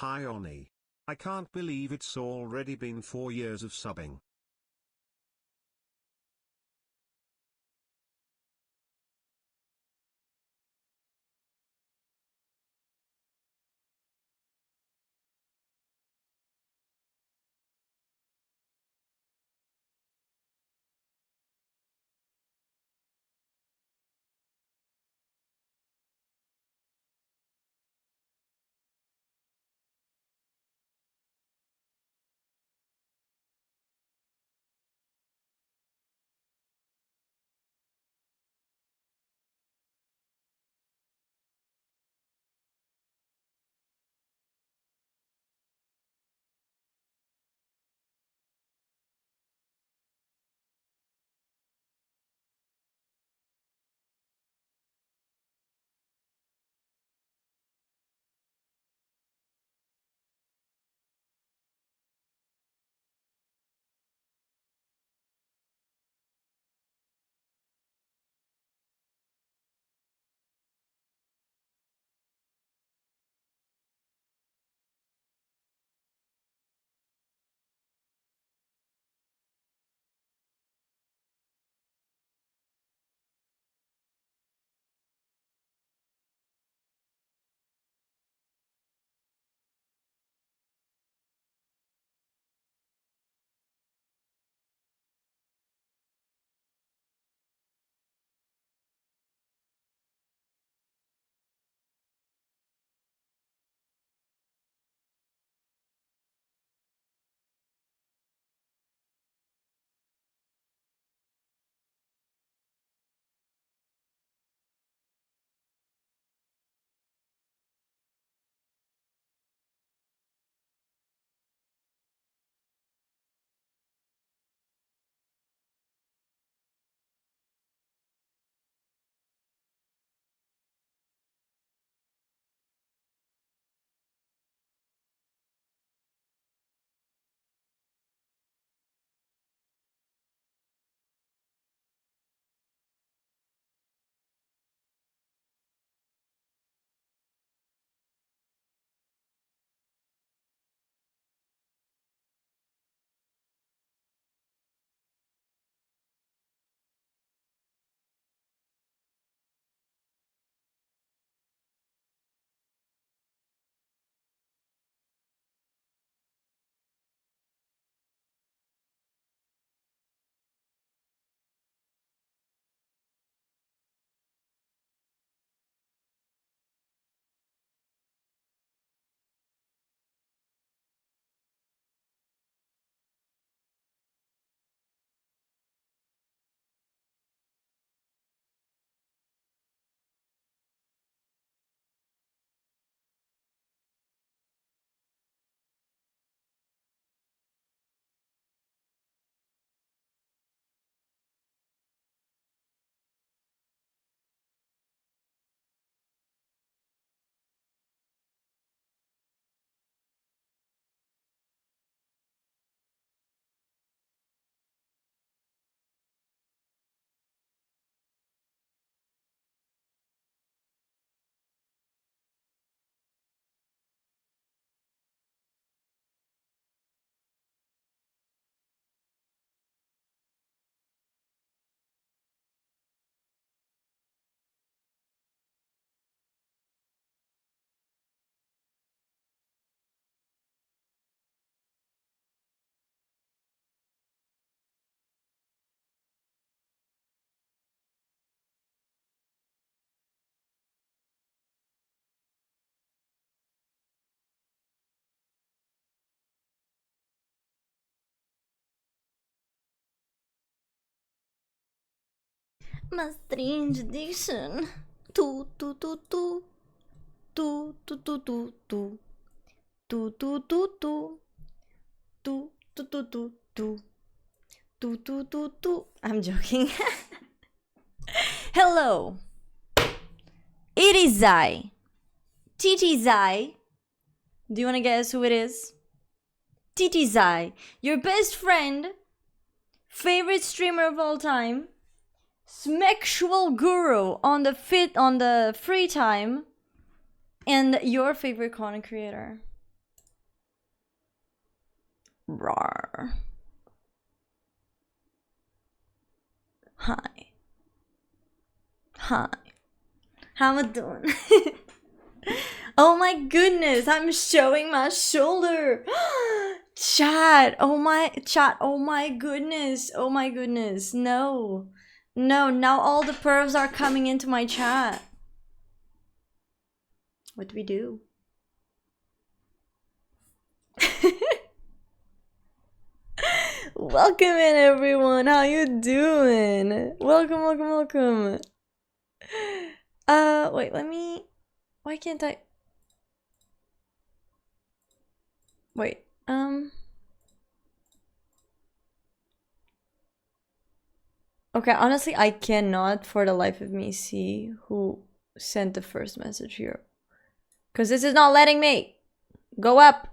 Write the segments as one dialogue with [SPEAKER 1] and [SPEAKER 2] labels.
[SPEAKER 1] Hi Oni. I can't believe it's already been 4 years of subbing.
[SPEAKER 2] My strange addiction. Tu tu tu tu. Tu tu tu tu tu. Tu tu tu tu. Tu tu tu tu tu. Tu tu tu tu. I'm joking. Hello. It is Zai. TT Zai. Do you want to guess who it is? TT Zai, your best friend, favorite streamer of all time, smexual guru on the free time, and your favorite content creator. Rawr. Hi. Hi. How am I doing? Oh my goodness, I'm showing my shoulder. Chat, oh my goodness. Oh my goodness. No. No, now all the pervs are coming into my chat. What do we do? Welcome in, everyone. How you doing? Welcome, welcome, welcome. Wait, why can't I? Wait, okay, honestly, I cannot for the life of me see who sent the first message here. Because this is not letting me go up.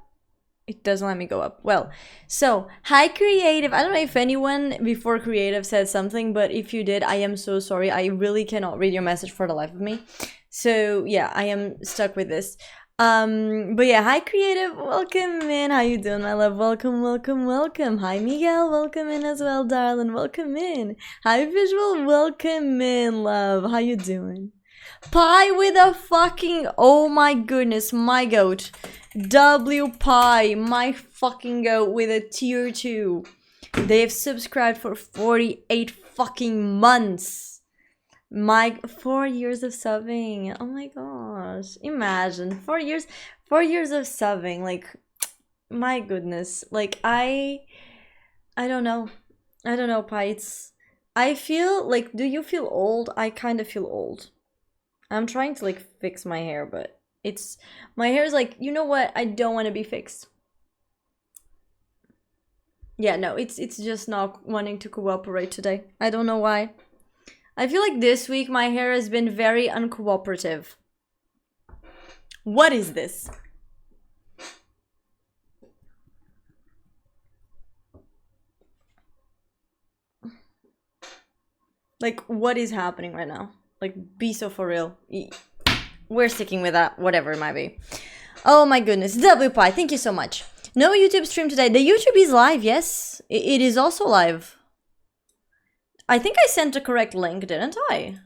[SPEAKER 2] It doesn't let me go up. Well, so, hi Creative. I don't know if anyone before Creative said something, but if you did, I am so sorry. I really cannot read your message for the life of me. So, yeah, I am stuck with this. But yeah, hi Creative. Welcome in. How you doing, my love? Welcome, welcome, welcome. Hi Miguel. Welcome in as well, darling. Welcome in. Hi Visual. Welcome in, love. How you doing? Pie with a fucking, oh my goodness, my goat. W Pie, my fucking goat with a tier 2. They've subscribed for 48 fucking months. My 4 years of subbing. Oh my gosh. Imagine 4 years of subbing. Like, my goodness. Like, I don't know. I don't know, Pie. I feel like, do you feel old? I kind of feel old. I'm trying to like fix my hair, but my hair is like, you know what? I don't want to be fixed. Yeah, no, it's just not wanting to cooperate today. I don't know why. I feel like this week my hair has been very uncooperative. What is this? Like, what is happening right now? Like, be so for real. We're sticking with that, whatever it might be. Oh my goodness. WPie, thank you so much. No YouTube stream today. The YouTube is live, yes. It is also live. I think I sent the correct link, didn't I?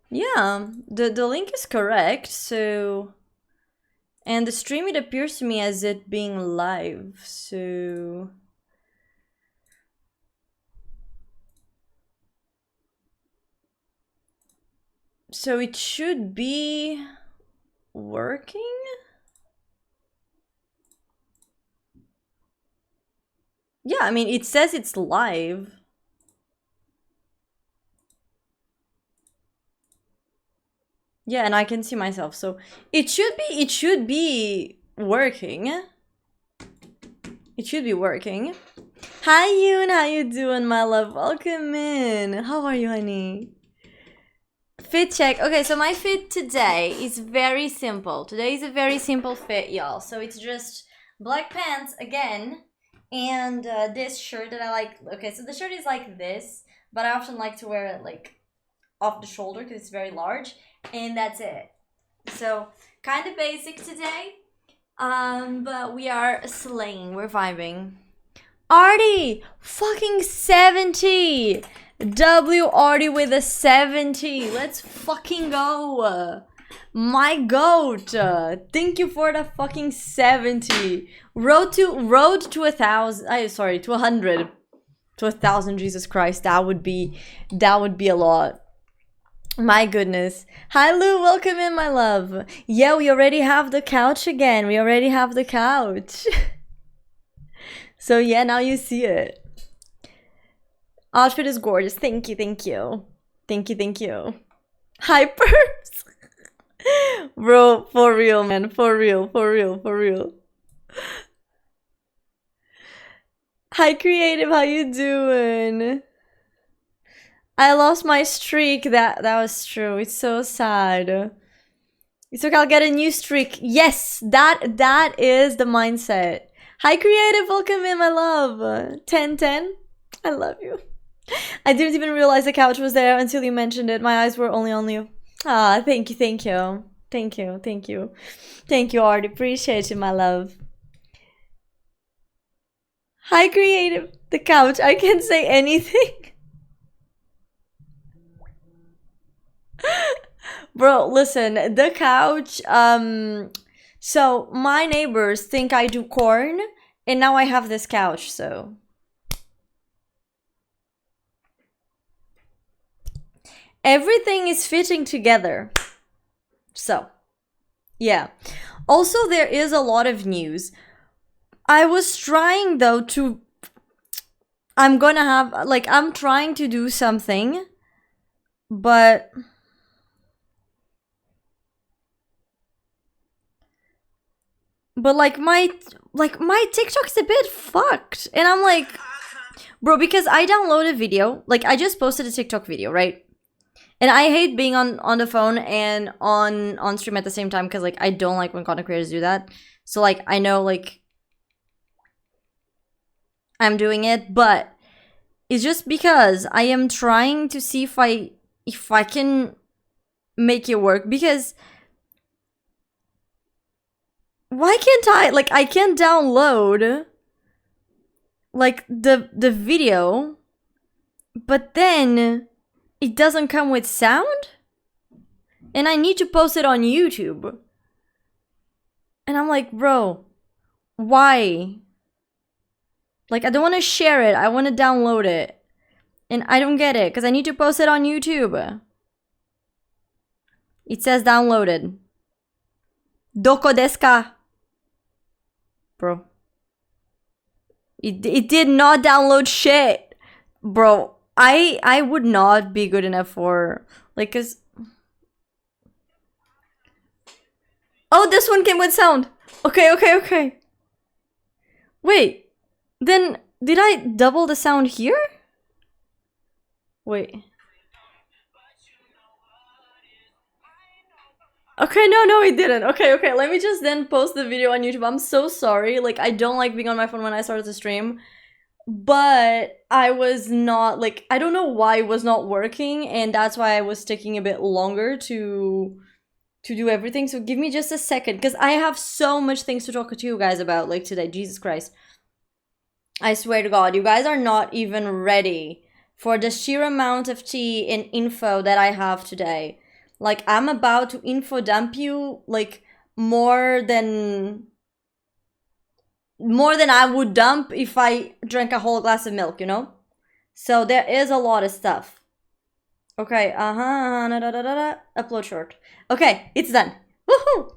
[SPEAKER 2] Yeah, the link is correct, so... And the stream, it appears to me as it being live, so... So it should be working? Yeah, I mean, it says it's live. Yeah, and I can see myself, so it should be working. It should be working. Hi Yoon, how you doing, my love? Welcome in. How are you, honey? Fit check. Okay, so my fit today is very simple. Today is a very simple fit, y'all. So it's just black pants again, and this shirt that I like. Okay, so the shirt is like this, but I often like to wear it like off the shoulder because it's very large, and that's it. So kind of basic today, but we are slaying. We're vibing. Artie, fucking 70. Artie with a 70. Let's fucking go. My goat. Thank you for the fucking 70. Road to 1,000. Sorry, to 100. To 1,000, Jesus Christ. That would be a lot. My goodness. Hi Lou, welcome in, my love. Yeah, we already have the couch again. We already have the couch. So yeah, now you see it. Outfit is gorgeous. Thank you, thank you. Thank you, thank you. Hypers. Bro, for real, man. For real, for real, for real. Hi, Creative. How you doing? I lost my streak. That was true. It's so sad. It's okay, I'll get a new streak. Yes, that is the mindset. Hi, Creative. Welcome in, my love. 1010. I love you. I didn't even realize the couch was there until you mentioned it. My eyes were only on you. Ah, thank you, thank you. Thank you, thank you. Thank you, Art. Appreciate you, my love. Hi, creative. The couch. I can't say anything. Bro, listen, the couch, so my neighbors think I do corn, and now I have this couch, so. Everything is fitting together. So, yeah. Also, there is a lot of news. I was trying, though, to... I'm gonna have... Like, I'm trying to do something, but... But, like, my TikTok's a bit fucked. And I'm like... Bro, because I downloaded a video. Like, I just posted a TikTok video, right? And I hate being on the phone and on stream at the same time because, like, I don't like when content creators do that. So, like, I know, like, I'm doing it, but it's just because I am trying to see if I can make it work. Because why can't I? Like, I can't download, like, the video, but then... It doesn't come with sound? And I need to post it on YouTube. And I'm like, bro, why? Like, I don't want to share it. I want to download it. And I don't get it, because I need to post it on YouTube. It says downloaded. Doko desu ka? Bro. It did not download shit. Bro. I would not be good enough for, like, cause... Oh, this one came with sound! Okay. Wait, then, did I double the sound here? Wait. Okay, no, it didn't. Okay, let me just then post the video on YouTube. I'm so sorry, like, I don't like being on my phone when I started to stream. But I was not, like, I don't know why it was not working, and that's why I was taking a bit longer to do everything. So give me just a second, because I have so much things to talk to you guys about, like, today. Jesus Christ. I swear to God, you guys are not even ready for the sheer amount of tea and info that I have today. Like, I'm about to info dump you, like, more than I would dump if I drank a whole glass of milk, you know? So there is a lot of stuff. Okay, upload short. Okay, it's done. Woohoo!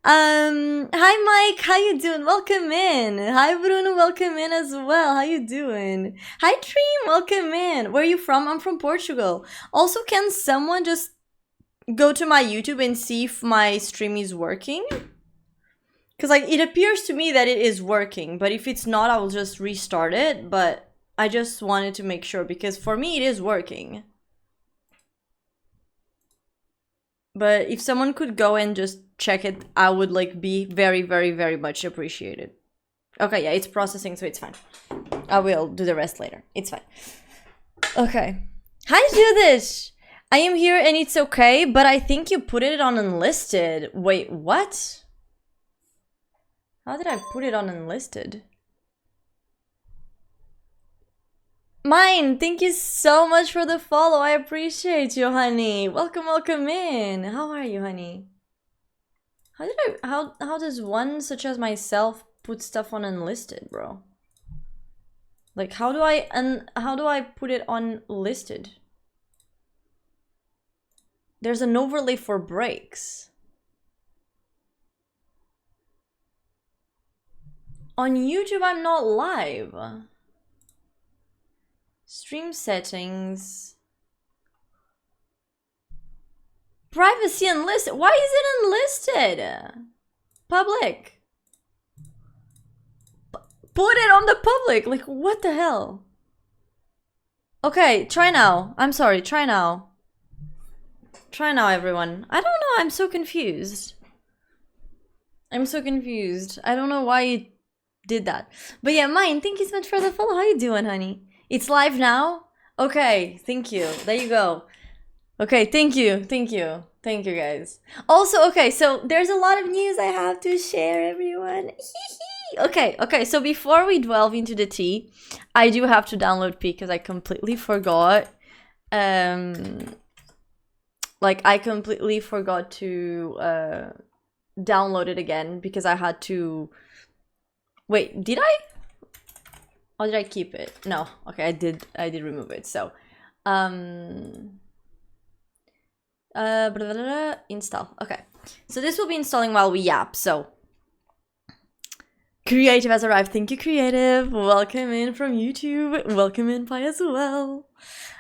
[SPEAKER 2] Hi Mike, how you doing? Welcome in. Hi Bruno, welcome in as well. How you doing? Hi Dream, welcome in. Where are you from? I'm from Portugal. Also, can someone just go to my YouTube and see if my stream is working? Because, like, it appears to me that it is working, but if it's not, I will just restart it. But I just wanted to make sure, because for me, it is working. But if someone could go and just check it, I would, like, be very, very, very much appreciated. Okay, yeah, it's processing, so it's fine. I will do the rest later. It's fine. Okay. Hi, Judith! I am here and it's okay, but I think you put it on unlisted. Wait, what? How did I put it on unlisted? Mine, thank you so much for the follow. I appreciate you, honey. Welcome in. How are you, honey? How does one such as myself put stuff on unlisted, bro? Like, how do I put it on listed? There's an overlay for breaks. On YouTube, I'm not live. Stream settings. Privacy unlisted. Why is it unlisted? Public. Put it on the public. Like, what the hell? Okay, try now. I'm sorry, try now. Try now, everyone. I don't know, I'm so confused. I don't know why it did that. But yeah, mine, thank you so much for the follow. How you doing, honey? It's live now? Okay, thank you. There you go. Okay, thank you, guys. Also, okay, so there's a lot of news I have to share, everyone. Okay, so before we delve into the tea, I do have to download P because I completely forgot. Like, I completely forgot to download it again because I had to... Wait, did I? Or did I keep it? No, okay, I did remove it, so... install. Okay, so this will be installing while we yap. So Creative has arrived. Thank you, Creative. Welcome in from YouTube. Welcome in Pi as well.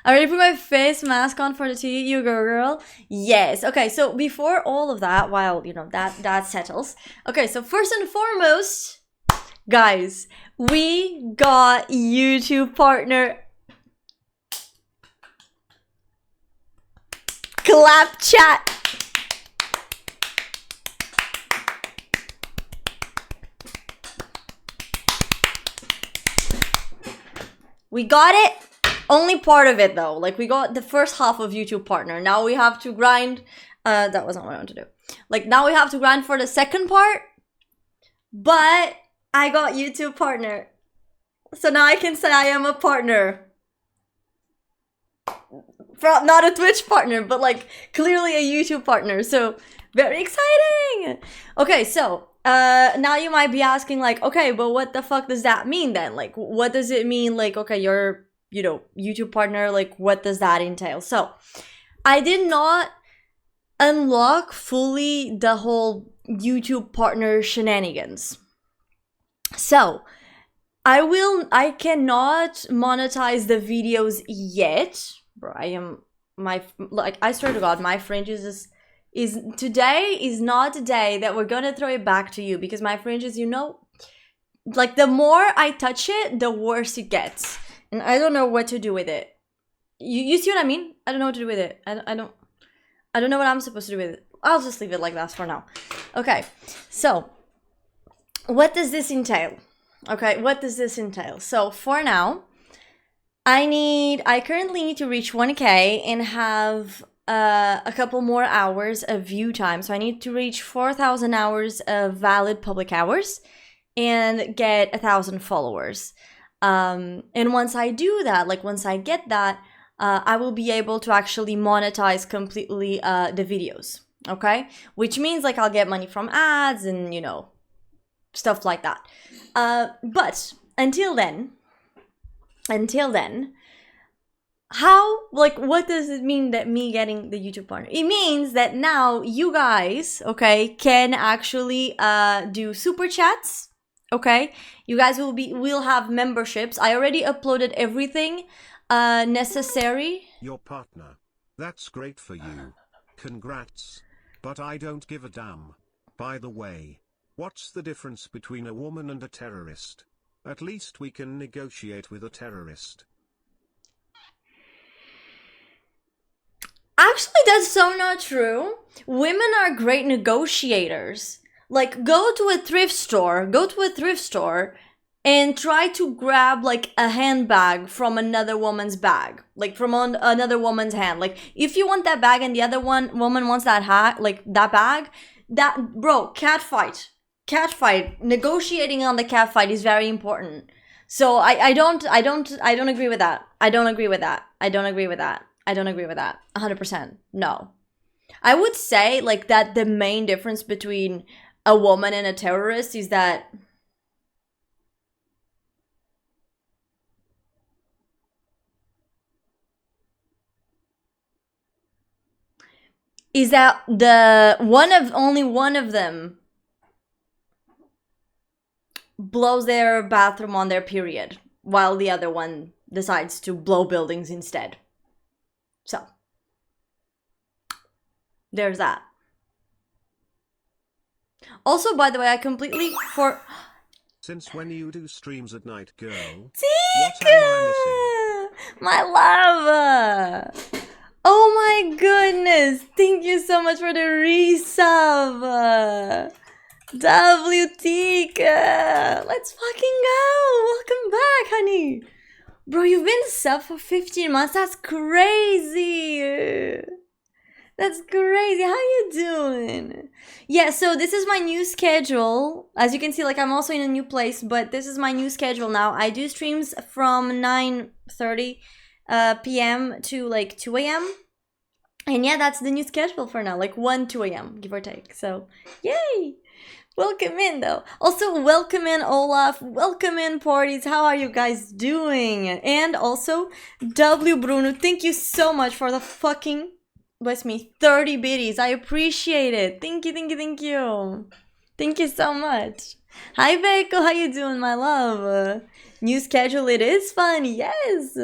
[SPEAKER 2] I already put my face mask on for the tea. You go, girl. Yes. Okay, so before all of that, while you know that settles. Okay, so first and foremost, guys, we got YouTube partner. Clap chat. We got it. Only part of it though. Like, we got the first half of YouTube partner. Now we have to grind. That wasn't what I wanted to do. Like, now we have to grind for the second part. But I got YouTube partner. So now I can say I am a partner. Not a Twitch partner, but like clearly a YouTube partner. So very exciting. Okay, so now you might be asking like, okay, but what the fuck does that mean then? Like, what does it mean? Like, okay, you're, you know, YouTube partner, like what does that entail? So I did not unlock fully the whole YouTube partner shenanigans. So I cannot monetize the videos yet. Bro, I swear to God, my fringe is today is not a day that we're gonna throw it back to you, because my fringe is, you know, like the more I touch it, the worse it gets. And I don't know what to do with it. You see what I mean? I don't know what to do with it. I don't know what I'm supposed to do with it. I'll just leave it like that for now. Okay, so what does this entail? Okay, what does this entail? So for now, I currently need to reach 1K and have a couple more hours of view time. So I need to reach 4,000 hours of valid public hours and get 1,000 followers. And once I do that, like once I get that, I will be able to actually monetize completely the videos. Okay, which means like I'll get money from ads and, you know, stuff like that. But until then, how, like, what does it mean that me getting the YouTube partner? It means that now you guys, okay, can actually do super chats. Okay, you guys will have memberships. I already uploaded everything necessary.
[SPEAKER 1] Your partner. That's great for you. Congrats. But I don't give a damn. By the way, what's the difference between a woman and a terrorist? At least we can negotiate with a terrorist.
[SPEAKER 2] Actually, that's so not true. Women are great negotiators. Like, go to a thrift store and try to grab like a handbag from another woman's bag, like from another woman's hand. Like, if you want that bag and the other woman wants that that bag, bro, catfight. Negotiating on the catfight is very important. So I don't agree with that. I don't agree with that. 100%. No. I would say like that the main difference between a woman and a terrorist is that only one of them blows their bathroom on their period, while the other one decides to blow buildings instead. So, there's that. Also, by the way, I completely
[SPEAKER 1] Since when you do streams at night, girl?
[SPEAKER 2] Tika!
[SPEAKER 1] What am I missing?
[SPEAKER 2] My love! Oh my goodness! Thank you so much for the resub! Tika! Let's fucking go! Welcome back, honey! Bro, you've been sub for 15 months? That's crazy! That's crazy. How you doing? Yeah, so this is my new schedule. As you can see, like I'm also in a new place, but this is my new schedule now. I do streams from 9:30 p.m. to like 2 a.m. And yeah, that's the new schedule for now, like 1, 2 a.m., give or take. So, yay! Welcome in, though. Also, welcome in, Olaf. Welcome in, parties. How are you guys doing? And also, W. Bruno, thank you so much for the fucking, bless me, 30 biddies. I appreciate it. Thank you, thank you, thank you. Thank you so much. Hi, Beko. How you doing, my love? New schedule, it is fun. Yes.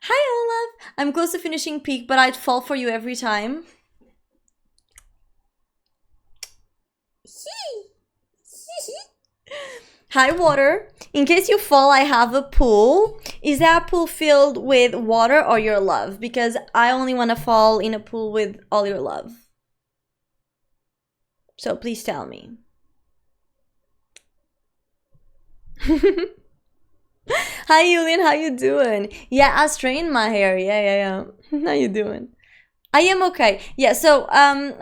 [SPEAKER 2] Hi, Olaf. I'm close to finishing peak, but I'd fall for you every time. Hi, water. In case you fall, I have a pool. Is that pool filled with water or your love? Because I only want to fall in a pool with all your love. So please tell me. Hi, Julian. How you doing? Yeah, I straightened my hair. Yeah. How you doing? I am okay. Yeah, so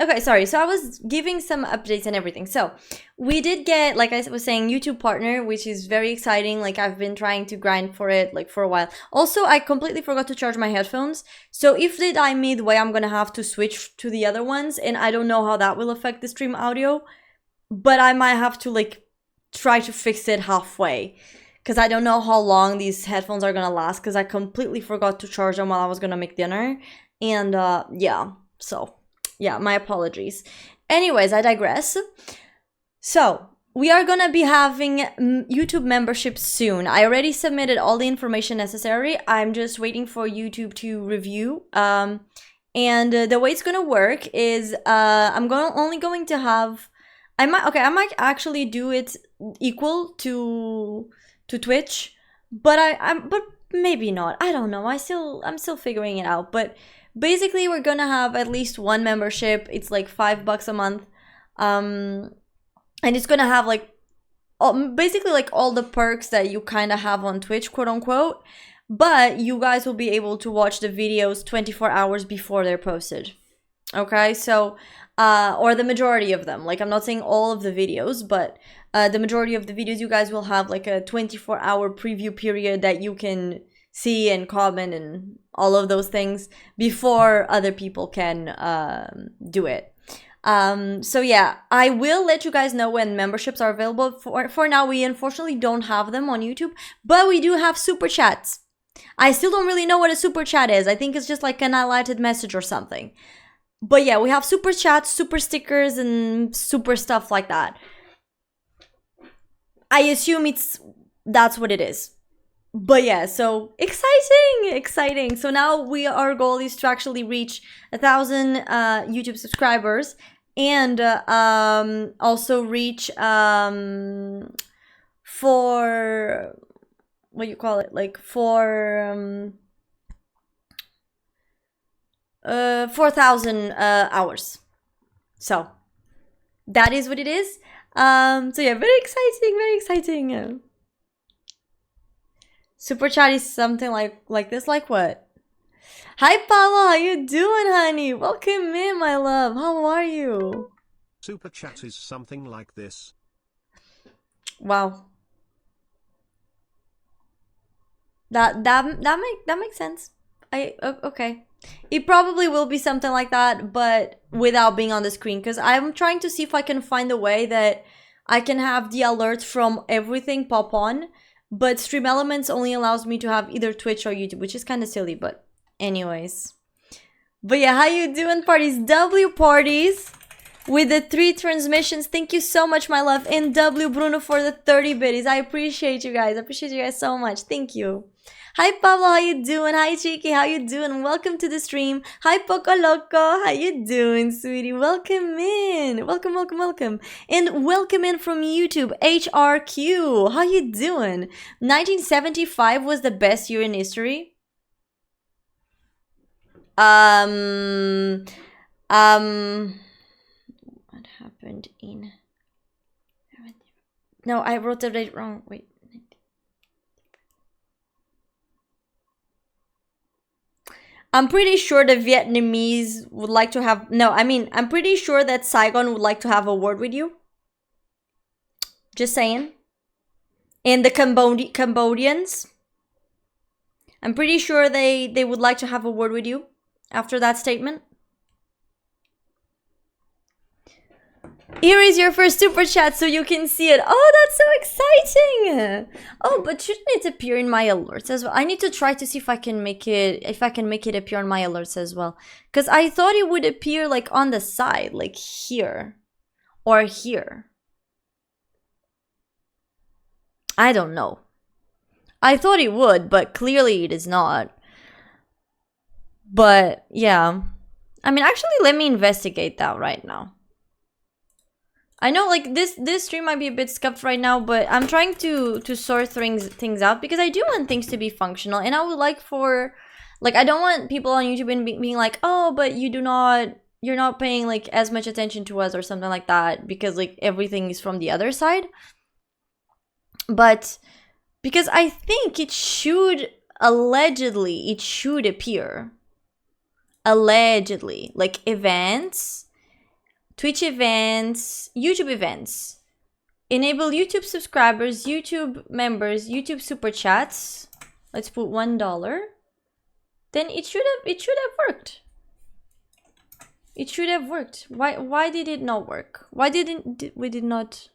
[SPEAKER 2] okay, sorry. So I was giving some updates and everything. So we did get, like I was saying, YouTube partner, which is very exciting. Like I've been trying to grind for it like for a while. Also, I completely forgot to charge my headphones. So if they die midway, I'm gonna have to switch to the other ones, and I don't know how that will affect the stream audio. But I might have to like try to fix it halfway. Because I don't know how long these headphones are gonna last, because I completely forgot to charge them while I was gonna make dinner. And yeah, so yeah, my apologies. Anyways, I digress. So we are gonna be having YouTube membership soon. I already submitted all the information necessary. I'm just waiting for YouTube to review. And the way it's gonna work is I'm only going to have. I might actually do it equal to Twitch, but but maybe not. I don't know. I'm still figuring it out. But basically, we're gonna have at least one membership. It's like $5 a month, and it's gonna have like basically like all the perks that you kind of have on Twitch, quote unquote. But you guys will be able to watch the videos 24 hours before they're posted. Okay, so or the majority of them. Like I'm not saying all of the videos, but the majority of the videos you guys will have like a 24-hour preview period that you can see and comment and all of those things before other people can do it. So yeah, I will let you guys know when memberships are available. For now, we unfortunately don't have them on YouTube, but we do have super chats. I still don't really know what a super chat is. I think it's just like an highlighted message or something. But yeah, we have super chats, super stickers, and super stuff like that. I assume that's what it is. But yeah, so exciting. So now our goal is to actually reach 1,000 YouTube subscribers, and also reach for what you call it, like for 4,000 hours. So that is what it is. So yeah, very exciting. Super chat is something like this. Like what? Hi Paula, how you doing, honey? Welcome in, my love. How are you?
[SPEAKER 1] Super chat is something like this.
[SPEAKER 2] Wow. That makes sense. Okay. It probably will be something like that, but without being on the screen, because I'm trying to see if I can find a way that I can have the alerts from everything pop on, but Stream Elements only allows me to have either Twitch or YouTube, which is kind of silly, but anyways. But yeah, how you doing, parties? W parties with the 3 transmissions. Thank you so much, my love. And W Bruno for the 30 biddies. I appreciate you guys. I appreciate you guys so much. Thank you. Hi Pablo, how you doing? Hi Cheeky, how you doing? Welcome to the stream. Hi Poco Loco, how you doing, sweetie? Welcome in. Welcome. And welcome in from YouTube, HRQ. How you doing? 1975 was the best year in history. What happened in... No, I wrote the date wrong. Wait. I'm pretty sure the Vietnamese would like to have... No, I mean, I'm pretty sure that Saigon would like to have a word with you. Just saying. And the Cambodians. I'm pretty sure they would like to have a word with you after that statement. Here is your first super chat so you can see it. Oh, that's so exciting. Oh, but shouldn't it appear in my alerts as well? I need to try to see if I can make it appear on my alerts as well. Because I thought it would appear like on the side, like here or here. I don't know. I thought it would, but clearly it is not. But yeah. I mean, actually, let me investigate that right now. I know like this stream might be a bit scuffed right now, but I'm trying to sort things out because I do want things to be functional, and I would like for like I don't want people on YouTube being like, oh, but you're not paying like as much attention to us or something like that because like everything is from the other side. But because I think it should appear allegedly like events, Twitch events, YouTube events. Enable YouTube subscribers, YouTube members, YouTube super chats. Let's put $1. Then it should have worked. It should have worked. Why did it not work? Why didn't we did not?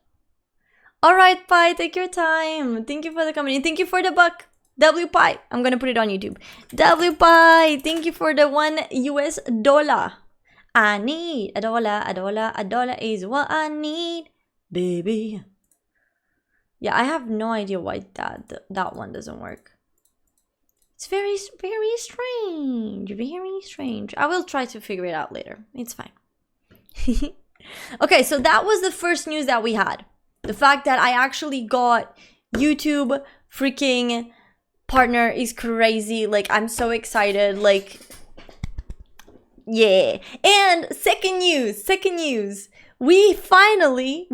[SPEAKER 2] All right, Pi, take your time. Thank you for the comment. Thank you for the buck. W Pi. I'm gonna put it on YouTube. W Pi. Thank you for the $1. I need a dollar is what I need, baby. Yeah, I have no idea why that one doesn't work. It's very strange. I will try to figure it out later. It's fine. Okay, so that was the first news that we had. The fact that I actually got YouTube freaking partner is crazy. Like, I'm so excited. Like, yeah. And second news. We finally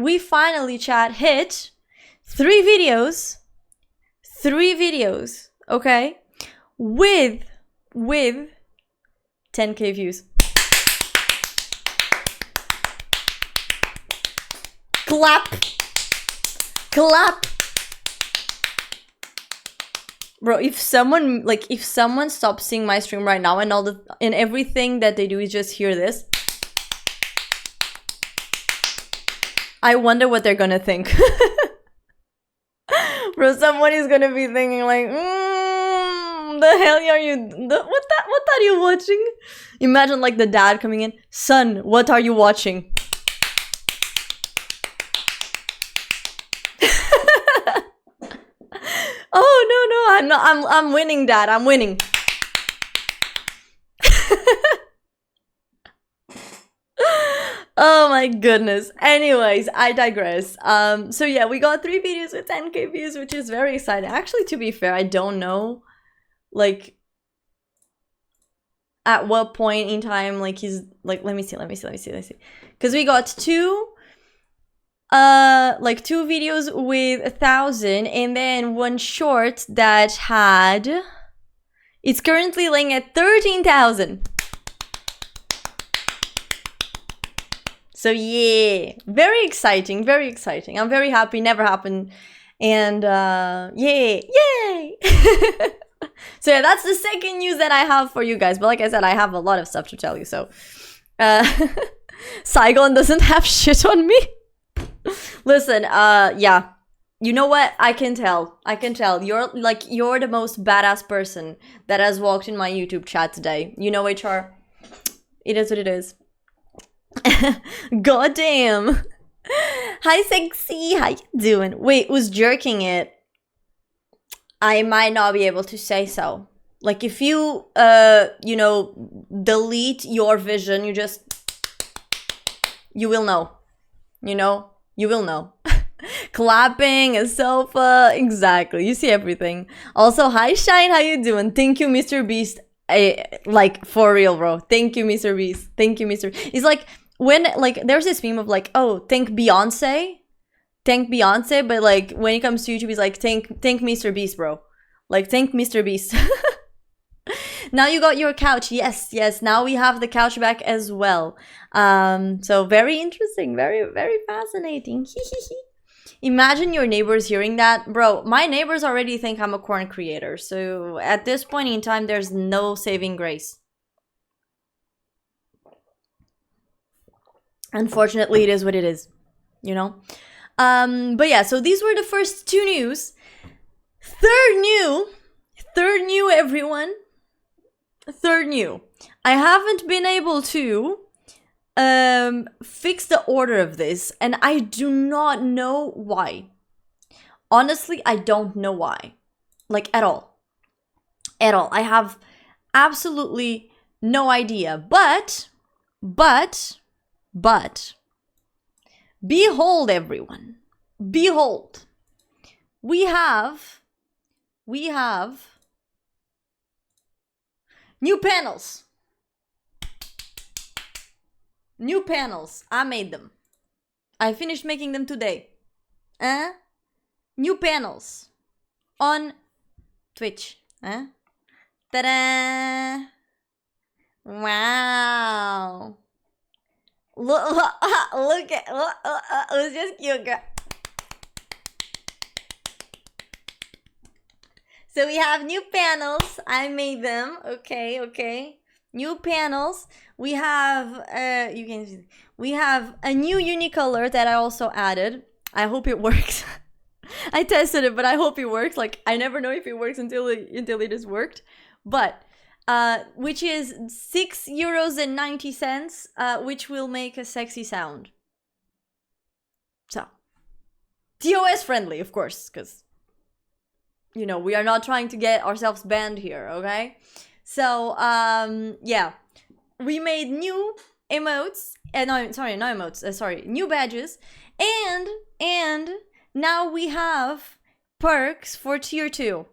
[SPEAKER 2] chat hit 3 videos, okay? With 10K views. Clap. Bro, if someone stops seeing my stream right now and everything that they do is just hear this, I wonder what they're gonna think. Bro, someone is gonna be thinking like, the hell are you? What are you watching? Imagine like the dad coming in, son, what are you watching? Oh no, I'm not. I'm winning, Dad. I'm winning. Oh my goodness. Anyways, I digress. So yeah, we got 3 videos with 10K views, which is very exciting. Actually, to be fair, I don't know, like, at what point in time, like, he's like, let me see. Because we got 2 videos with 1,000 and then 1 short that had, it's currently laying at 13,000. So yeah, very exciting. I'm very happy, never happened. And yay. So yeah, that's the second news that I have for you guys. But like I said, I have a lot of stuff to tell you. So Saigon doesn't have shit on me. Listen, yeah. You know what? I can tell. You're the most badass person that has walked in my YouTube chat today. You know, HR. It is what it is. God damn. Hi, sexy. How you doing? Wait, who's jerking it? I might not be able to say so. Like, if you, delete your vision, you will know. You will know. Clapping, a sofa, exactly. You see everything. Also, hi, Shine. How you doing? Thank you, Mr. Beast. Like, for real, bro. Thank you, Mr. Beast. It's like, when, like, there's this meme of, like, oh, thank Beyonce, but, like, when it comes to YouTube, he's like, thank Mr. Beast, bro. Like, thank Mr. Beast. Now you got your couch. Yes, yes. Now we have the couch back as well. So very interesting. Very, very fascinating. Imagine your neighbors hearing that. Bro, my neighbors already think I'm a corn creator. So at this point in time, there's no saving grace. Unfortunately, it is what it is. You know? But yeah, so these were the first two news. Third new, everyone. Third new. I haven't been able to fix the order of this, and I do not know why. Honestly, I don't know why. Like, at all. At all. I have absolutely no idea. But, behold, everyone. Behold. We have new panels. New panels. I made them. I finished making them today. New panels on Twitch. Ta-da! Wow. Look at it was just cute, girl. So we have new panels. I made them. Okay. New panels. We have we have a new unicolor that I also added. I hope it works. I tested it, but I hope it works. Like, I never know if it works until it has worked. But which is €6.90, which will make a sexy sound. So TOS friendly, of course, because you know, we are not trying to get ourselves banned here, okay? So, yeah. We made new emotes. New badges. And now we have perks for tier 2.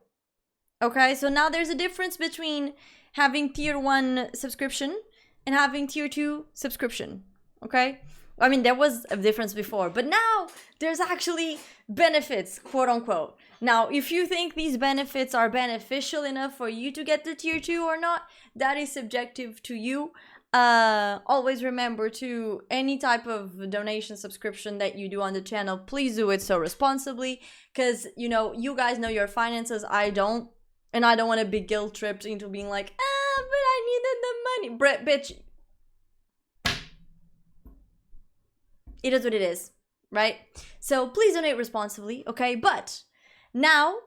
[SPEAKER 2] Okay? So now there's a difference between having tier 1 subscription and having tier 2 subscription. Okay? I mean, there was a difference before, but now there's actually benefits, quote unquote. Now, if you think these benefits are beneficial enough for you to get the tier 2 or not, that is subjective to you. Always remember to any type of donation subscription that you do on the channel, please do it so responsibly, because, you know, you guys know your finances, I don't, and I don't want to be guilt tripped into being like, but I needed the money. Bitch. It is what it is, right? So please donate responsibly, okay? But now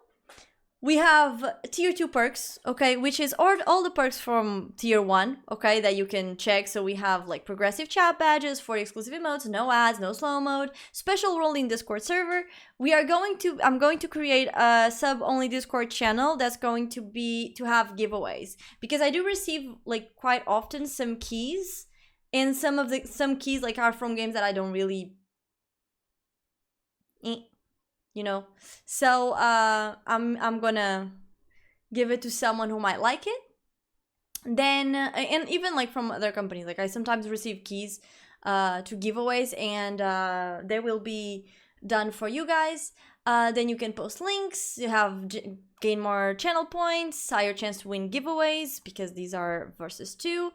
[SPEAKER 2] we have tier 2 perks, okay, which is all the perks from tier 1, okay, that you can check. So we have like progressive chat badges, 40 exclusive emotes, no ads, no slow mode, special role in Discord server. I'm going to create a sub-only Discord channel that's going to have giveaways, because I do receive like quite often some keys, and some keys like are from games that I don't really, you know. So I'm gonna give it to someone who might like it. Then and even like from other companies, like I sometimes receive keys to giveaways, and they will be done for you guys. Then you can post links, you have gain more channel points, higher chance to win giveaways, because these are versus 2.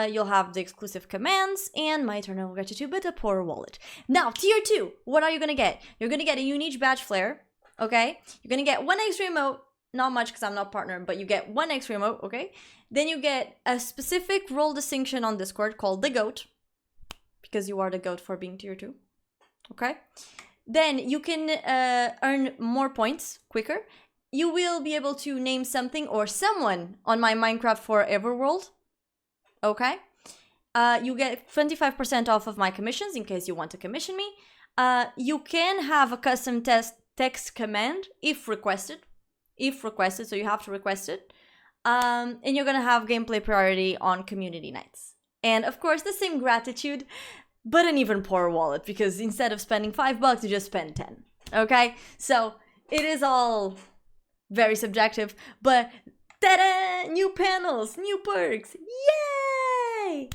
[SPEAKER 2] You'll have the exclusive commands, and my eternal gratitude, but a poor wallet. Now, tier 2, what are you gonna get? You're gonna get a unique badge flare, okay? You're gonna get 1 extra emote, not much because I'm not partner, but you get 1 extra emote, okay? Then you get a specific role distinction on Discord called the GOAT, because you are the GOAT for being tier 2, okay? Then you can earn more points quicker. You will be able to name something or someone on my Minecraft Forever world. Okay? You get 25% off of my commissions in case you want to commission me. You can have a custom text command if requested. So you have to request it. And you're going to have gameplay priority on community nights. And of course, the same gratitude, but an even poorer wallet, because instead of spending $5, you just spend 10. Okay? So it is all very subjective, but ta-da! New panels, new perks. Yay!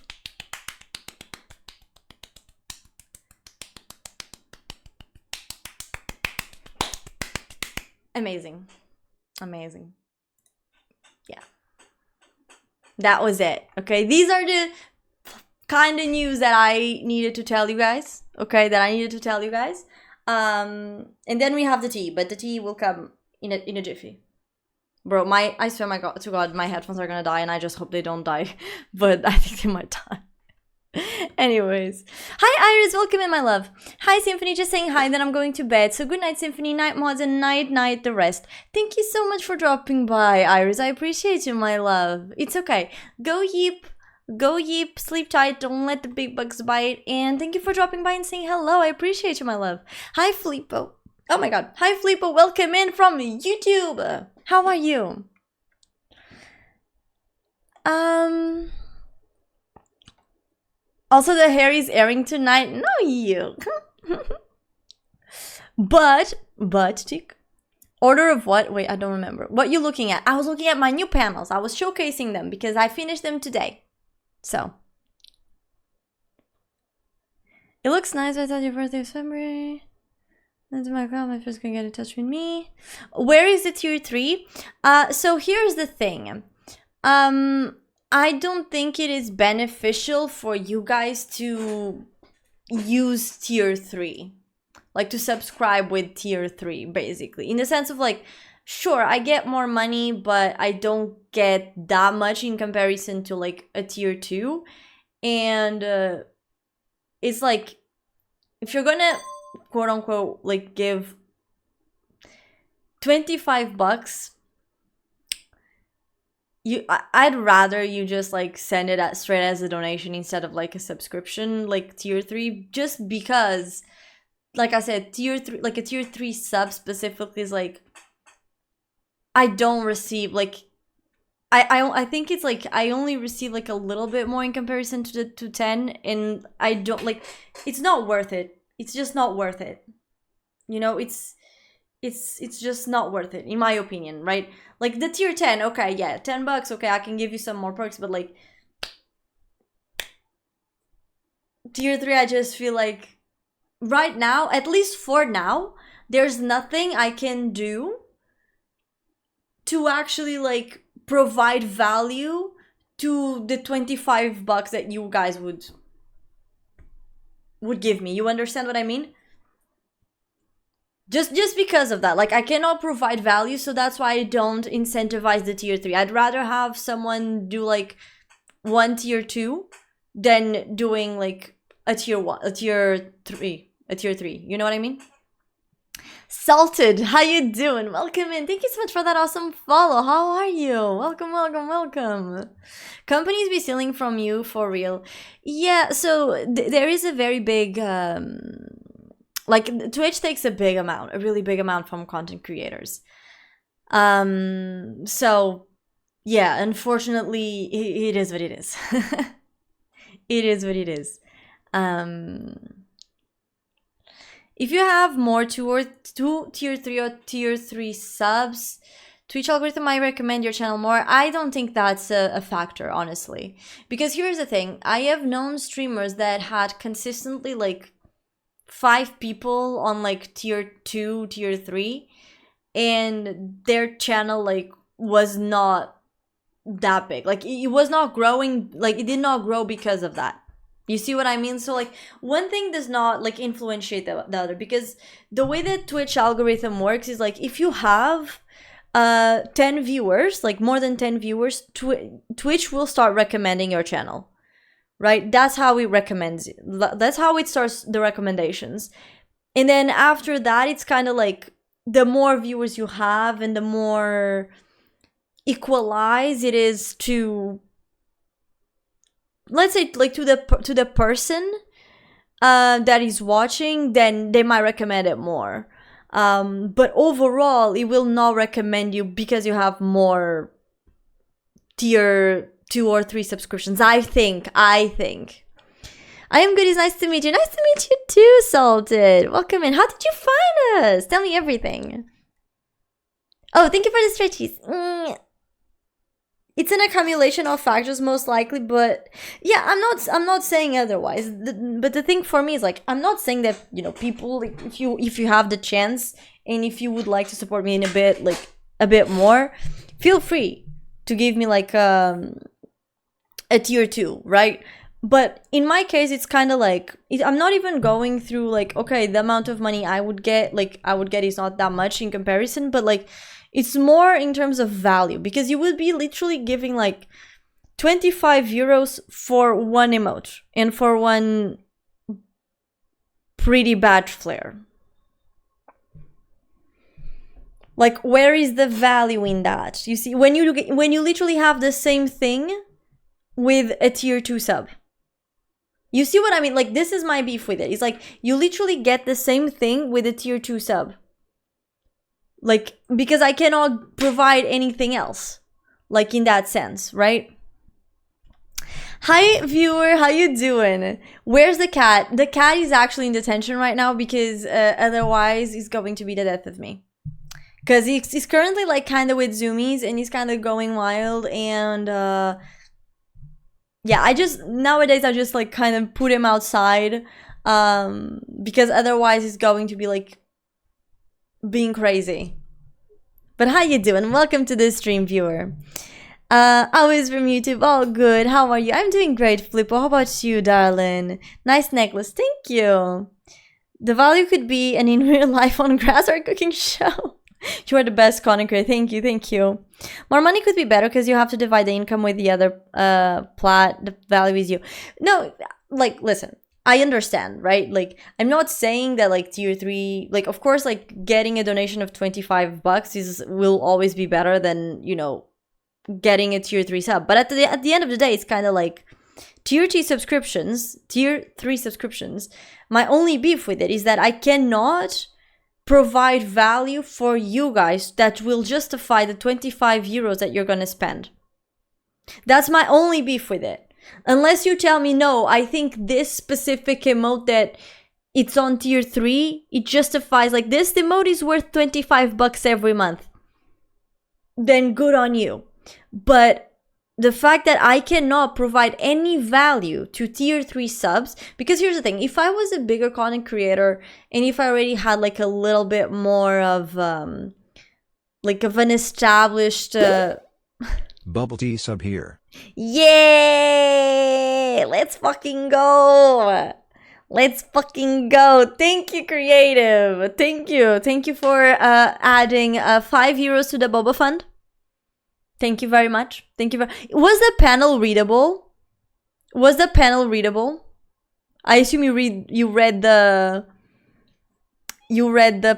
[SPEAKER 2] Amazing. Yeah. That was it. Okay, these are the kind of news that I needed to tell you guys. Okay, that I needed to tell you guys. And then we have the tea, but the tea will come in a jiffy. Bro, I swear to God, my headphones are gonna die, and I just hope they don't die. But I think they might die. Anyways. Hi, Iris. Welcome in, my love. Hi, Symphony. Just saying hi, then I'm going to bed. So good night, Symphony. Night, mods, and night the rest. Thank you so much for dropping by, Iris. I appreciate you, my love. It's okay. Go yeep. Go yeep. Sleep tight. Don't let the big bugs bite. And thank you for dropping by and saying hello. I appreciate you, my love. Hi, Filippo. Oh my God. Hi, Filippo. Welcome in from YouTube. How are you? Also, the Harry's airing tonight. No, you. but, tick. Order of what? Wait, I don't remember. What you looking at? I was looking at my new panels. I was showcasing them because I finished them today. So. It looks nice. I thought your birthday was February. That's my god, my first gonna get in touch with me. Where is the tier 3? So here's the thing. I don't think it is beneficial for you guys to use tier 3. Like to subscribe with tier 3, basically. In the sense of like, sure, I get more money, but I don't get that much in comparison to like a tier 2. And it's like, if you're gonna quote unquote like give $25, I'd rather you just like send it straight as a donation instead of like a subscription, like tier 3, just because like I said, tier 3, like a tier 3 sub specifically is like, I don't receive like I think it's like I only receive like a little bit more in comparison to the 10, and I don't like, it's not worth it. It's just not worth it. You know, it's just not worth it in my opinion, right? Like the tier 10, okay, yeah, $10, okay, I can give you some more perks, but like tier 3, I just feel like right now, at least for now, there's nothing I can do to actually like provide value to the $25 that you guys would give me. You understand what I mean? Just because of that, like I cannot provide value, so that's why I don't incentivize the tier 3. I'd rather have someone do like one tier 2 than doing like a tier 1, a tier 3, you know what I mean? Salted, how you doing? Welcome in. Thank you so much for that awesome follow. How are you? Welcome. Companies be stealing from you for real? Yeah, so there is a very big like Twitch takes a really big amount from content creators. So yeah, unfortunately it is what it is. It is what it is. If you have more two tier 3 or tier 3 subs, Twitch algorithm might recommend your channel more. I don't think that's a factor, honestly. Because here's the thing. I have known streamers that had consistently like 5 people on like tier 2, tier 3, and their channel like was not that big. Like it was not growing, like it did not grow because of that. You see what I mean? So like one thing does not like influentiate the other, because the way that Twitch algorithm works is like if you have 10 viewers, like more than 10 viewers, Twitch will start recommending your channel. Right? That's how it recommends it. That's how it starts the recommendations. And then after that, it's kind of like the more viewers you have and the more equalized it is to, let's say, like to the person that is watching, then they might recommend it more. But overall, it will not recommend you because you have more tier 2 or 3 subscriptions. I think. I am good. It's nice to meet you. Nice to meet you too, Salted. Welcome in. How did you find us? Tell me everything. Oh, thank you for the stretchies. It's an accumulation of factors, most likely, but yeah, I'm not saying otherwise. But the thing for me is like, I'm not saying that, you know, people, like, if you have the chance and if you would like to support me in a bit more, feel free to give me like a tier 2, right? But in my case, it's kind of like, I'm not even going through like, okay, the amount of money I would get is not that much in comparison, but like, it's more in terms of value, because you would be literally giving like 25 euros for one emote and for one pretty bad flare. Like, where is the value in that? You see, when you literally have the same thing with a tier 2 sub. You see what I mean? Like, this is my beef with it. It's like, you literally get the same thing with a tier 2 sub. Like, because I cannot provide anything else. Like, in that sense, right? Hi, viewer. How you doing? Where's the cat? The cat is actually in detention right now because otherwise he's going to be the death of me. Because he's currently, like, kind of with zoomies and he's kind of going wild and... yeah, nowadays I just like kind of put him outside because otherwise he's going to be like being crazy. But how you doing? Welcome to the stream, viewer. Always from YouTube. All good. How are you? I'm doing great, Flippo. How about you, darling? Nice necklace. Thank you. The value could be an in real life on grass or cooking show. You are the best, Connor. Thank you, thank you. More money could be better because you have to divide the income with the other plat. The value is you. No, like, listen, I understand, right? Like, I'm not saying that like tier 3, like, of course, like getting a donation of 25 bucks will always be better than, you know, getting a tier 3 sub. But at the end of the day, it's kind of like tier 3 subscriptions. My only beef with it is that I cannot provide value for you guys that will justify the 25 euros that you're gonna spend. That's my only beef with it. Unless you tell me, no, I think this specific emote that it's on tier 3, it justifies, like, this emote is worth 25 bucks every month. Then good on you. But the fact that I cannot provide any value to tier 3 subs, because here's the thing, if I was a bigger content creator and if I already had like a little bit more of like of an established
[SPEAKER 3] bubble tea sub here.
[SPEAKER 2] Yay! Let's fucking go. Let's fucking go. Thank you, creative. Thank you for adding 5 euros to the Boba Fund. Thank you very much. Was the panel readable? I assume you read the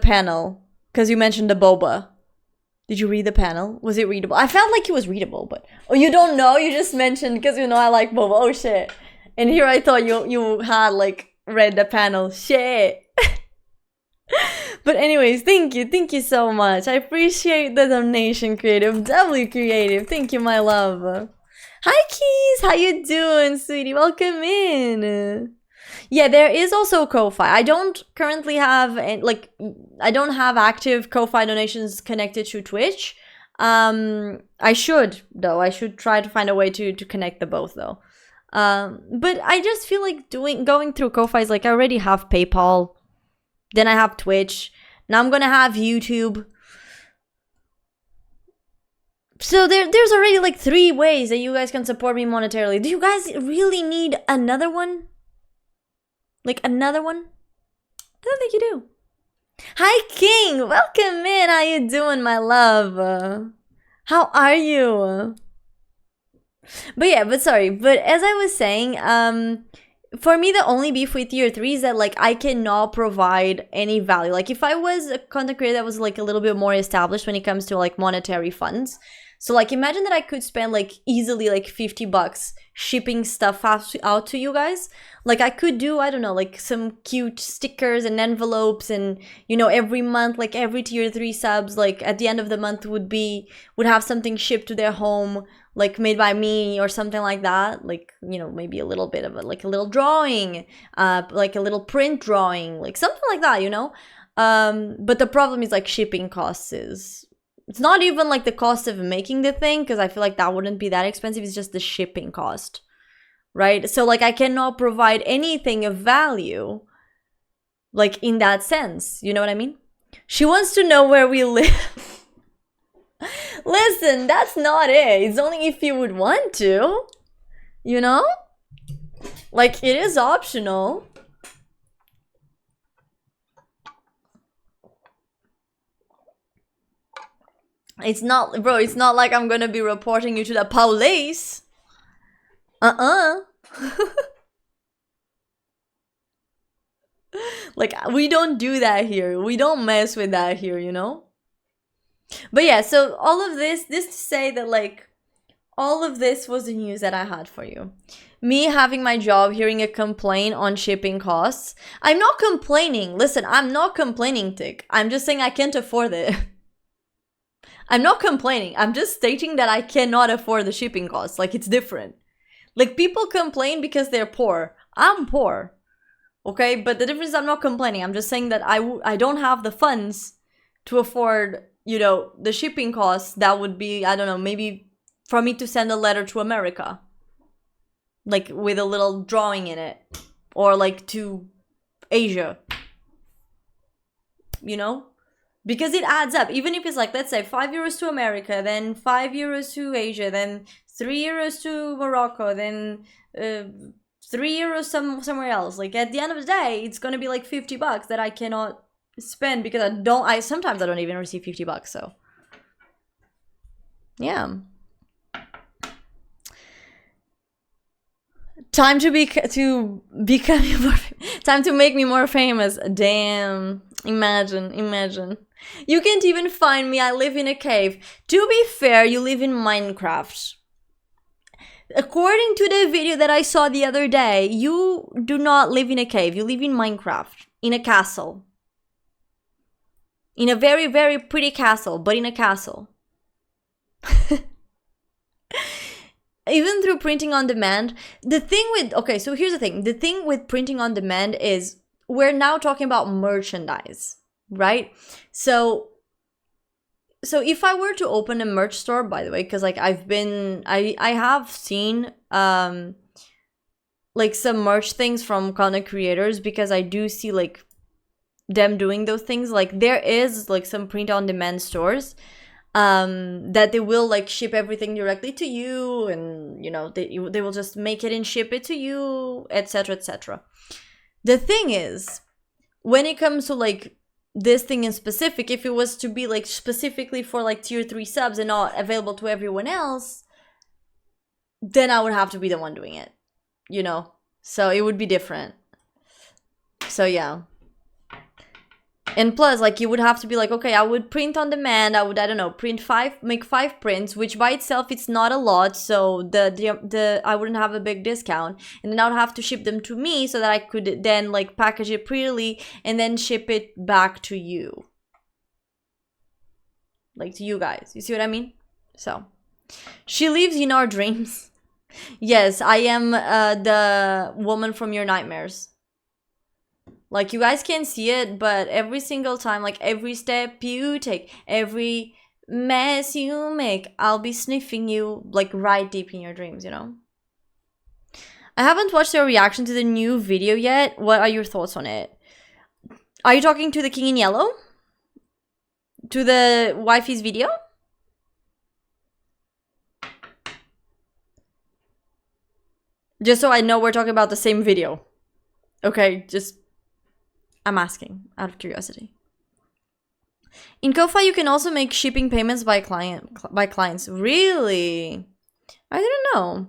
[SPEAKER 2] panel because you mentioned the boba. Did you read the panel? Was it readable? I felt like it was readable, but you don't know. You just mentioned because you know I like boba. Oh shit! And here I thought you had like read the panel. Shit. But anyways, thank you so much. I appreciate the donation, creative. W creative. Thank you, my love. Hi, Keys. How you doing, sweetie? Welcome in. Yeah, there is also Ko-Fi. I don't currently have I don't have active Ko-Fi donations connected to Twitch. I should though. I should try to find a way to connect the both though. But I just feel like going through Ko-Fi is like I already have PayPal. Then I have Twitch. Now I'm gonna have YouTube. So there's already like 3 ways that you guys can support me monetarily. Do you guys really need another one? Like another one? I don't think you do. Hi King! Welcome in! How you doing, my love? How are you? But as I was saying, for me, the only beef with tier 3 is that, like, I cannot provide any value. Like, if I was a content creator that was, like, a little bit more established when it comes to, like, monetary funds. So, like, imagine that I could spend, like, easily, like, 50 bucks shipping stuff out to you guys. Like, I could do, I don't know, like, some cute stickers and envelopes and, you know, every month, like, every tier 3 subs, like, at the end of the month would have something shipped to their home, like made by me or something like that, like, you know, maybe a little bit of a little drawing, like a little print drawing, like something like that, you know. But the problem is like shipping costs it's not even like the cost of making the thing, because I feel like that wouldn't be that expensive. It's just the shipping cost, right? So like I cannot provide anything of value, like in that sense, you know what I mean? She wants to know where we live. Listen, that's not it. It's only if you would want to. You know? Like, it is optional. It's not, bro, it's not like I'm gonna be reporting you to the police. Like, we don't do that here. We don't mess with that here, you know? But yeah, so all of this to say that, like, all of this was the news that I had for you. Me having my job, hearing a complaint on shipping costs. I'm not complaining. Listen, I'm not complaining, Tick. I'm just saying I can't afford it. I'm not complaining. I'm just stating that I cannot afford the shipping costs. Like, it's different. Like, people complain because they're poor. I'm poor. Okay? But the difference is I'm not complaining. I'm just saying that I don't have the funds to afford, you know, the shipping costs. That would be, I don't know, maybe for me to send a letter to America. Like, with a little drawing in it. Or, like, to Asia. You know? Because it adds up. Even if it's like, let's say, 5 euros to America, then 5 euros to Asia, then 3 euros to Morocco, then 3 euros somewhere else. Like, at the end of the day, it's gonna be like 50 bucks that I cannot spend because sometimes I don't even receive 50 bucks, so. Yeah. Time to become more, time to make me more famous. Damn. Imagine. You can't even find me. I live in a cave. To be fair, you live in Minecraft. According to the video that I saw the other day, you do not live in a cave. You live in Minecraft. In a castle. In a very, very pretty castle, but in a castle. Even through printing on demand, okay, so here's the thing. The thing with printing on demand is we're now talking about merchandise, right? So if I were to open a merch store, by the way, because like I have seen like some merch things from content creators, because I do see like them doing those things. Like, there is like some print on demand stores that they will like ship everything directly to you, and you know, they will just make it and ship it to you, etc, etc. The thing is, when it comes to like this thing in specific, if it was to be like specifically for like tier 3 subs and not available to everyone else, then I would have to be the one doing it, you know? So it would be different. So yeah. And plus, like, you would have to be like, okay, I would print on demand. I would, I don't know, make 5 prints, which by itself, it's not a lot. So I wouldn't have a big discount. And then I would have to ship them to me so that I could then like package it prettily and then ship it back to you. Like, to you guys. You see what I mean? So, she lives in our dreams. Yes, I am the woman from your nightmares. Like, you guys can't see it, but every single time, like, every step you take, every mess you make, I'll be sniffing you, like, right deep in your dreams, you know? I haven't watched your reaction to the new video yet. What are your thoughts on it? Are you talking to the King in Yellow? To the wifey's video? Just so I know we're talking about the same video. Okay, just... I'm asking, out of curiosity. In Ko-Fi, you can also make shipping payments by clients. Really? I didn't know.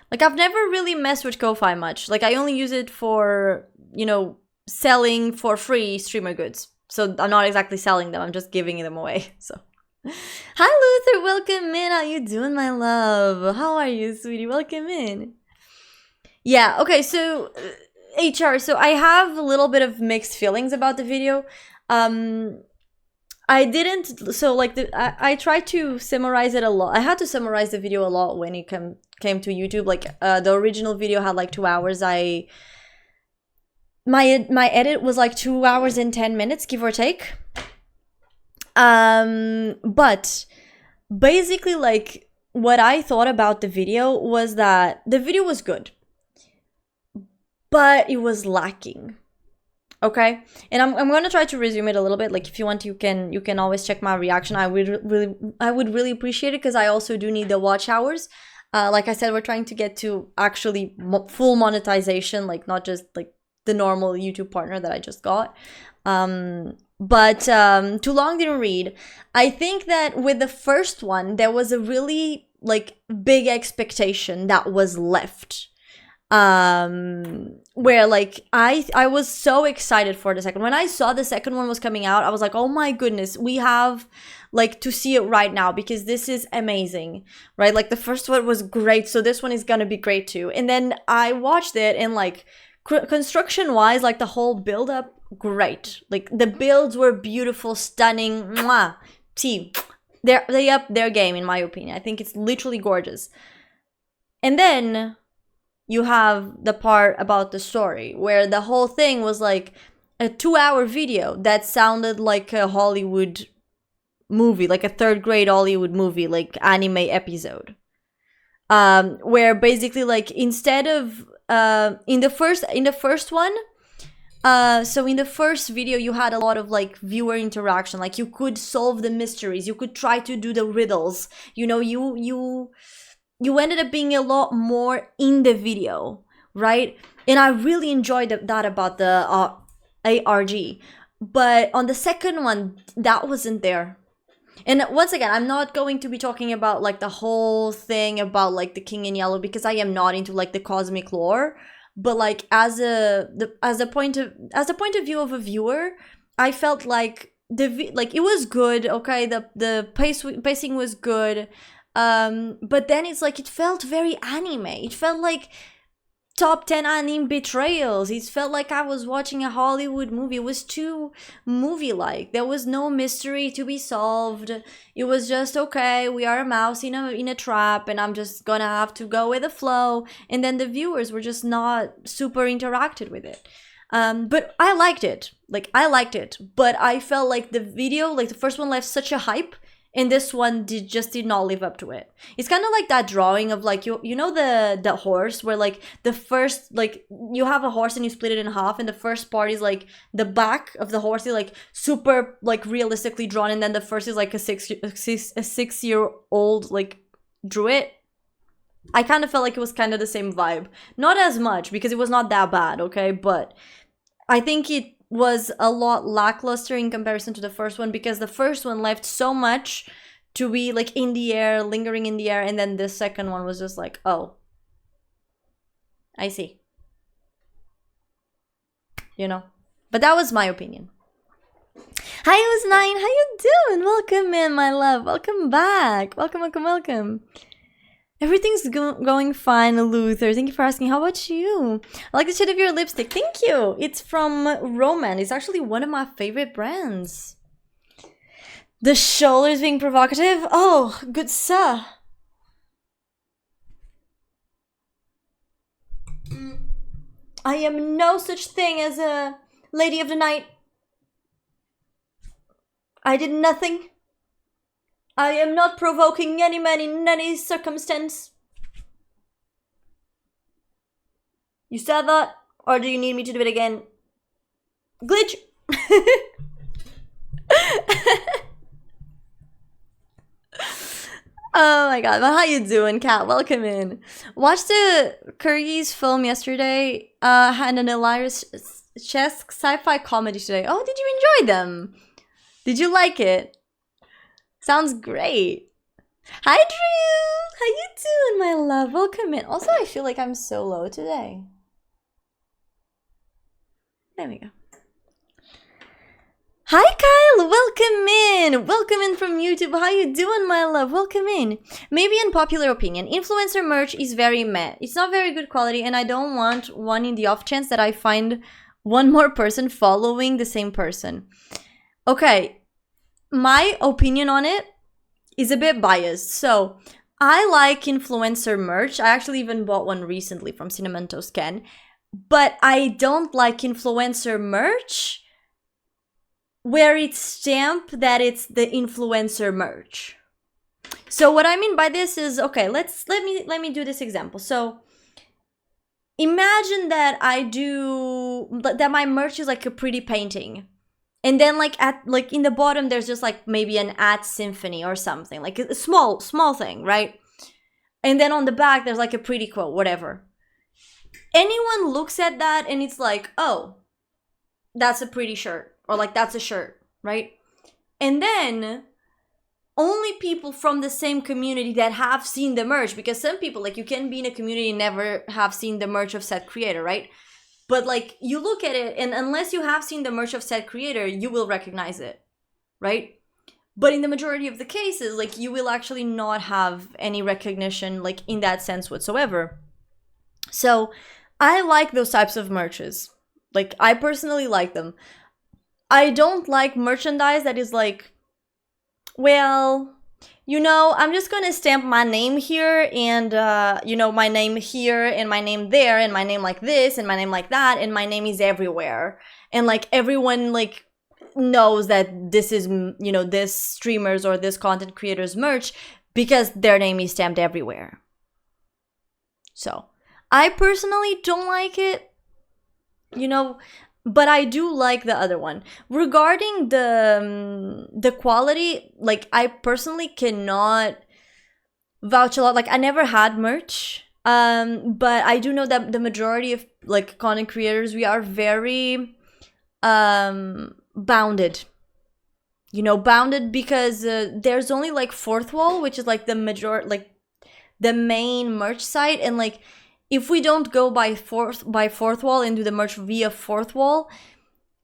[SPEAKER 2] Like, I've never really messed with Ko-Fi much. Like, I only use it for, you know, selling for free streamer goods. So I'm not exactly selling them. I'm just giving them away. So, hi Luther, welcome in. How you doing, my love? How are you, sweetie? Welcome in. Yeah. Okay. So. HR, so I have a little bit of mixed feelings about the video. I didn't, so like, I tried to summarize it a lot. I had to summarize the video a lot when it came to YouTube. Like, the original video had like 2 hours. My edit was like 2 hours and 10 minutes, give or take. But basically, like, what I thought about the video was that the video was good, but it was lacking. Okay, and I'm gonna try to resume it a little bit. Like, if you want, you can always check my reaction. I would really appreciate it, because I also do need the watch hours. Like I said, we're trying to get to actually full monetization, like not just like the normal YouTube partner that I just got. But Too Long Didn't Read. I think that with the first one, there was a really like big expectation that was left. Where like I was so excited for the second. When I saw the second one was coming out, I was like, oh my goodness, we have like to see it right now because this is amazing, right? Like the first one was great, so this one is gonna be great too. And then I watched it and like construction wise, like the whole build up, great. Like the builds were beautiful, stunning. Mwah. See, they up their game in my opinion. I think it's literally gorgeous. And then you have the part about the story where the whole thing was like a 2-hour video that sounded like a Hollywood movie, like a third grade Hollywood movie, like anime episode. Where basically like instead of in the first one, so in the first video you had a lot of like viewer interaction, like you could solve the mysteries, you could try to do the riddles, you know, you ended up being a lot more in the video, right? And I really enjoyed that about the ARG. But on the second one, that wasn't there. And once again, I'm not going to be talking about like the whole thing about like the King in Yellow because I am not into like the cosmic lore. But like as a point of view of a viewer, I felt like it was good. Okay, the pacing was good. But then it's like it felt very anime. It felt like top 10 anime betrayals. It felt like I was watching a Hollywood movie. It was too movie-like. There was no mystery to be solved. It was just, okay, we are a mouse in a trap and I'm just gonna have to go with the flow. And then the viewers were just not super interacted with it. But I liked it. Like, I liked it. But I felt like the video, like the first one left such a hype, and this one just did not live up to it. It's kind of like that drawing of like, you know the horse where like the first, like you have a horse and you split it in half and the first part is like the back of the horse is like super like realistically drawn and then the first is like a 6-year-old like drew it. I kind of felt like it was kind of the same vibe. Not as much because it was not that bad, okay? But I think it was a lot lackluster in comparison to the first one because the first one left so much to be like in the air, lingering in the air, and then the second one was just like, oh, I see. You know? But that was my opinion. Hi, it was 9. How you doing? Welcome in, my love. Welcome back. Welcome. Everything's going fine, Luther. Thank you for asking. How about you? I like the shade of your lipstick. Thank you. It's from Roman. It's actually one of my favorite brands. The shoulders being provocative? Oh, good sir. I am no such thing as a lady of the night. I did nothing. I am not provoking any man in any circumstance. You said that? Or do you need me to do it again? Glitch! Oh my god, but how you doing, Kat? Welcome in. Watched the Kyrgyz film yesterday, and an hilarious chess sci-fi comedy today. Oh, did you enjoy them? Did you like it? Sounds great. Hi, Drew! How you doing, my love? Welcome in. Also, I feel like I'm so low today. There we go. Hi, Kyle! Welcome in! Welcome in from YouTube. How you doing, my love? Welcome in. Maybe unpopular opinion. Influencer merch is very meh. It's not very good quality, and I don't want one in the off chance that I find one more person following the same person. Okay. My opinion on it is a bit biased. So, I like influencer merch. I actually even bought one recently from Cinnamentos Ken. But I don't like influencer merch where it's stamped that it's the influencer merch. So what I mean by this is, okay, let me do this example. So imagine that my merch is like a pretty painting. And then like in the bottom there's just like maybe an art symphony or something, like a small thing, right? And then on the back, there's like a pretty quote, whatever. Anyone looks at that and it's like, oh, that's a pretty shirt. Or like, that's a shirt, right? And then only people from the same community that have seen the merch, because some people, like, you can be in a community and never have seen the merch of said creator, right? But like, you look at it, and unless you have seen the merch of said creator, you will recognize it, right? But in the majority of the cases, like, you will actually not have any recognition, like, in that sense whatsoever. So I like those types of merches. Like, I personally like them. I don't like merchandise that is like, well, you know, I'm just gonna stamp my name here and, you know, my name here and my name there and my name like this and my name like that and my name is everywhere. And, like, everyone, like, knows that this is, you know, this streamer's or this content creator's merch because their name is stamped everywhere. So, I personally don't like it, you know, but I do like the other one. Regarding the quality, like, I personally cannot vouch a lot. Like, I never had merch, but I do know that the majority of, like, content creators, we are very bounded. You know, bounded because there's only, like, Fourth Wall, which is, like, the main merch site, and, like, if we don't go by Fourth Wall and do the merch via Fourth Wall,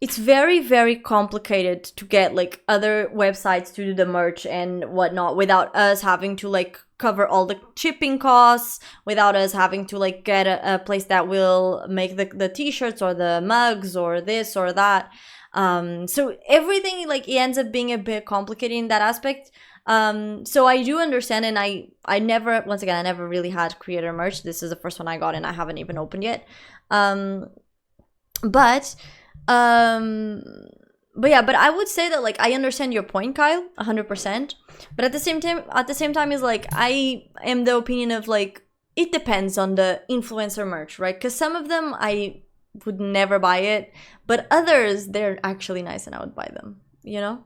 [SPEAKER 2] it's very, very complicated to get, like, other websites to do the merch and whatnot without us having to, like, cover all the shipping costs, without us having to, like, get a place that will make the t-shirts or the mugs or this or that. So everything, like, it ends up being a bit complicated in that aspect. So I do understand, and I never, once again, I never really had creator merch. This is the first one I got and I haven't even opened yet. But yeah, but I would say that, like, I understand your point, Kyle, 100%. But at the same time is, like, I am the opinion of, like, it depends on the influencer merch, right? Because some of them I would never buy it, but others, they're actually nice and I would buy them, you know?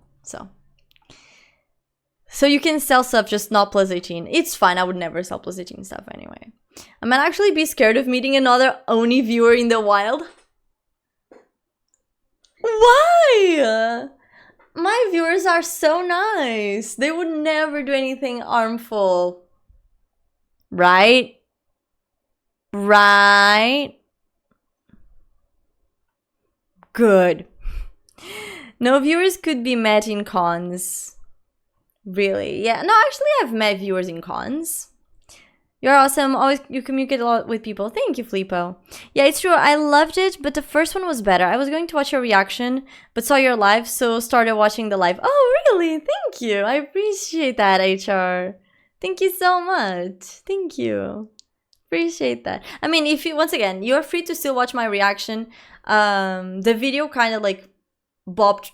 [SPEAKER 2] So you can sell stuff, just not plus 18. It's fine, I would never sell plus 18 stuff anyway. I might actually be scared of meeting another Oni viewer in the wild. Why? My viewers are so nice. They would never do anything harmful. Right? Right? Good. No viewers could be met in cons. Really? Yeah. No, actually, I've met viewers in cons. You're awesome. Always, you communicate a lot with people. Thank you, Flippo. Yeah, it's true. I loved it, but the first one was better. I was going to watch your reaction, but saw your live, so started watching the live. Oh, really? Thank you. I appreciate that, HR. Thank you so much. Thank you. Appreciate that. I mean, if you, once again, you're free to still watch my reaction. The video kind of, like, bopped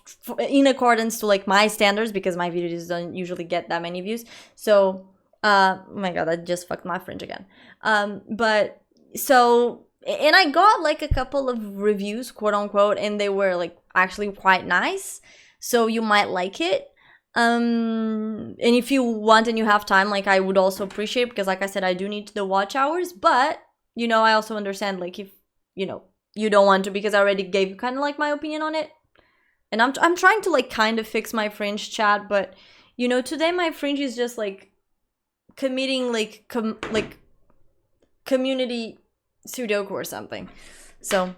[SPEAKER 2] in accordance to, like, my standards, because my videos don't usually get that many views. So oh my god, I just fucked my fringe again. But so, and I got, like, a couple of reviews, quote unquote, and they were, like, actually quite nice, so you might like it. And if you want and you have time, like, I would also appreciate it, because, like I said, I do need the watch hours, but, you know, I also understand, like, if, you know, you don't want to, because I already gave you kind of, like, my opinion on it. And I'm trying to, like, kind of fix my fringe, chat, but, you know, today my fringe is just, like, committing, like, community Sudoku or something. So,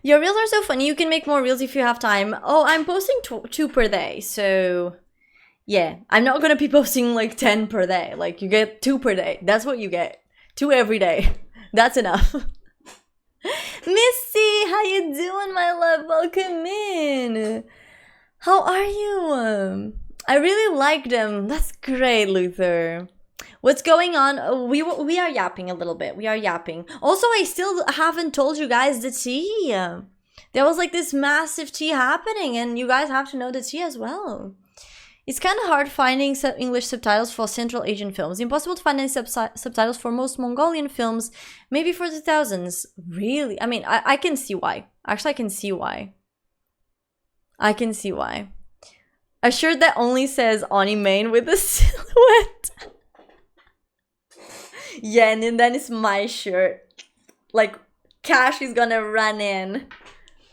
[SPEAKER 2] your reels are so funny. You can make more reels if you have time. Oh, I'm posting two per day, so yeah. I'm not gonna be posting, like, 10 per day. Like, you get 2 per day. That's what you get. 2 every day. That's enough. Missy, how you doing, my love? Welcome in. How are you? I really like them. That's great, Luther. What's going on? We are yapping a little bit. We are yapping. Also, I still haven't told you guys the tea. There was, like, this massive tea happening, and you guys have to know the tea as well. It's kind of hard finding English subtitles for Central Asian films. Impossible to find any subtitles for most Mongolian films, maybe for the thousands. Really? I mean, I can see why. Actually, I can see why. I can see why. A shirt that only says Oni main with a silhouette. Yeah, and then it's my shirt. Like, cash is gonna run in.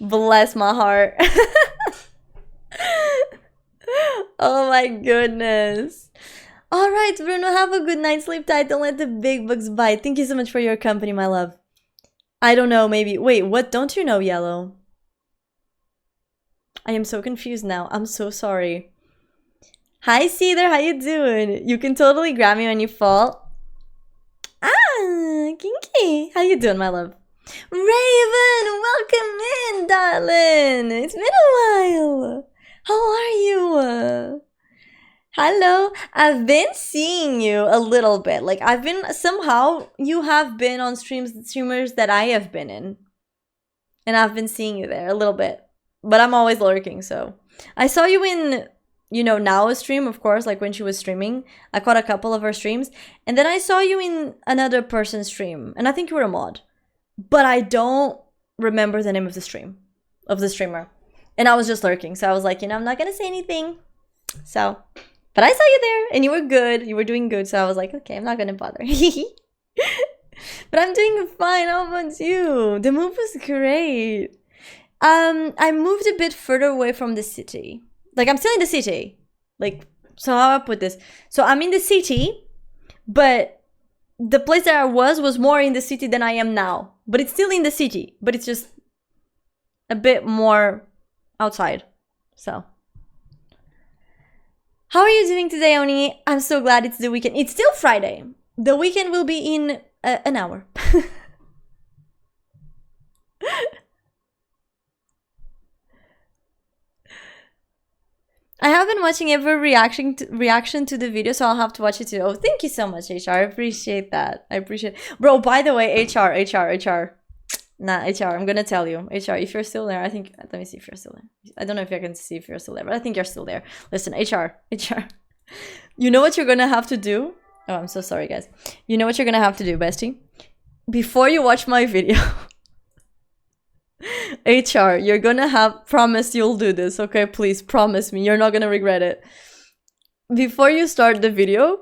[SPEAKER 2] Bless my heart. Oh my goodness. All right, Bruno, have a good night. Sleep tight. Don't let the big bugs bite. Thank you so much for your company, my love. I don't know, maybe. Wait, what don't you know, Yellow? I am so confused now. I'm so sorry. Hi, Cedar. How you doing? You can totally grab me when you fall. Ah, Kinky. How you doing, my love? Raven, welcome in, darling. It's been a while. How are you? Hello. I've been seeing you a little bit. Like I've been somehow you have been on streamers that I have been in. And I've been seeing you there a little bit. But I'm always lurking, so I saw you in now a stream, of course, like when she was streaming. I caught a couple of her streams, and then I saw you in another person's stream, and I think you were a mod. But I don't remember the name of the streamer. And I was just lurking, so I was like, I'm not gonna say anything. So, but I saw you there, and you were good. You were doing good, so I was like, okay, I'm not gonna bother. But I'm doing fine. How about you? The move was great. I moved a bit further away from the city. Like, I'm still in the city. Like, so how I put this? So I'm in the city, but the place that I was more in the city than I am now. But it's still in the city, but it's just a bit more outside. So, how are you doing today, Oni? I'm so glad it's the weekend. It's still Friday. The weekend will be in an hour. I have been watching every reaction to the video, so I'll have to watch it too. Oh, thank you so much, HR. I appreciate that. I appreciate it. Bro, by the way, HR. Nah, HR, I'm gonna tell you. HR, if you're still there, I think... Let me see if you're still there. I don't know if I can see if you're still there, but I think you're still there. Listen, HR. You know what you're gonna have to do? Oh, I'm so sorry, guys. You know what you're gonna have to do, bestie? Before you watch my video... HR, you're gonna have... Promise you'll do this, okay? Please, promise me. You're not gonna regret it. Before you start the video,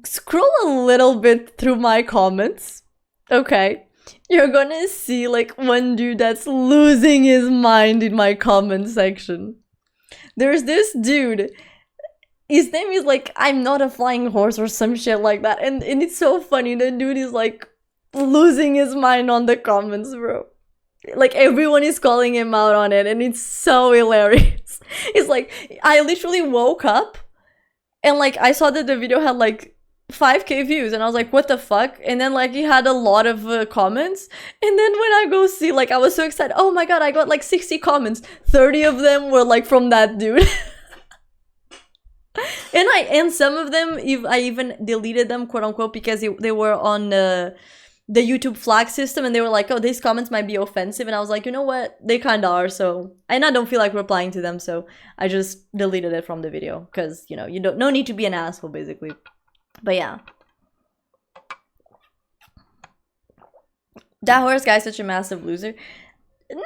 [SPEAKER 2] scroll a little bit through my comments, okay? You're gonna see, like, one dude that's losing his mind in my comment section. There's this dude... His name is, like, I'm not a flying horse or some shit like that. And it's so funny. The dude is, like, losing his mind on the comments, bro. Like, everyone is calling him out on it, and it's so hilarious. It's like, I literally woke up, and, like, I saw that the video had, like, 5k views, and I was like, what the fuck? And then, like, he had a lot of comments, and then when I go see, like, I was so excited. Oh my god, I got, like, 60 comments. 30 of them were, like, from that dude. And some of them, I even deleted them, quote unquote, because they were on the YouTube flag system, and they were like, oh, these comments might be offensive, and I was like, you know what, they kind of are. So, and I don't feel like replying to them, so I just deleted it from the video, because you no need to be an asshole, basically. But yeah, that horse guy's such a massive loser. No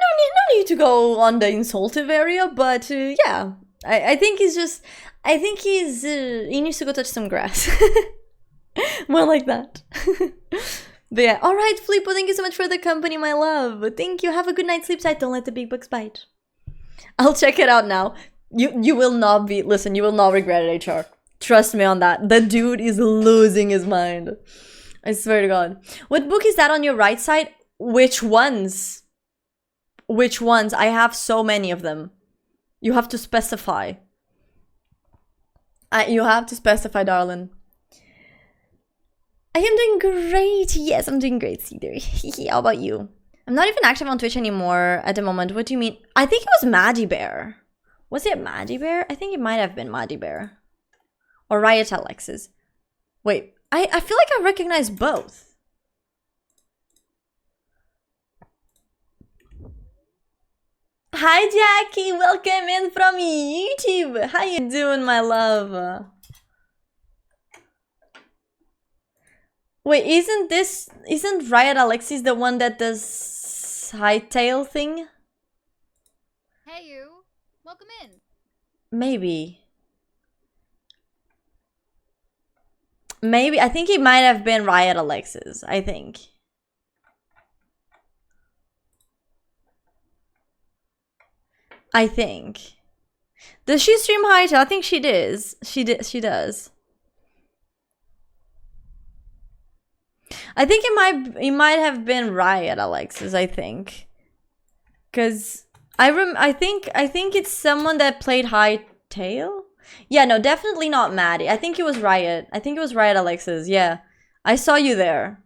[SPEAKER 2] need to go on the insultive area, but yeah, I think he's just... I think he needs to go touch some grass. More like that. But yeah, alright, Flippo, thank you so much for the company, my love. Thank you, have a good night, sleep tight, don't let the big bugs bite. I'll check it out now. You will not be... Listen, you will not regret it, HR. Trust me on that. The dude is losing his mind. I swear to God. What book is that on your right side? Which ones? Which ones? I have so many of them. You have to specify. You have to specify, darling. I am doing great. Yes, I'm doing great, Cedar. How about you? I'm not even active on Twitch anymore at the moment. What do you mean? I think it was Maddie Bear. Was it Maddie Bear? I think it might have been Maddie Bear. Or Riot Alexis. Wait, I feel like I recognize both. Hi, Jackie. Welcome in from YouTube. How you doing, my love? Wait, isn't Riot Alexis the one that does hightail thing?
[SPEAKER 4] Hey, you. Welcome in.
[SPEAKER 2] Maybe. Maybe, I think it might have been Riot Alexis, I think. Does she stream Hytale? I think she does. She does. I think it might have been Riot Alexis, I think. Cause I think it's someone that played Hytale? Yeah, no, definitely not Maddie. I think it was Riot. I think it was Riot Alexis, yeah. I saw you there.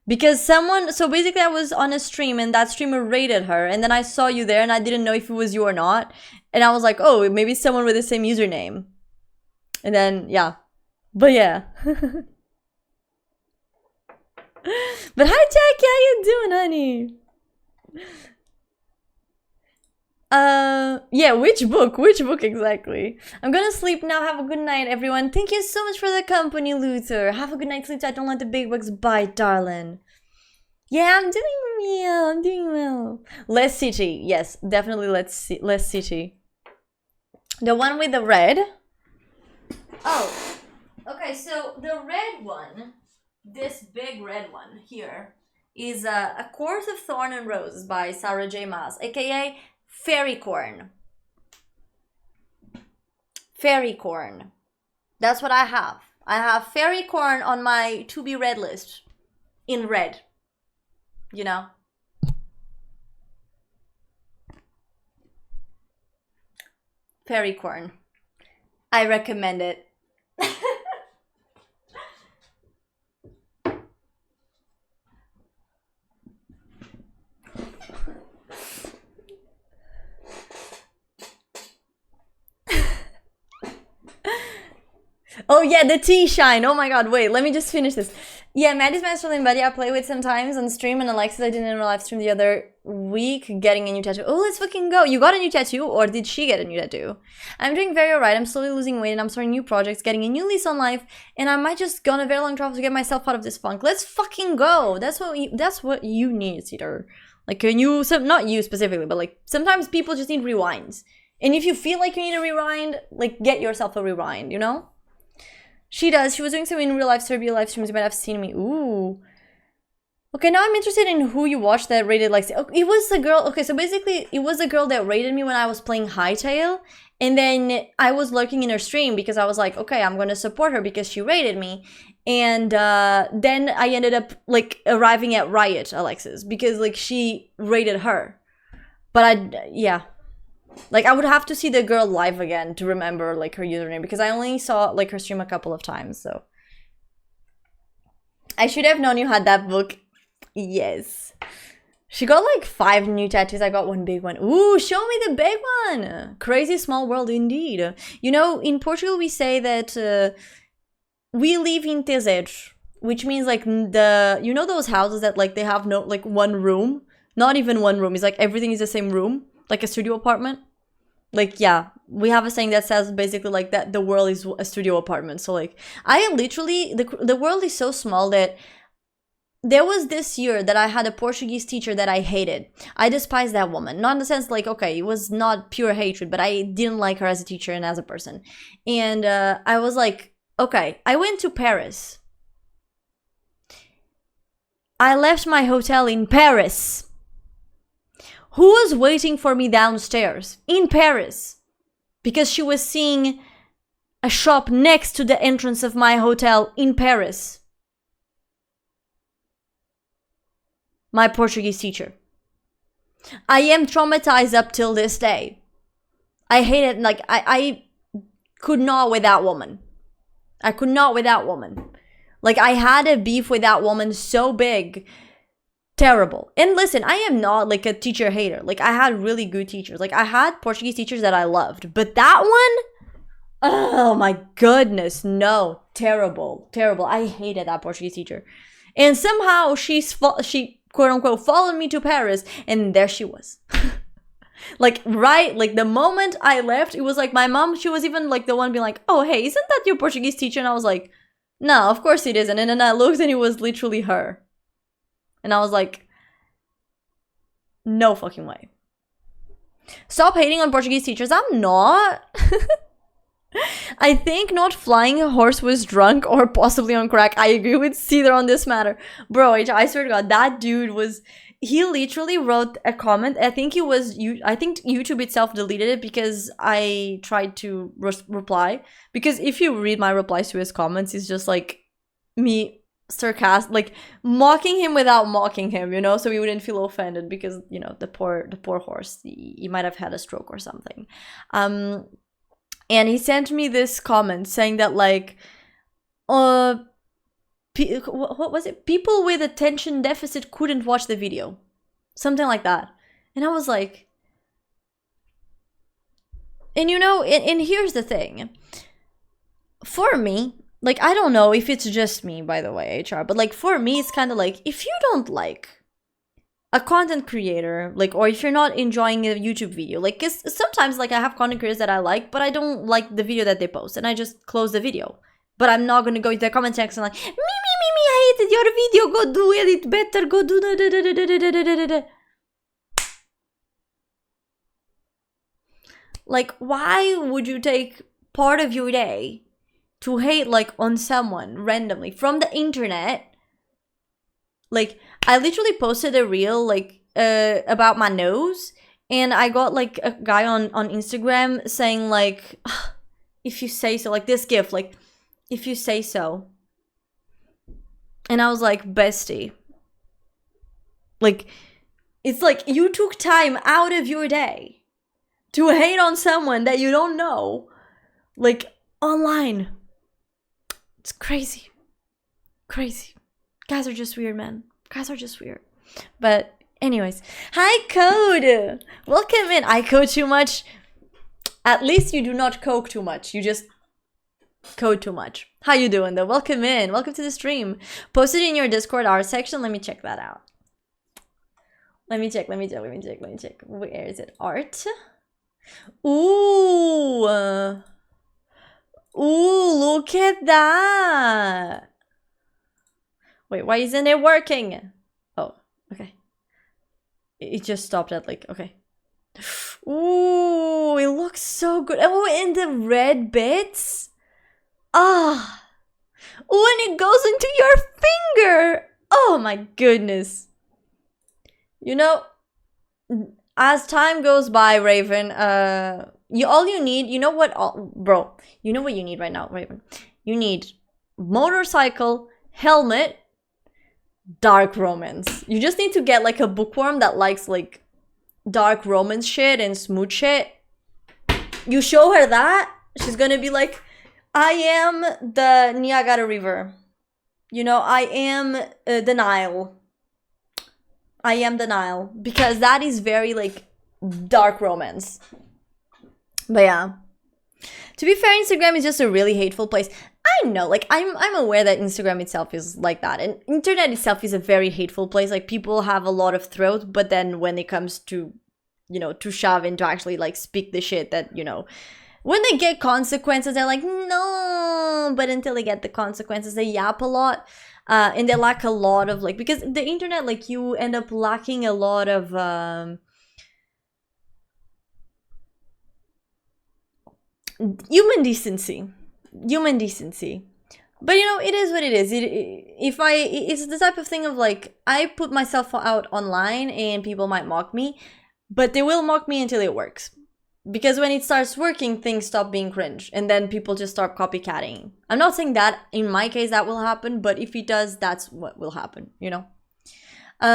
[SPEAKER 2] Because so basically I was on a stream and that streamer rated her, and then I saw you there and I didn't know if it was you or not. And I was like, oh, maybe it's someone with the same username. And then, yeah. But yeah. But hi Jackie, how you doing, honey? Yeah, which book exactly? I'm gonna sleep now. Have a good night, everyone. Thank you so much for the company, Luther. Have a good night, sleep tight. Don't let the big bugs bite, darling. Yeah, I'm doing well. Less City, yes, definitely Less City. The one with the red. Oh, okay. So the red one, this big red one here, is A Court of Thorn and Roses by Sarah J. Maas, aka Fairy Corn. Fairy Corn. That's what I have. I have Fairy Corn on my to be read list. In red. You know? Fairy Corn. I recommend it. Oh yeah, the tea shine. Oh my god, wait, let me just finish this. Yeah, Maddie's my Australian buddy I play with sometimes on stream, and Alexis I did in a live stream the other week getting a new tattoo. Oh, let's fucking go. You got a new tattoo, or did she get a new tattoo? I'm doing very alright. I'm slowly losing weight and I'm starting new projects, getting a new lease on life, and I might just go on a very long travel to get myself out of this funk. Let's fucking go. That's what you need, Cedar. Like, not you specifically, but like sometimes people just need rewinds. And if you feel like you need a rewind, like get yourself a rewind, you know? She does. She was doing some in real life Serbia live streams. You might have seen me. Ooh. Okay, now I'm interested in who you watched that rated like... Oh, it was the girl... Okay, so basically, it was the girl that rated me when I was playing Hytale. And then I was lurking in her stream because I was like, okay, I'm going to support her because she rated me. And then I ended up, like, arriving at Riot, Alexis. Because, like, she rated her. But yeah. Like, I would have to see the girl live again to remember, like, her username. Because I only saw, like, her stream a couple of times, so... I should have known you had that book. Yes. She got, like, 5 new tattoos. I got one big one. Ooh, show me the big one! Crazy small world indeed. You know, in Portugal we say that we live in tesouros. Which means, like, you know those houses that, like, they have no, like, one room? Not even one room. It's like everything is the same room. Like a studio apartment. Like, yeah, we have a saying that says basically like that the world is a studio apartment. So like, I literally, the world is so small that there was this year that I had a Portuguese teacher that I hated. I despised that woman. Not in the sense like, okay, it was not pure hatred, but I didn't like her as a teacher and as a person. And I was like, okay, I went to Paris. I left my hotel in Paris. Who was waiting for me downstairs in Paris? Because she was seeing a shop next to the entrance of my hotel in Paris. My Portuguese teacher. I am traumatized up till this day. I hate it. Like, I could not with that woman. I could not with that woman. Like, I had a beef with that woman so big. Terrible. And listen, I am not like a teacher hater. Like, I had really good teachers. Like, I had Portuguese teachers that I loved. But that one? Oh my goodness. No. Terrible. Terrible. I hated that Portuguese teacher. And somehow she quote unquote followed me to Paris. And there she was. Like, right, like the moment I left, it was like my mom, she was even like the one being like, oh, hey, isn't that your Portuguese teacher? And I was like, no, of course it isn't. And then I looked and it was literally her. And I was like, no fucking way. Stop hating on Portuguese teachers. I'm not. I think not flying a horse was drunk or possibly on crack. I agree with Cedar on this matter. Bro, I swear to God, that dude was... He literally wrote a comment. I think I think YouTube itself deleted it because I tried to reply. Because if you read my replies to his comments, it's just like me sarcastic, like mocking him without mocking him, you know, so he wouldn't feel offended because, you know, the poor horse, he might have had a stroke or something. And he sent me this comment saying that, like, what was it? People with attention deficit couldn't watch the video. Something like that. And I was like... And you know, and here's the thing. For me, like, I don't know if it's just me, by the way, HR, but, like, for me, it's kind of like, if you don't like a content creator, like, or if you're not enjoying a YouTube video, like, cause sometimes, like, I have content creators that I like, but I don't like the video that they post, and I just close the video. But I'm not gonna go into the comment section like, me, I hated your video, go do it better, go do da. Like, why would you take part of your day to hate, like, on someone randomly from the internet? Like, I literally posted a reel, like, about my nose, and I got, like, a guy on Instagram saying, like, if you say so, like, this gif, like, if you say so. And I was like, bestie. Like, it's like you took time out of your day to hate on someone that you don't know, like, online. It's crazy. Crazy. Guys are just weird, man. Guys are just weird. But anyways, hi Code. Welcome in. I code too much. At least you do not coke too much. You just code too much. How you doing though? Welcome in. Welcome to the stream. Post it in your Discord art section. Let me check that out. Let me check. Where is it? Art. Ooh. Ooh, look at that. Wait, why isn't it working? Oh, okay. It just stopped at, like, okay. Ooh, it looks so good. Oh, and the red bits. Ah. Oh, and it goes into your finger. Oh my goodness. You know, as time goes by, Raven, all you need, you know what, bro, you know what you need right now, Raven? You need motorcycle, helmet, dark romance. You just need to get, like, a bookworm that likes, like, dark romance shit and smooth shit. You show her that, she's gonna be like, I am the Niagara River. You know, I am the Nile. I am the Nile. Because that is very, like, dark romance. But yeah. To be fair, Instagram is just a really hateful place. I know, like, I'm aware that Instagram itself is like that. And internet itself is a very hateful place. Like, people have a lot of throat, but then when it comes to, you know, to shove and to actually, like, speak the shit that, you know, when they get consequences, they're like, no. But until they get the consequences, they yap a lot. And they lack a lot of, like, because the internet, like, you end up lacking a lot of human decency. But, you know, it is what it is. It's the type of thing of, like, I put myself out online and people might mock me, but they will mock me until it works. Because when it starts working, things stop being cringe, and then people just start copycatting. I'm not saying that in my case that will happen, but if it does, that's what will happen, you know?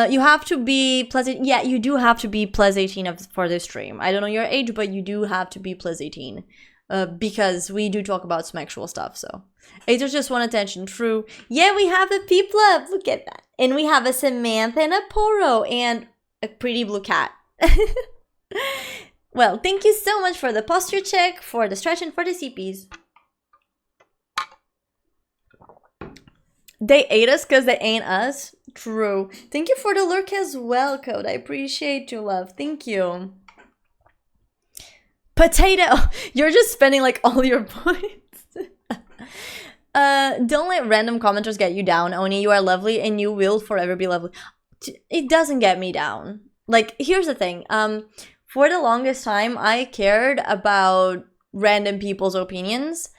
[SPEAKER 2] You have to be plus 18. Yeah, you do have to be plus 18 for this stream. I don't know your age, but you do have to be plus 18. Because we do talk about sexual stuff, so. Haters just want attention, true. Yeah, we have a people up, look at that. And we have a Samantha and a Poro, and a pretty blue cat. Well, thank you so much for the posture check, for the stretch, and for the CPs. They ate us because they ain't us. True. Thank you for the lurk as well, Code. I appreciate you, love. Thank you. Potato! You're just spending, like, all your points. Don't let random commenters get you down, Oni. You are lovely and you will forever be lovely. It doesn't get me down. Like, here's the thing. For the longest time, I cared about random people's opinions.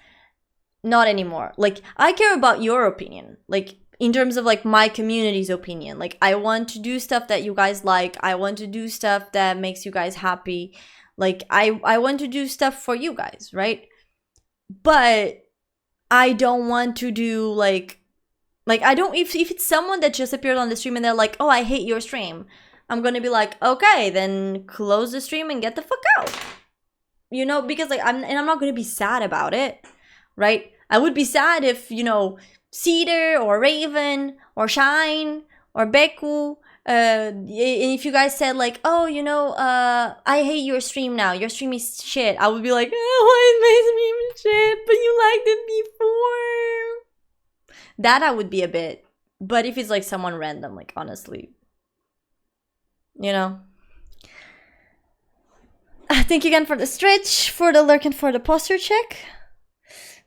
[SPEAKER 2] Not anymore. Like, I care about your opinion. Like, in terms of like my community's opinion. Like, I want to do stuff that you guys like. I want to do stuff that makes you guys happy. Like, I want to do stuff for you guys, right? But I don't want to do like I don't, if it's someone that just appeared on the stream and they're like, oh, I hate your stream, I'm gonna be like, okay, then close the stream and get the fuck out. You know, because like I'm not gonna be sad about it, right? I would be sad if, you know, Cedar or Raven or Shine or Beku, if you guys said like, oh, you know, I hate your stream now, your stream is shit, I would be like, why is my stream shit? But you liked it before. That I would be a bit. But if it's like someone random, like honestly, you know. Thank you again for the stretch, for the lurk, and for the posture check.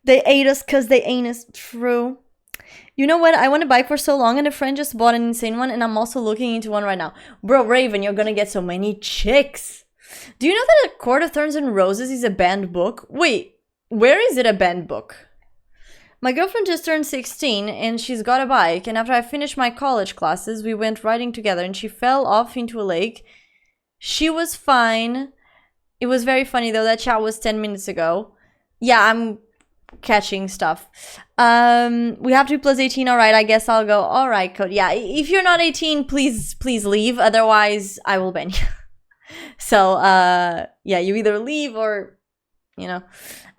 [SPEAKER 2] They ate us because they ain't us. True. You know what? I want a bike for so long and a friend just bought an insane one and I'm also looking into one right now. Bro, Raven, you're gonna get so many chicks. Do you know that A Court of Thorns and Roses is a banned book? Wait, where is it a banned book? My girlfriend just turned 16 and she's got a bike, and after I finished my college classes, we went riding together and she fell off into a lake. She was fine. It was very funny though. That chat was 10 minutes ago. Yeah, I'm catching stuff. We have to be plus 18. All right, I guess I'll go. All right, Code. Yeah, if you're not 18, please leave. Otherwise, I will ban you. So, yeah, you either leave or, you know.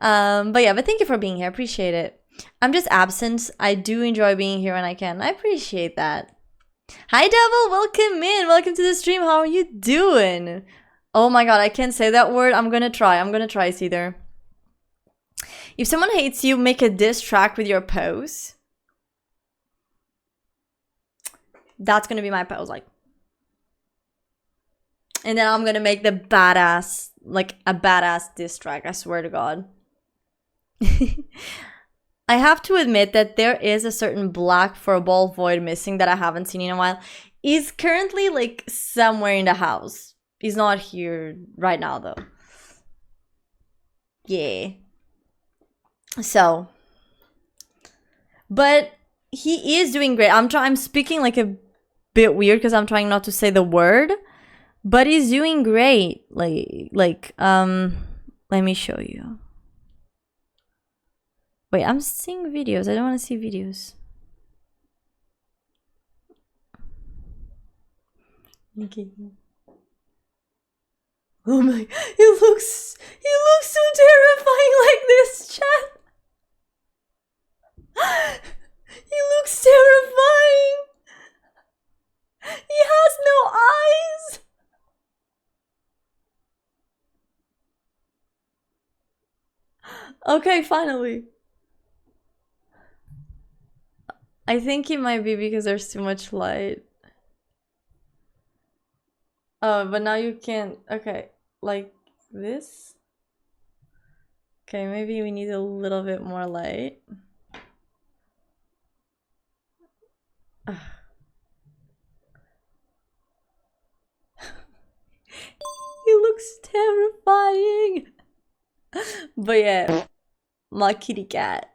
[SPEAKER 2] But yeah, but thank you for being here. Appreciate it. I'm just absent. I do enjoy being here when I can. I appreciate that. Hi, Devil. Welcome in. Welcome to the stream. How are you doing? Oh my god, I can't say that word. I'm gonna try. Cedar. If someone hates you, make a diss track with your pose. That's gonna be my pose, like. And then I'm gonna make the badass, like a badass diss track. I swear to God. I have to admit that there is a certain black for a ball void missing that I haven't seen in a while. He's currently like somewhere in the house. He's not here right now though. Yeah. So. But he is doing great. I'm speaking like a bit weird because I'm trying not to say the word. But he's doing great. Let me show you. Wait, I'm seeing videos. I don't want to see videos. Okay. Oh my, he looks so terrifying like this, chat. He looks terrifying. He has no eyes. Okay, finally. I think it might be because there's too much light. Oh, but now you can't. Okay, like this? Okay, maybe we need a little bit more light. He looks terrifying. But yeah, my kitty cat.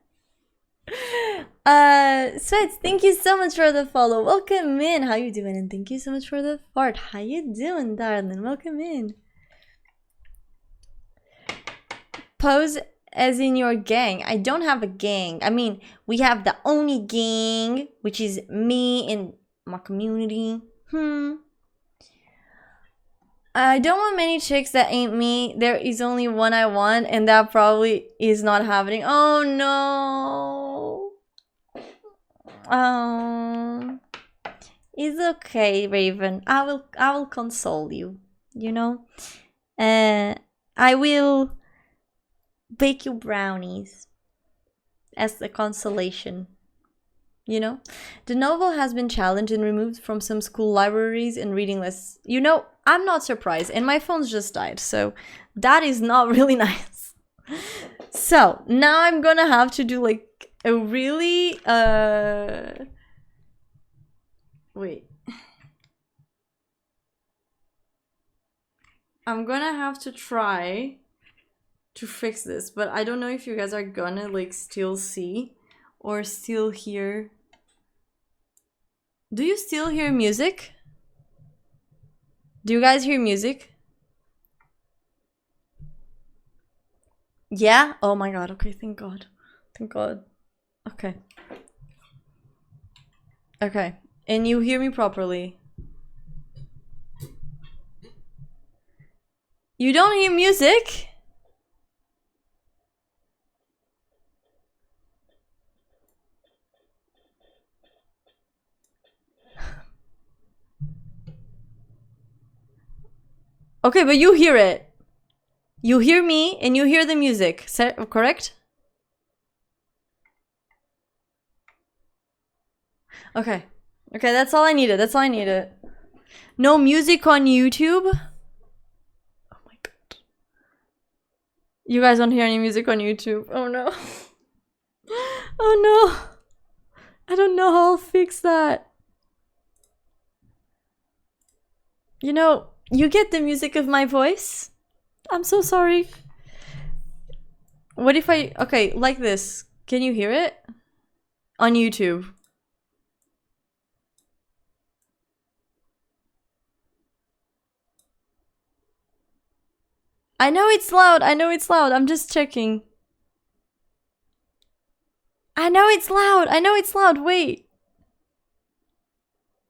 [SPEAKER 2] Sweats, thank you so much for the follow. Welcome in. How you doing? And thank you so much for the fart. How you doing, darling? Welcome in. Pose as in your gang. I don't have a gang. I mean, we have the Oni gang, which is me and my community. I don't want many chicks that ain't me. There is only one I want, and that probably is not happening. Oh no. Oh, it's okay, Raven. I will console you. You know, I will bake you brownies as the consolation. You know, the novel has been challenged and removed from some school libraries and reading lists. You know, I'm not surprised, and my phone's just died, so that is not really nice. So now I'm gonna have to do like a really wait. I'm gonna have to try to fix this, but I don't know if you guys are gonna like still see or still hear. Do you still hear music? Do you guys hear music? Yeah? Oh my god, okay, thank god. Thank god. Okay. Okay. And you hear me properly? You don't hear music? Okay, but you hear it. You hear me and you hear the music, correct? Okay. Okay, that's all I needed. That's all I needed. No music on YouTube? Oh my god. You guys don't hear any music on YouTube. Oh no. Oh no. I don't know how I'll fix that. You know, you get the music of my voice? I'm so sorry. What if I... Okay, like this. Can you hear it? On YouTube. I know it's loud. I know it's loud. I'm just checking. I know it's loud. I know it's loud. Wait.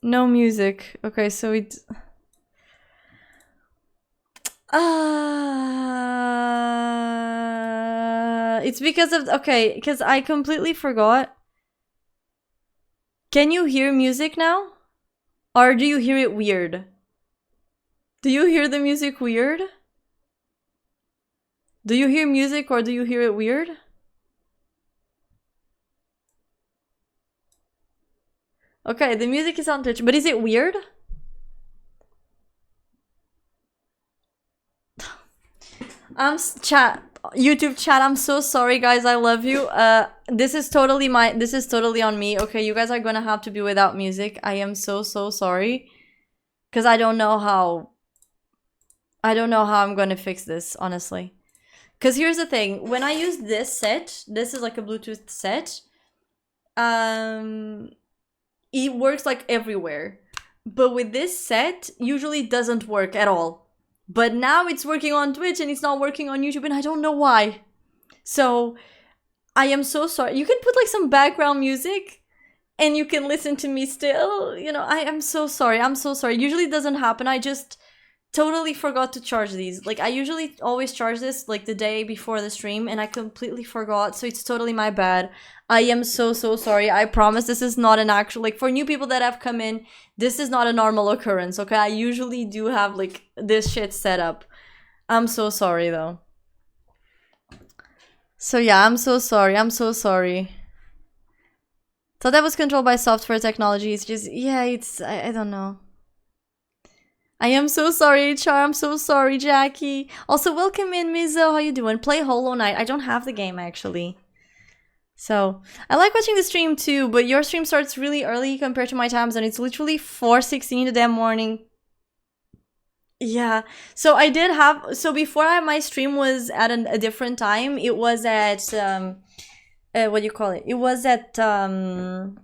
[SPEAKER 2] No music. Okay, so it's... it's because of... Okay, because I completely forgot. Can you hear music now? Or do you hear it weird? Do you hear the music weird? Do you hear music or do you hear it weird? Okay, the music is on Twitch, but is it weird? YouTube chat, I'm so sorry guys, I love you. This is totally on me. Okay, you guys are gonna have to be without music. I am so sorry. Cause I don't know how I'm gonna fix this, honestly. Cause here's the thing, when I use this set, this is like a Bluetooth set, it works like everywhere. But with this set, usually doesn't work at all. But now it's working on Twitch and it's not working on YouTube and I don't know why. So, I am so sorry. You can put like some background music and you can listen to me still. You know, I am so sorry. I'm so sorry. Usually it doesn't happen. I just totally forgot to charge these. Like, I usually always charge this like the day before the stream and I completely forgot. So it's totally my bad. I am so sorry. I promise this is not an actual, like, for new people that have come in, this is not a normal occurrence, okay? I usually do have, like, this shit set up. I'm so sorry, though. So, yeah, I'm so sorry. I'm so sorry. So that was controlled by software technology. It's just, yeah, it's, I don't know. I am so sorry, HR. I'm so sorry, Jackie. Also, welcome in, Mizo. How you doing? Play Hollow Knight. I don't have the game, actually. So, I like watching the stream too, but your stream starts really early compared to my times, and it's literally 4:16 the damn morning. Yeah. So I did have... So before my stream was at a different time. It was at... what do you call it? It was at 11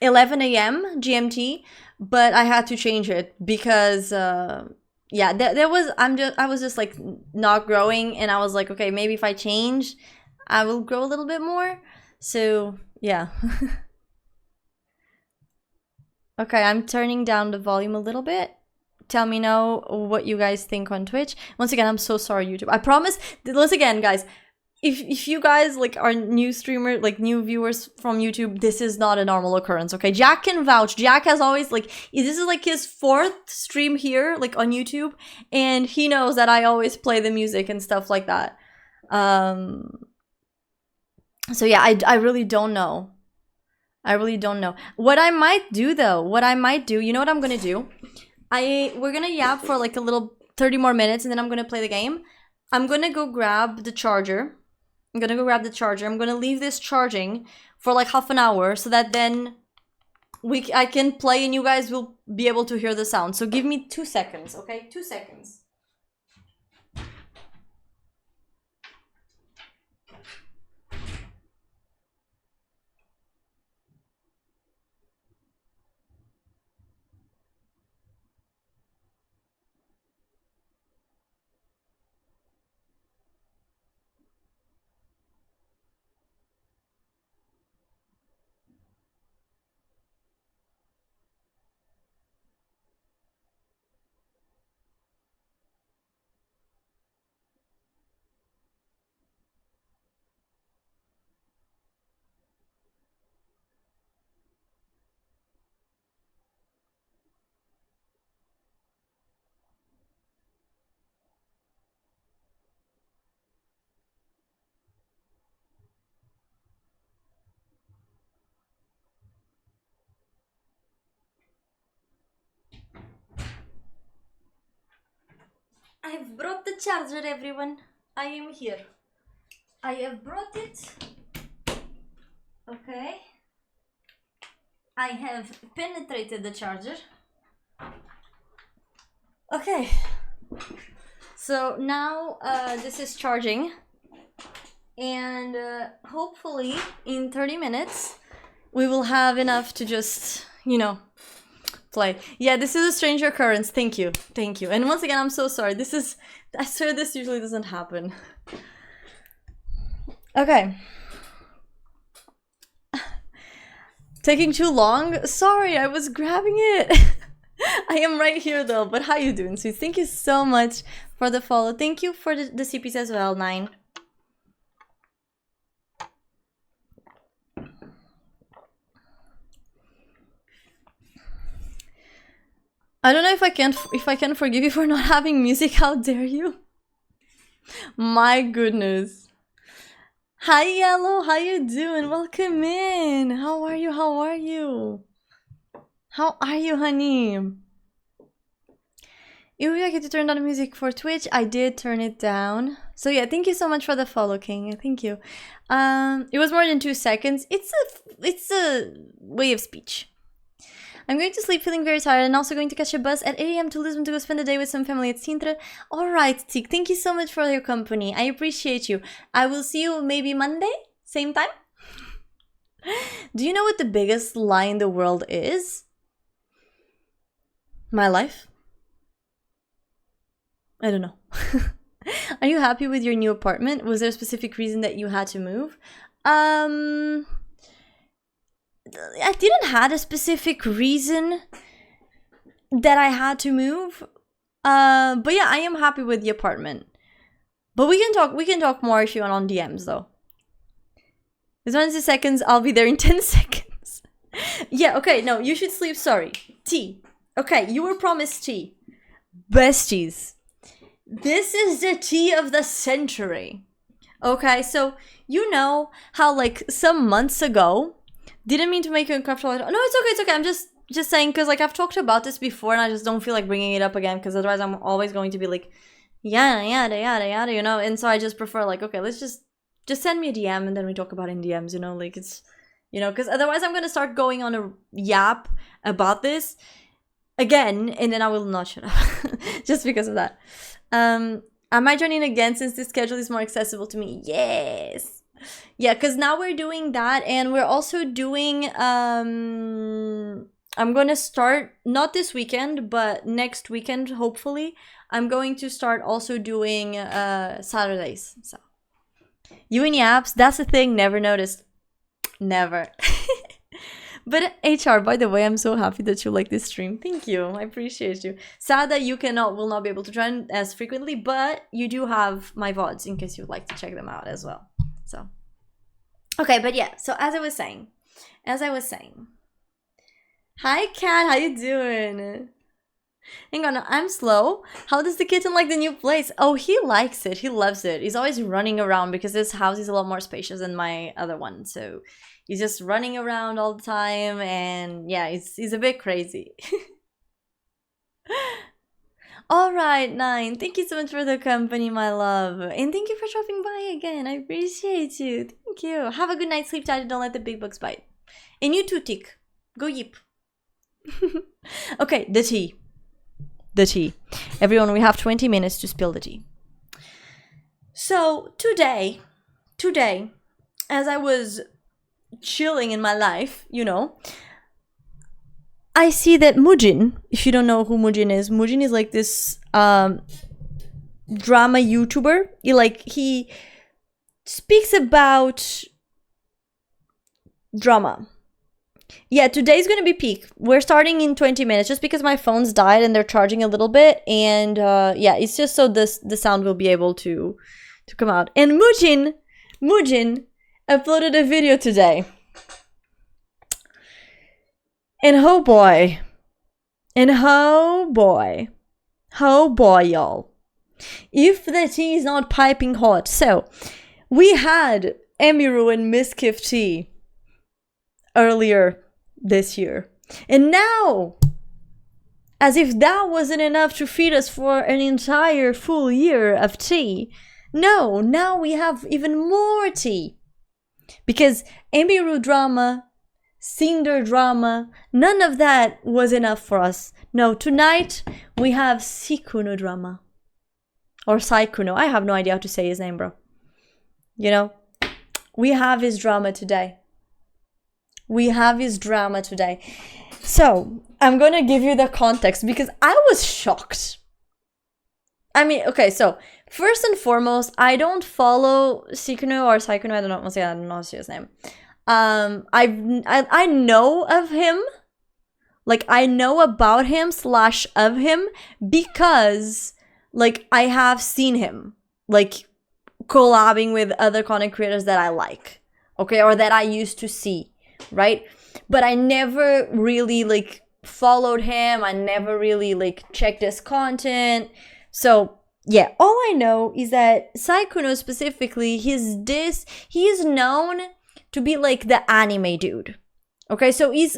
[SPEAKER 2] a.m. GMT, but I had to change it because... yeah, there was... I was just like not growing, and I was like, okay, maybe if I change... I will grow a little bit more. So, yeah. Okay, I'm turning down the volume a little bit. Tell me now what you guys think on Twitch. Once again, I'm so sorry, YouTube. I promise. Once again, guys, if you guys like are new streamer, like new viewers from YouTube, this is not a normal occurrence, okay? Jack can vouch. Jack has always like, this is like his 4th stream here, like on YouTube, and he knows that I always play the music and stuff like that. So yeah, I really don't know. I really don't know. What I might do though, you know what I'm gonna do? We're gonna yap for like a little 30 more minutes and then I'm gonna play the game. I'm gonna go grab the charger. I'm gonna leave this charging for like half an hour so that then I can play and you guys will be able to hear the sound. So give me 2 seconds, okay? 2 seconds. have brought the charger, everyone. I am here. I have brought it. Okay. I have penetrated the charger. Okay. So now this is charging. And hopefully in 30 minutes we will have enough to just, you know, play. Yeah, this is a strange occurrence. Thank you. Thank you. And once again, I'm so sorry. I swear this usually doesn't happen. Okay. Taking too long? Sorry, I was grabbing it. I am right here though, but how you doing, sweets? Thank you so much for the follow. Thank you for the CPs as well, 9. I don't know if I can forgive you for not having music. How dare you? My goodness. Hi Yellow, how you doing? Welcome in. How are you? How are you? How are you, honey? It would be okay to turn down the music for Twitch. I did turn it down. So yeah, thank you so much for the follow, King. Thank you. It was more than 2 seconds. It's a way of speech. I'm going to sleep feeling very tired and also going to catch a bus at 8 AM to Lisbon to go spend the day with some family at Sintra. Alright, Tik, thank you so much for your company. I appreciate you. I will see you maybe Monday, same time. Do you know what the biggest lie in the world is? My life? I don't know. Are you happy with your new apartment? Was there a specific reason that you had to move? I didn't have a specific reason that I had to move. But yeah, I am happy with the apartment. But we can talk more if you want on DMs though. It's 20 seconds, I'll be there in 10 seconds. Yeah, okay, no, you should sleep, sorry. Tea. Okay, you were promised tea. Besties. This is the tea of the century. Okay, so you know how like some months ago, didn't mean to make you uncomfortable. No, it's okay. I'm just saying because like I've talked about this before and I just don't feel like bringing it up again because otherwise I'm always going to be like, yada, you know? And so I just prefer like, okay, let's just send me a DM and then we talk about it in DMs, you know? Like it's, you know, because otherwise I'm going to start going on a yap about this again and then I will not shut up just because of that. Am I joining again since this schedule is more accessible to me? Yes. Yeah, because now we're doing that and we're also doing, I'm going to start, not this weekend, but next weekend, hopefully, I'm going to start also doing Saturdays. So, you and Yaps, that's the thing, never noticed. Never. But HR, by the way, I'm so happy that you like this stream. Thank you. I appreciate you. Sad that you will not be able to join as frequently, but you do have my VODs in case you'd like to check them out as well. So, okay, but yeah, so as I was saying, hi Kat, how you doing? Hang on, I'm slow. How does the kitten like the new place? Oh, he likes it, he loves it. He's always running around because this house is a lot more spacious than my other one, so he's just running around all the time and yeah, he's a bit crazy. Alright, 9. Thank you so much for the company, my love. And thank you for dropping by again. I appreciate you. Thank you. Have a good night's sleep, tight, and don't let the big bugs bite. And you too, Tik. Go yip. Okay, the tea. The tea. Everyone, we have 20 minutes to spill the tea. So, today, as I was chilling in my life, you know, I see that Mujin, if you don't know who Mujin is like this drama YouTuber. He speaks about drama. Yeah, today's gonna be peak. We're starting in 20 minutes just because my phone's died and they're charging a little bit. And yeah, it's just so the sound will be able to come out. And Mujin uploaded a video today. And oh boy, y'all. If the tea is not piping hot. So, we had Emiru and Miskiff tea earlier this year. And now, As if that wasn't enough to feed us for an entire full year of tea. No, now we have even more tea. Because Embiru drama, Cinder drama, none of that was enough for us. No, tonight we have Sikuno drama. Or Saikuno. I have no idea how to say his name, bro. You know? We have his drama today. We have his drama today. So, I'm gonna give you the context because I was shocked. I mean, okay, so first and foremost, I don't follow Sikuno or Saikuno. I don't know. Once again, I don't know his name. I know of him. Like, I know about him / of him because, like, I have seen him, like, collabing with other content creators that I like, okay, or that I used to see, right? But I never really, like, followed him. I never really, like, checked his content. So, yeah, all I know is that Saikuno specifically, he's known to be, like, the anime dude, okay? So he's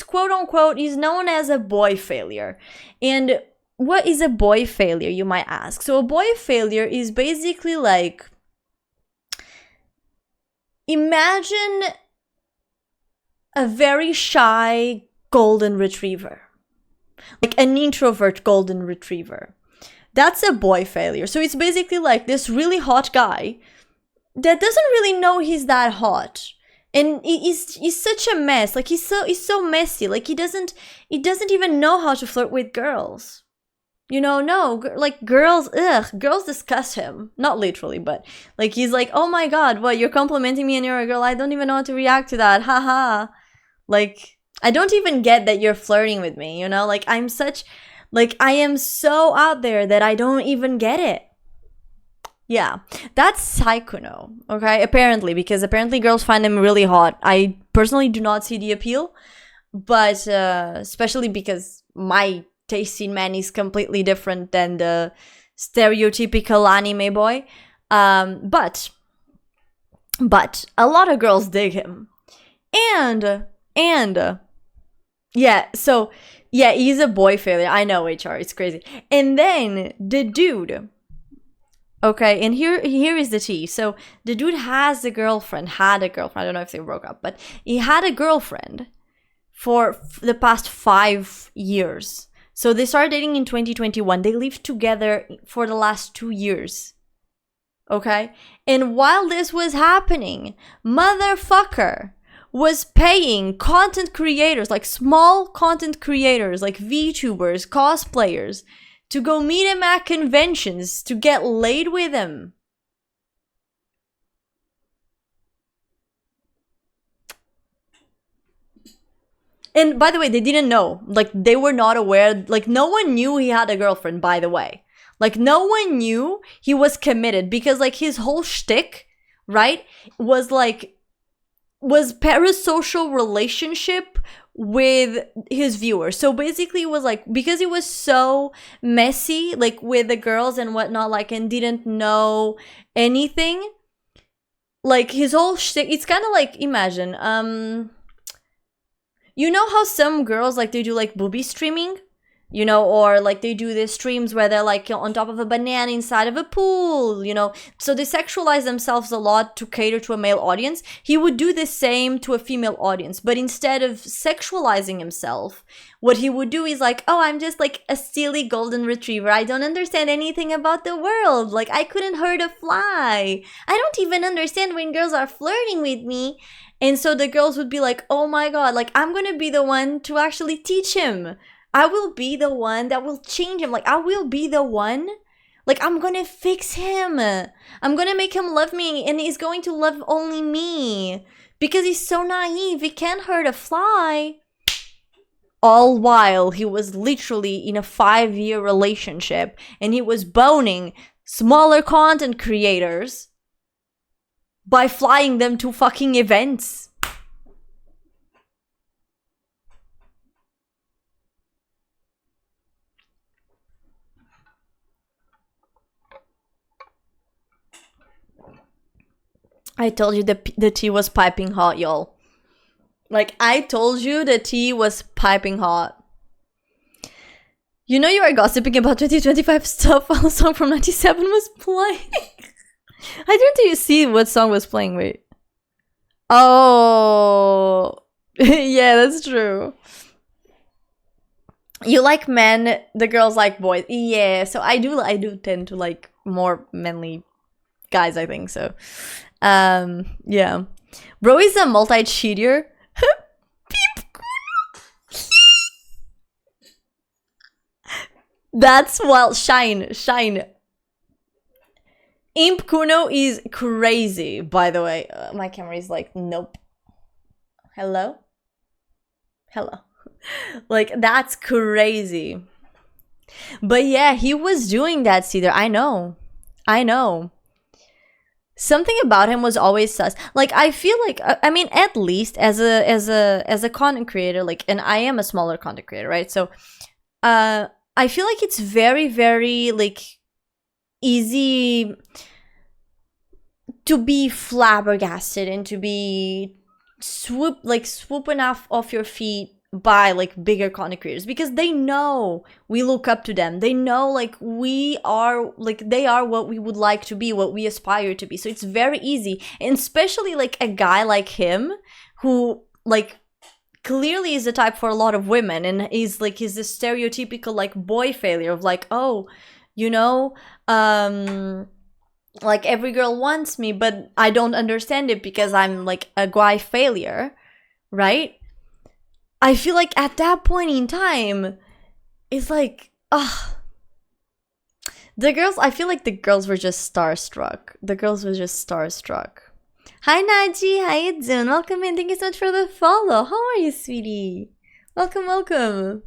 [SPEAKER 2] quote unquote, he's known as a boy failure. And what is a boy failure, you might ask? So a boy failure is basically like, imagine a very shy golden retriever, like an introvert golden retriever. That's a boy failure. So it's basically like this really hot guy that doesn't really know he's that hot. And he's such a mess. Like he's so messy. Like he doesn't even know how to flirt with girls. You know, no, like girls disgust him. Not literally, but like he's like, oh my god, what, you're complimenting me and you're a girl? I don't even know how to react to that. Haha. Like, I don't even get that you're flirting with me, you know? Like I am so out there that I don't even get it. Yeah, that's Saikuno, okay? Apparently, because apparently girls find him really hot. I personally do not see the appeal, but especially because my taste in men is completely different than the stereotypical anime boy. But a lot of girls dig him. And yeah, so yeah, he's a boy failure. I know, HR, it's crazy. And then the dude, okay, and here is the tea. So the dude had a girlfriend. I don't know if they broke up, but he had a girlfriend for the past 5 years. So they started dating in 2021. They lived together for the last 2 years. Okay? And while this was happening, motherfucker was paying content creators, like small content creators, like VTubers, cosplayers, to go meet him at conventions to get laid with him. And by the way, they didn't know. Like, they were not aware. Like, no one knew he had a girlfriend, by the way. Like, no one knew he was committed because, like, his whole shtick, right, was parasocial relationship with his viewers. So basically it was like, because he was so messy, like with the girls and whatnot, like, and didn't know anything, like his whole shtick, it's kind of like, imagine, you know how some girls, like, they do like booby streaming, you know, or like they do these streams where they're like on top of a banana inside of a pool, you know, so they sexualize themselves a lot to cater to a male audience. He would do the same to a female audience, but instead of sexualizing himself, what he would do is like, oh, I'm just like a silly golden retriever. I don't understand anything about the world. Like, I couldn't hurt a fly. I don't even understand when girls are flirting with me. And so the girls would be like, oh my god, like, I'm gonna be the one to actually teach him. I will be the one that will change him. Like, I will be the one. Like, I'm gonna fix him. I'm gonna make him love me, and he's going to love only me. Because he's so naive, he can't hurt a fly. All while he was literally in a 5-year relationship, and he was boning smaller content creators by flying them to fucking events. I told you the tea was piping hot, y'all. Like, I told you the tea was piping hot. You know you are gossiping about 2025 stuff while a song from 97 was playing. I didn't see what song was playing. Wait. Oh. Yeah, that's true. You like men, the girls like boys. Yeah, so I do tend to like more manly guys, I think so. Yeah. Bro is a multi-cheater. That's well, Shine. Imp Kuno is crazy, by the way. My camera is like, nope. Hello? Like, that's crazy. But yeah, he was doing that, Cedar. I know. Something about him was always sus. Like, I feel like, I mean, at least as a content creator, like, and I am a smaller content creator, right? So, I feel like it's very, very, like, easy to be flabbergasted and to be swooping off your feet by like bigger content creators, because they know we look up to them. They know like we are, like they are what we would like to be, what we aspire to be. So it's very easy, and especially like a guy like him who like clearly is the type for a lot of women, and he's the stereotypical like boy failure of like, oh, you know, like every girl wants me, but I don't understand it because I'm like a guy failure, right? I feel like at that point in time, it's like, the girls, I feel like the girls were just starstruck. Hi, Naji. How you doing? Welcome in. Thank you so much for the follow. How are you, sweetie? Welcome.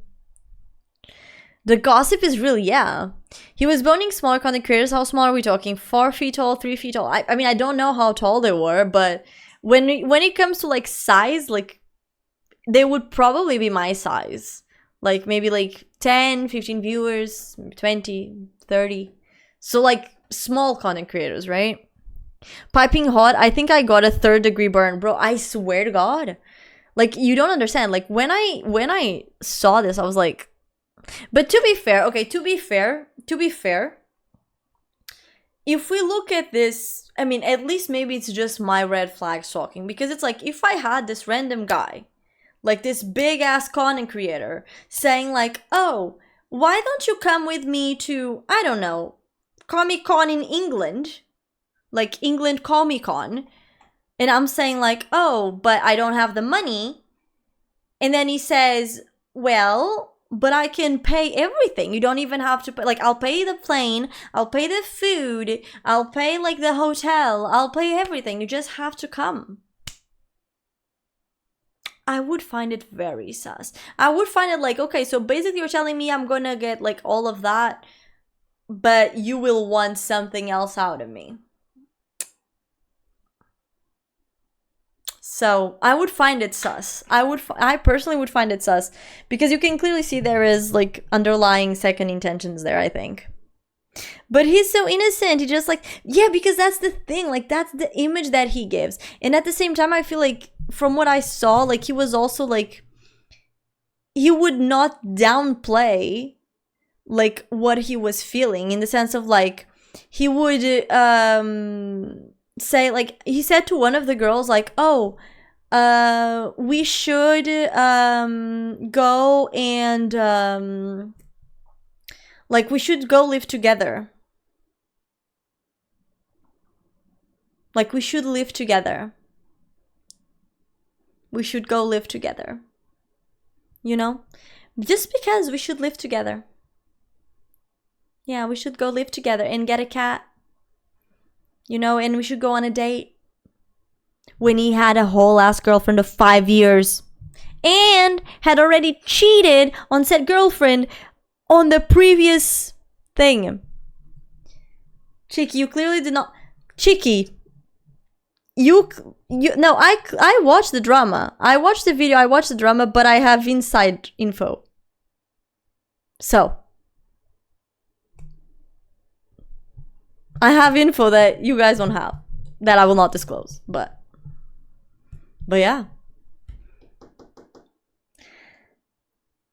[SPEAKER 2] The gossip is really, yeah. He was boning smaller content creators. How small are we talking? 4 feet tall, 3 feet tall? I mean, I don't know how tall they were, but when it comes to like size, like they would probably be my size. Like maybe like 10, 15 viewers, 20, 30. So like small content creators, right? Piping hot, I think I got a 3rd degree burn. Bro, I swear to God. Like, you don't understand. Like, when I saw this, I was like... But to be fair, if we look at this, I mean, at least maybe it's just my red flags talking. Because it's like, if I had this random guy, like this big-ass content creator, saying like, oh, why don't you come with me to, I don't know, Comic-Con in England... like England Comic-Con, and I'm saying like, oh, but I don't have the money. And then he says, well, but I can pay everything. You don't even have to pay, like, I'll pay the plane, I'll pay the food, I'll pay like the hotel, I'll pay everything. You just have to come. I would find it very sus. I would find it like, okay, so basically you're telling me I'm gonna get like all of that, but you will want something else out of me. So I would find it sus. I personally would find it sus, because you can clearly see there is like underlying second intentions there, I think. But he's so innocent. He just like, yeah, because that's the thing. Like, that's the image that he gives. And at the same time, I feel like from what I saw, like he was also like, he would not downplay like what he was feeling, in the sense of like, he would say, like, he said to one of the girls like, oh, we should go and like we should go live together. Like, we should live together. We should go live together. You know? Just because we should live together. Yeah, we should go live together and get a cat. You know, and we should go on a date. When he had a whole ass girlfriend of 5 years. And had already cheated on said girlfriend on the previous thing. Chicky, you clearly did not... Chicky, you no, I watched the drama. I watched the video, I watched the drama, but I have inside info. So, I have info that you guys don't have, that I will not disclose, but yeah.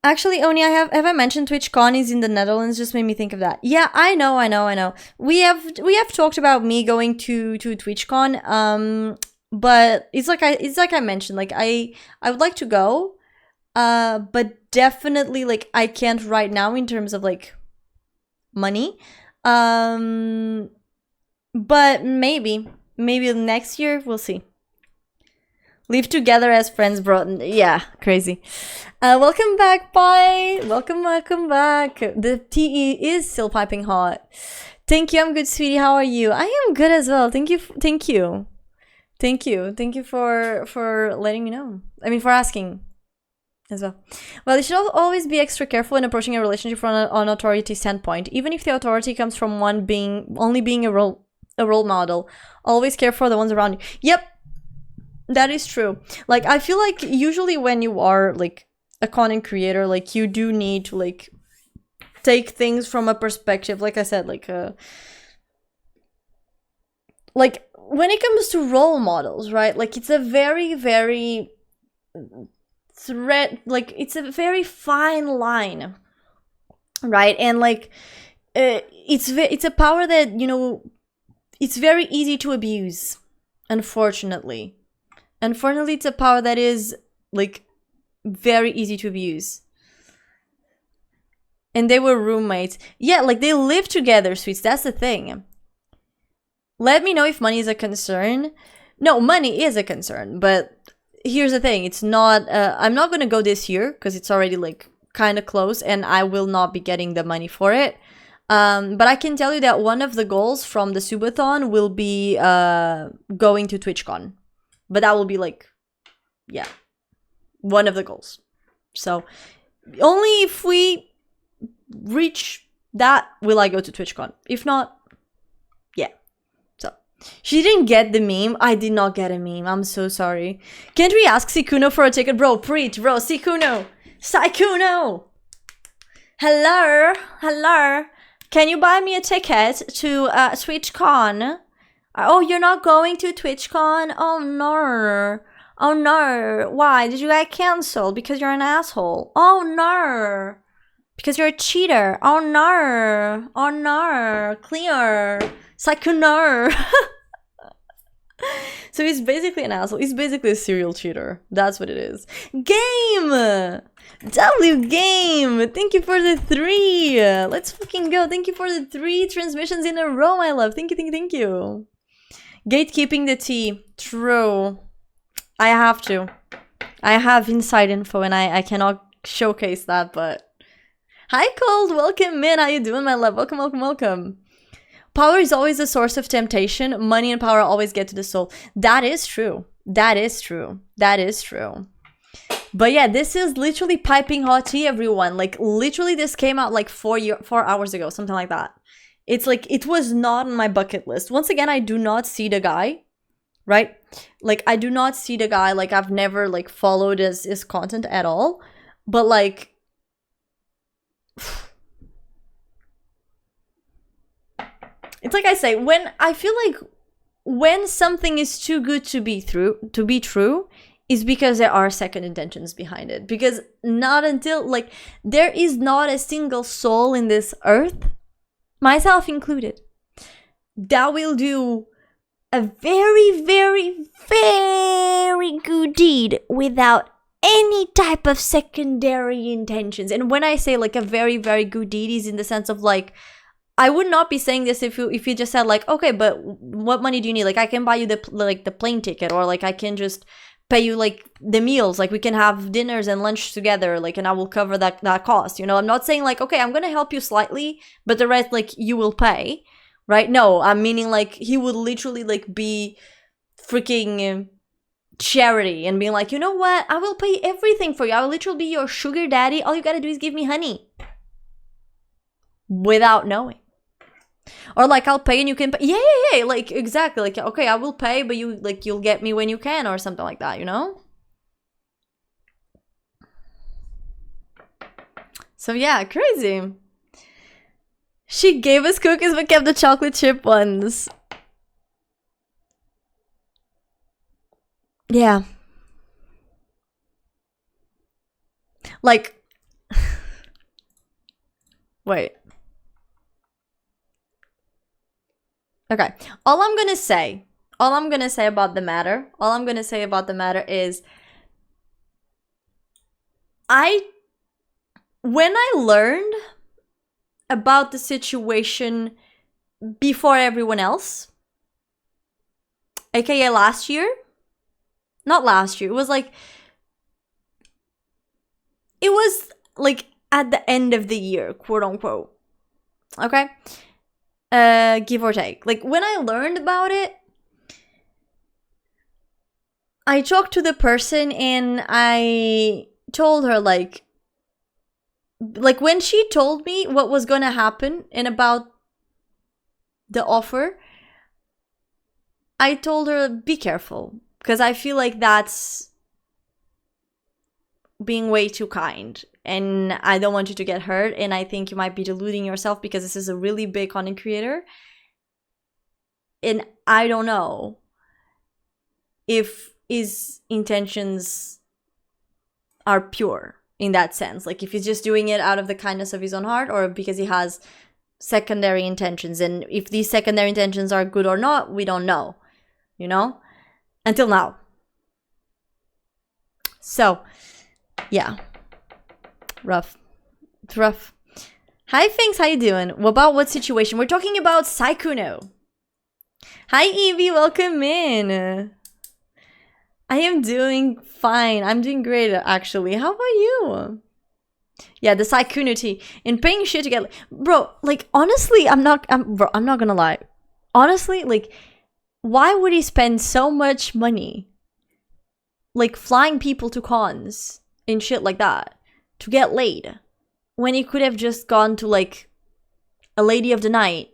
[SPEAKER 2] Actually, Oni, have I mentioned TwitchCon is in the Netherlands? Just made me think of that. Yeah, I know. We have talked about me going to TwitchCon. But it's like I mentioned, like I would like to go, but definitely like I can't right now in terms of like money. But maybe next year we'll see. Live together as friends, bro. Yeah, crazy. Welcome back, bye. Welcome back. The tea is still piping hot. Thank you. I'm good, sweetie. How are you? I am good as well. Thank you for letting me know. I mean, for asking as well. Well, you should always be extra careful in approaching a relationship from an authority standpoint, even if the authority comes from one being a role model. Always care for the ones around you. Yep. That is true. Like, I feel like usually when you are like a content creator, like you do need to like take things from a perspective, like I said, like when it comes to role models, right? Like it's a very, very it's a very fine line, right? And like it's a power that, you know, it's very easy to abuse, unfortunately. Unfortunately, it's a power that is, like, very easy to abuse. And they were roommates. Yeah, like, they live together, sweets. That's the thing. Let me know if money is a concern. No, money is a concern. But here's the thing. It's not... I'm not going to go this year, because it's already, like, kind of close. And I will not be getting the money for it. But I can tell you that one of the goals from the Subathon will be going to TwitchCon. But that will be like, yeah, one of the goals. So only if we reach that will I go to TwitchCon. If not, yeah. So she didn't get the meme. I did not get a meme. I'm so sorry. Can't we ask Sikuno for a ticket? Bro, preach, bro. Sikuno. Hello. Can you buy me a ticket to TwitchCon? Oh, you're not going to TwitchCon? Oh no. Why? Did you get cancelled? Because you're an asshole. Oh no. Because you're a cheater. Oh no. Clear. Psycho no. So he's basically an asshole. He's basically a serial cheater. That's what it is. Game! W Game! Thank you for the 3! Let's fucking go. Thank you for the 3 transmissions in a row, my love. Thank you. Gatekeeping the tea. True. I have to. I have inside info and I cannot showcase that, but... Hi, Cold! Welcome in! How you doing, my love? Welcome. Power is always a source of temptation. Money and power always get to the soul. That is true. But yeah, this is literally piping hot tea, everyone. Like, literally this came out like 4 hours ago, something like that. It's like, it was not on my bucket list. Once again, I do not see the guy, right? Like, I do not see the guy. Like, I've never, like, followed his content at all. But, like... It's like I say, when I feel like when something is too good to be true, is because there are second intentions behind it. Because not until, like, there is not a single soul in this earth, myself included, that will do a very, very, very good deed without any type of secondary intentions. And when I say, like, a very, very good deed is in the sense of, like, I would not be saying this if you just said, like, okay, but what money do you need? Like, I can buy you the plane ticket, or, like, I can just pay you, like, the meals. Like, we can have dinners and lunch together, like, and I will cover that cost, you know? I'm not saying, like, okay, I'm gonna help you slightly, but the rest, like, you will pay, right? No, I'm meaning, like, he would literally, like, be freaking charity and being like, you know what? I will pay everything for you. I will literally be your sugar daddy. All you gotta do is give me honey. Without knowing. Or, like, I'll pay and you can pay. Yeah, like, exactly. Like, okay, I will pay, but you, like, you'll get me when you can, or something like that, you know? So yeah, crazy. She gave us cookies but kept the chocolate chip ones. Yeah. Like, Wait. Okay. All I'm gonna say about the matter is when I learned about the situation before everyone else, aka last year, not last year, it was like at the end of the year, quote unquote. Okay? Give or take. Like, when I learned about it, I talked to the person and I told her, like when she told me what was gonna happen and about the offer, I told her, be careful, because I feel like that's being way too kind, and I don't want you to get hurt, and I think you might be deluding yourself because this is a really big content creator, and I don't know if his intentions are pure in that sense. Like, if he's just doing it out of the kindness of his own heart, or because he has secondary intentions. And if these secondary intentions are good or not, we don't know, you know, until now. So yeah, rough. It's rough. Hi Finks, how you doing? About what situation? We're talking about Saikuno. Hi Evie, welcome in. I am doing fine. I'm doing great, actually. How about you? Yeah, the Saikuno and paying shit to get, bro. Like, honestly, I'm not gonna lie. Honestly, like, why would he spend so much money, like, flying people to cons and shit like that to get laid, when he could have just gone to, like, a lady of the night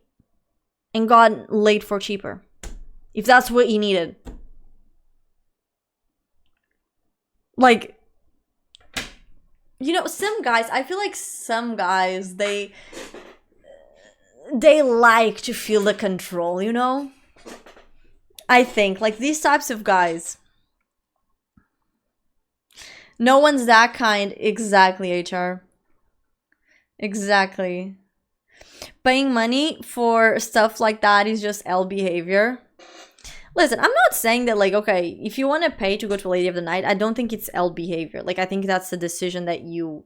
[SPEAKER 2] and gotten laid for cheaper, if that's what he needed? Like, you know, some guys, I feel like some guys, they like to feel the control, you know? I think, like, these types of guys. No one's that kind. Exactly, HR. Exactly. Paying money for stuff like that is just L behavior. Listen, I'm not saying that, like, okay, if you want to pay to go to a lady of the night, I don't think it's L behavior. Like, I think that's the decision that you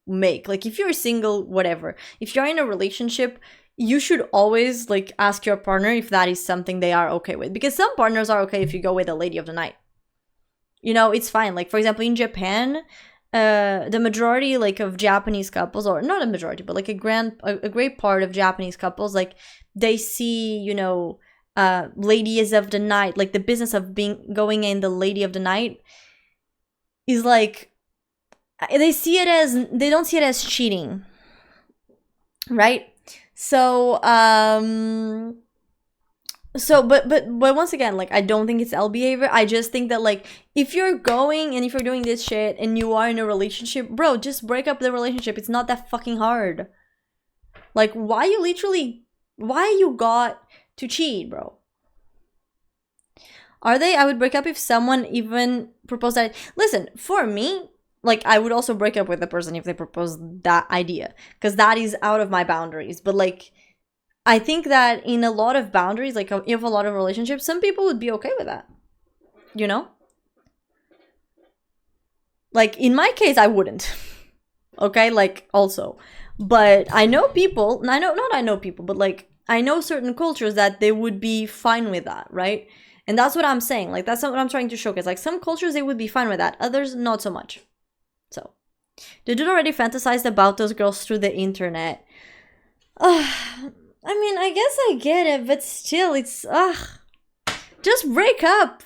[SPEAKER 2] make. Like, if you're single, whatever. If you're in a relationship, you should always, like, ask your partner if that is something they are okay with. Because some partners are okay if you go with a lady of the night. You know, it's fine. Like, for example, in Japan, the majority, like, of Japanese couples, or not a majority, but like a great part of Japanese couples, like, they see, you know, ladies of the night, like, the business of going in the lady of the night is like, they don't see it as cheating, right? So but once again, like, I don't think it's L behavior. I just think that, like, if you're going and if you're doing this shit and you are in a relationship, bro, just break up the relationship. It's not that fucking hard. Like, why you got to cheat, bro? Are they? I would break up if someone even proposed that. Listen, for me, like, I would also break up with the person if they proposed that idea, because that is out of my boundaries. But, like, I think that in a lot of boundaries, like, if a lot of relationships, some people would be okay with that, you know? Like, in my case, I wouldn't. Okay, like, also. But I know people, but, like, I know certain cultures that they would be fine with that, right? And that's what I'm saying. Like, that's what I'm trying to showcase. Like, some cultures, they would be fine with that. Others, not so much. So, the dude already fantasized about those girls through the internet. I mean, I guess I get it, but still, it's, just break up.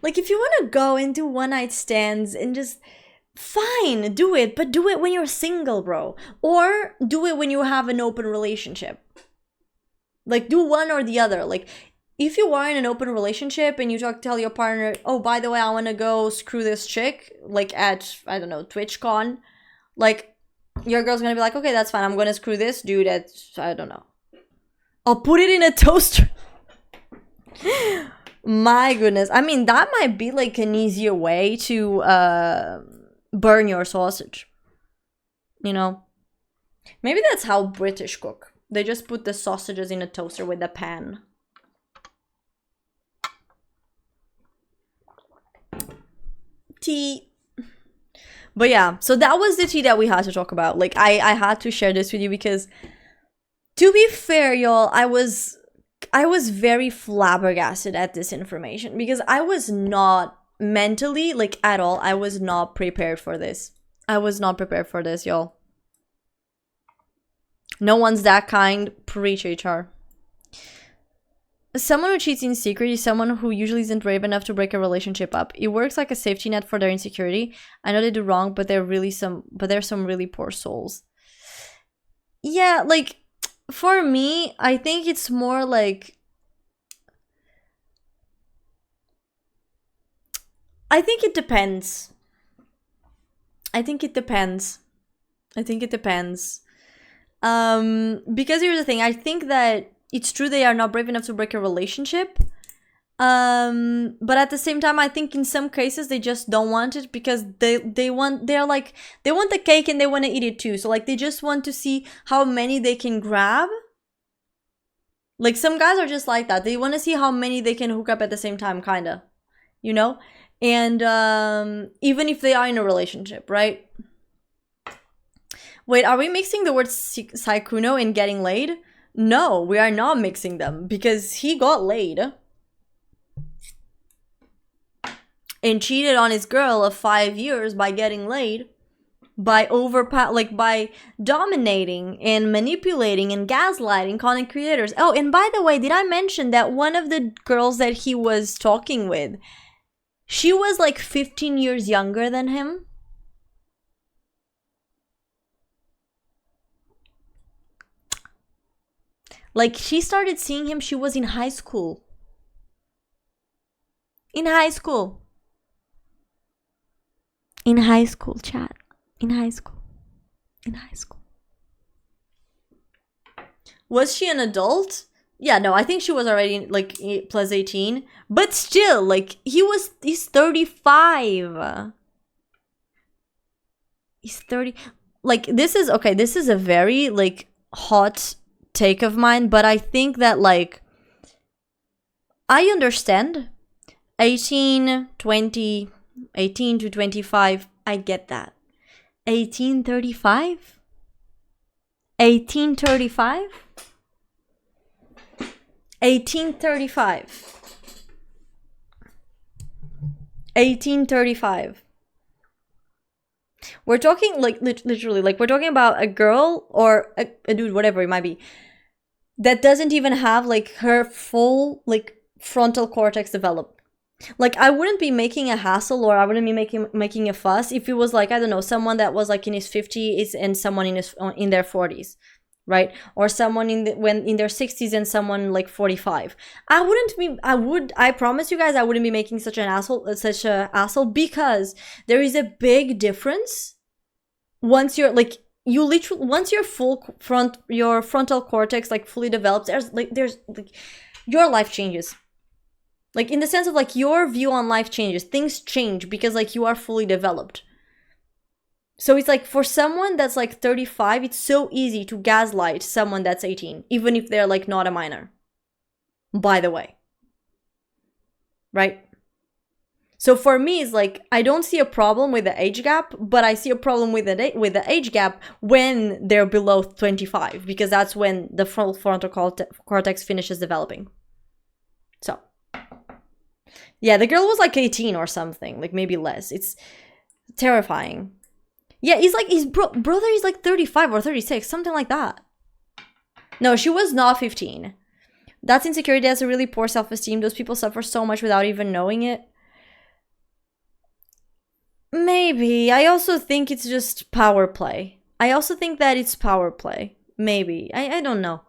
[SPEAKER 2] Like, if you want to go into one-night stands and just, fine, do it, but do it when you're single, bro. Or do it when you have an open relationship. Like, do one or the other. Like, if you are in an open relationship and you tell your partner, oh, by the way, I want to go screw this chick, like, at, I don't know, TwitchCon, like, your girl's gonna be like, okay, that's fine, I'm gonna screw this dude at, I don't know, I'll put it in a toaster. My goodness. I mean, that might be, like, an easier way to burn your sausage, you know? Maybe that's how British cook. They just put the sausages in a toaster with a pan. Tea. But yeah, so that was the tea that we had to talk about. Like, I had to share this with you because, to be fair, y'all, I was very flabbergasted at this information because I was not mentally, like, at all, I was not prepared for this. I was not prepared for this, y'all. No one's that kind. Preach, HR. Someone who cheats in secret is someone who usually isn't brave enough to break a relationship up. It works like a safety net for their insecurity. I know they do wrong, but there's some really poor souls. Yeah, like, for me, I think it's more like, I think it depends. Because here's the thing, I think that it's true they are not brave enough to break a relationship. But at the same time, I think in some cases they just don't want it because they want the cake and they want to eat it too. So like they just want to see how many they can grab. Like some guys are just like that. They want to see how many they can hook up at the same time, kinda. You know? And even if they are in a relationship, right? Wait, are we mixing the word saikuno and getting laid? No, we are not mixing them because he got laid and cheated on his girl of 5 years by getting laid, by by dominating and manipulating and gaslighting content creators. Oh, and by the way, did I mention that one of the girls that he was talking with, she was like 15 years younger than him? Like, she started seeing him, she was in high school. In high school, chat. In high school. Was she an adult? Yeah, no, I think she was already, like, plus 18. But still, like, he's 35. He's 30. Like, this is a very, like, hot take of mine, but I think that, like, I understand 18 to 25, I get that. 1835 we're talking, like, literally, like, we're talking about a girl or a dude, whatever it might be, that doesn't even have, like, her full, like, frontal cortex developed. Like, I wouldn't be making a hassle or I wouldn't be making a fuss if it was, like, I don't know, someone that was, like, in his 50s and someone in their 40s, right? Or someone in their 60s and someone, like, 45. I promise you guys, I wouldn't be making such a hassle because there is a big difference once you're, like, once your your frontal cortex, like, fully develops, there's your life changes. Like, in the sense of, like, your view on life changes. Things change because, like, you are fully developed. So it's like, for someone that's, like, 35, it's so easy to gaslight someone that's 18, even if they're, like, not a minor. By the way. Right? So for me, it's like, I don't see a problem with the age gap, but I see a problem with the age gap when they're below 25, because that's when the frontal cortex finishes developing. So, yeah, the girl was like 18 or something, like maybe less. It's terrifying. Yeah, his brother is like 35 or 36, something like that. No, she was not 15. That's insecurity. That's a really poor self-esteem. Those people suffer so much without even knowing it. Maybe. I also think it's just power play. I also think that it's power play. Maybe. I don't know.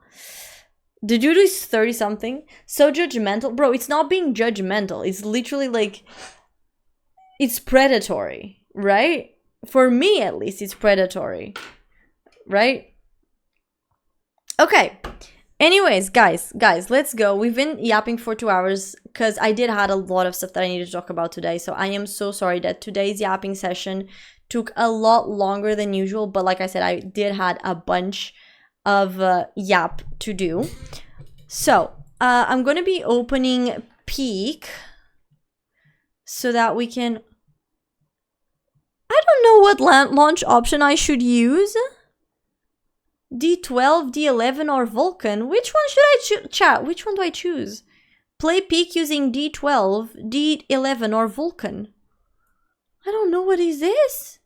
[SPEAKER 2] The dude is 30-something. So judgmental. Bro, it's not being judgmental. It's literally like... It's predatory, right? For me, at least, it's predatory. Right? Okay. Anyways, guys, let's go. We've been yapping for 2 hours because I did had a lot of stuff that I needed to talk about today. So I am so sorry that today's yapping session took a lot longer than usual, but like I said, I did had a bunch of yap to do. So I'm gonna be opening Peak so that we can. I don't know what launch option I should use. D12, D11, or Vulcan. Which one should I choose? Chat, which one do I choose? Play Peak using D12, D11, or Vulcan. I don't know, what is this?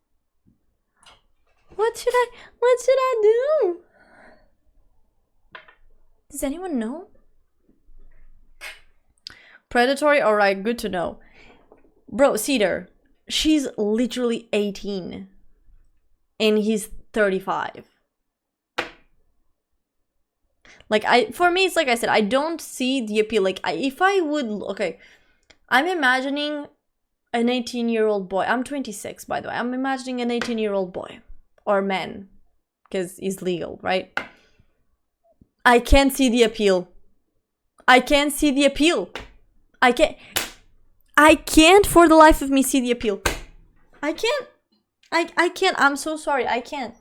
[SPEAKER 2] What should I do? Does anyone know? Predatory, alright, good to know. Bro, Cedar, she's literally 18. And he's 35. Like, for me, it's like I said, I don't see the appeal. Like, if I would, okay, I'm imagining an 18-year-old boy. I'm 26, by the way. I'm imagining an 18-year-old boy. Or man. Because it's legal, right? I can't see the appeal. I can't see the appeal. I can't for the life of me see the appeal. I can't. I can't. I'm so sorry. I can't.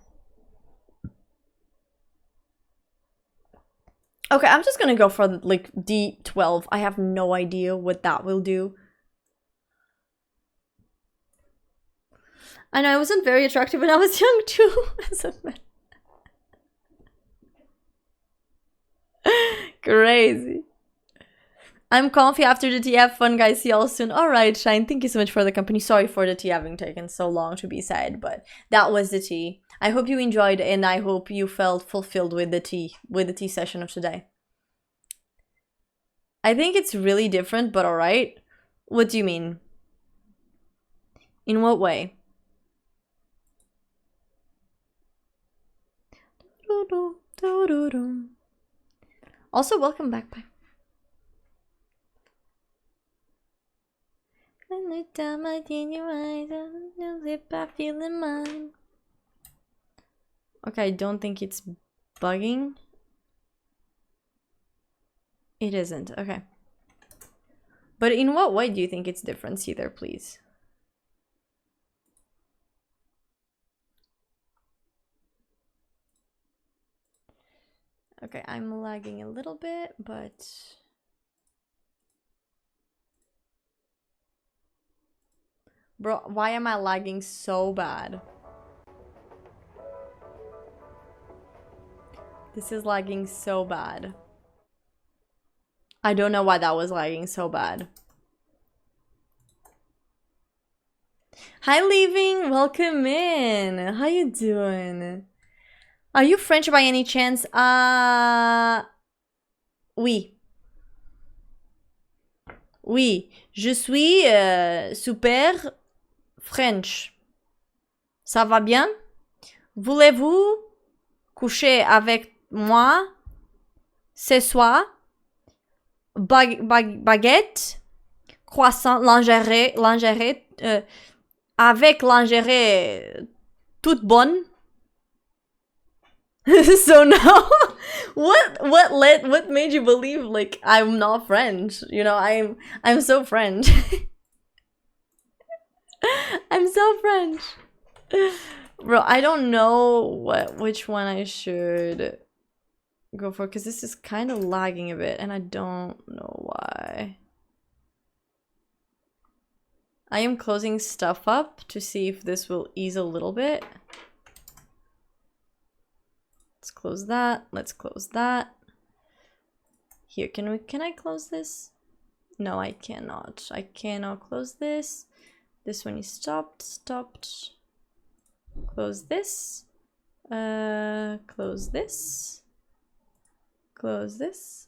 [SPEAKER 2] Okay, I'm just gonna go for like D12. I have no idea what that will do. I know I wasn't very attractive when I was young too. As a man. Crazy. I'm comfy after the tea. Have fun, guys. See y'all soon. Alright, Shine. Thank you so much for the company. Sorry for the tea having taken so long to be said, but that was the tea. I hope you enjoyed and I hope you felt fulfilled with the tea session of today. I think it's really different, but alright. What do you mean? In what way? Also, welcome back. Bye. Every time I see your eyes, I feel in mine. Okay, I don't think it's bugging. It isn't. Okay. But in what way do you think it's different? See there, please. Okay, I'm lagging a little bit, but... Bro, why am I lagging so bad? This is lagging so bad. I don't know why that was lagging so bad. Hi, Leaving. Welcome in. How you doing? Are you French by any chance? Oui. Oui. Je suis super French. Ça va bien? Voulez-vous coucher avec moi ce soir? Baguette, croissant, lingerie, avec lingerie toute bonne. So now, what made you believe like I'm not French? You know, I'm so French. I'm so French. Bro, I don't know which one I should go for because this is kind of lagging a bit and I don't know why. I am closing stuff up to see if this will ease a little bit. Let's close that. Let's close that. Here, can I close this? No, I cannot. I cannot close this. This one is stopped. Close this. Close this. Close this.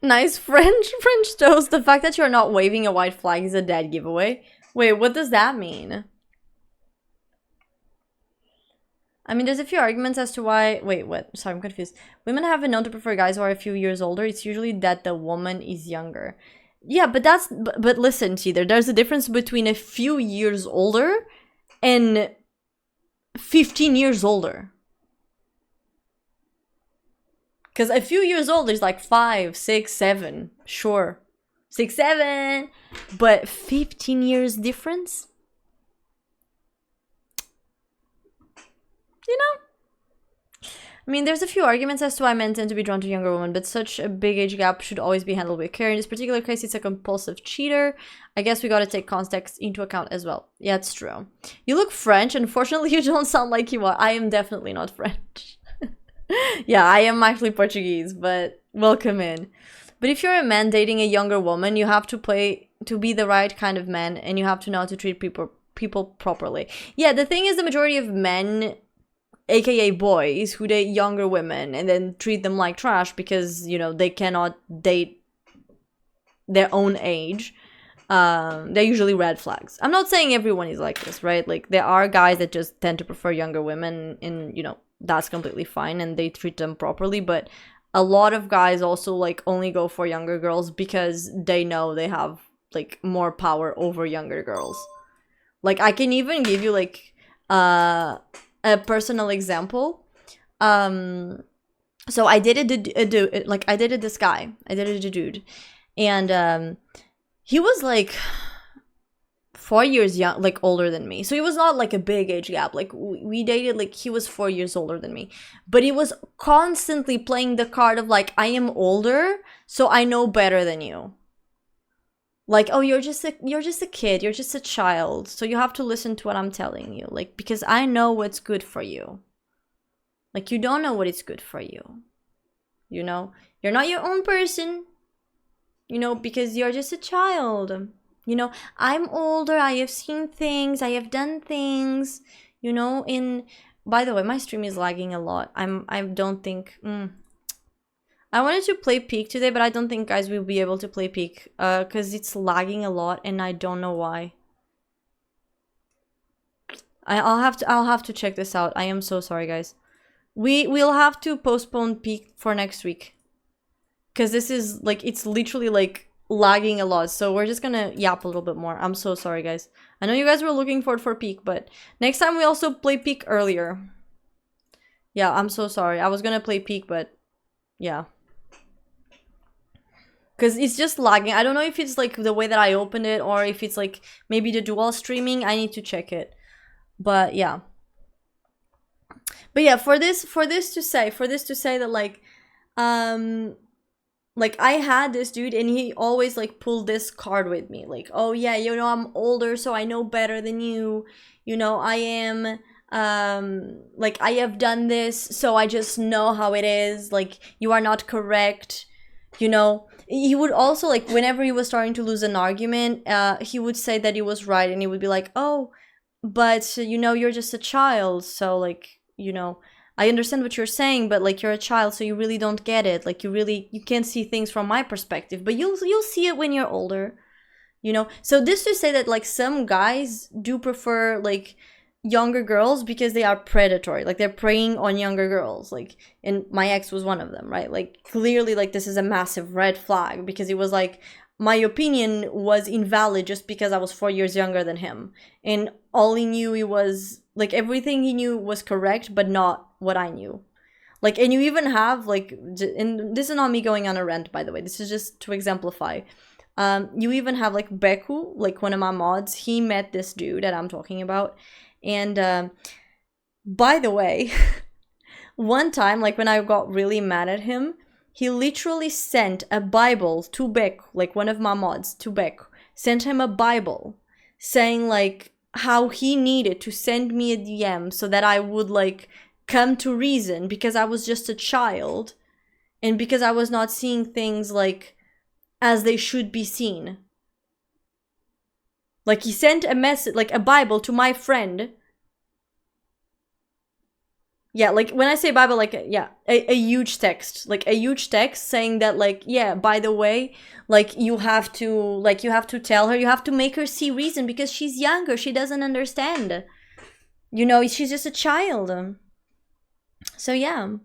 [SPEAKER 2] Nice French toast. The fact that you're not waving a white flag is a dead giveaway. Wait, what does that mean? I mean, there's a few arguments as to why... Wait, what? Sorry, I'm confused. Women have been known to prefer guys who are a few years older. It's usually that the woman is younger. Yeah, but that's... But listen, see, there's a difference between a few years older and 15 years older. Because a few years older is like 5, 6, 7. Sure. 6, 7. But 15 years difference? You know? I mean, there's a few arguments as to why men tend to be drawn to younger women, but such a big age gap should always be handled with care. In this particular case, it's a compulsive cheater. I guess we gotta take context into account as well. Yeah, it's true. You look French. Unfortunately, you don't sound like you are. I am definitely not French. Yeah, I am actually Portuguese, but welcome in. But if you're a man dating a younger woman, you have to be the right kind of man, and you have to know how to treat people properly. Yeah, the thing is, the majority of men, aka boys, who date younger women and then treat them like trash because, you know, they cannot date their own age, they're usually red flags. I'm not saying everyone is like this, right? Like, there are guys that just tend to prefer younger women, and, you know, that's completely fine and they treat them properly, but a lot of guys also, like, only go for younger girls because they know they have, like, more power over younger girls. Like, I can even give you, like, a personal example. So I dated this guy. I dated a dude, and he was like 4 years young, like older than me. So it was not like a big age gap. Like, we dated, like, he was 4 years older than me, but he was constantly playing the card of like, I am older, so I know better than you. Like, oh, you're just a kid, you're just a child, so you have to listen to what I'm telling you, like, because I know what's good for you. Like, you don't know what is good for you. You know, you're not your own person. You know, because you're just a child. You know, I'm older, I have seen things, I have done things, you know. By the way, my stream is lagging a lot. I don't think I wanted to play Peak today, but I don't think guys will be able to play Peak because it's lagging a lot and I don't know why. I'll have to check this out. I am so sorry, guys. We'll have to postpone Peak for next week because this is like, it's literally like lagging a lot, so we're just gonna yap a little bit more. I'm so sorry, guys. I know you guys were looking forward for Peak, but next time we also play Peak earlier. Yeah, I'm so sorry. I was gonna play Peak, but yeah, because it's just lagging. I don't know if it's like the way that I opened it or if it's like maybe the dual streaming. I need to check it, but yeah. But yeah, for this to say that like I had this dude and he always like pulled this card with me, like, oh yeah, you know, I'm older, so I know better than you. You know, I am like, I have done this, so I just know how it is. Like, you are not correct. You know, he would also, like, whenever he was starting to lose an argument, he would say that he was right, and he would be like, oh, but you know, you're just a child, so like, you know, I understand what you're saying, but like, you're a child, so you really don't get it. Like, you can't see things from my perspective, but you'll see it when you're older, you know. So this to say that like some guys do prefer like younger girls because they are predatory, like they're preying on younger girls, like, and my ex was one of them, right? Like, clearly, like, this is a massive red flag because it was like, my opinion was invalid just because I was 4 years younger than him, and all he knew, he was like, everything he knew was correct, but not what I knew. Like, and you even have like, and this is not me going on a rant, by the way, this is just to exemplify. You even have like Beku, like one of my mods, he met this dude that I'm talking about, and by the way, one time, like when I got really mad at him, he literally sent a Bible to Beck, like one of my mods to Beck, sent him a Bible saying like how he needed to send me a DM so that I would like come to reason because I was just a child and because I was not seeing things like as they should be seen. Like, he sent a message, like a Bible to my friend. Yeah, like when I say Bible, like, yeah, a huge text, like a huge text saying that like, yeah, by the way, like you have to tell her, you have to make her see reason because she's younger, she doesn't understand. You know, she's just a child. So yeah.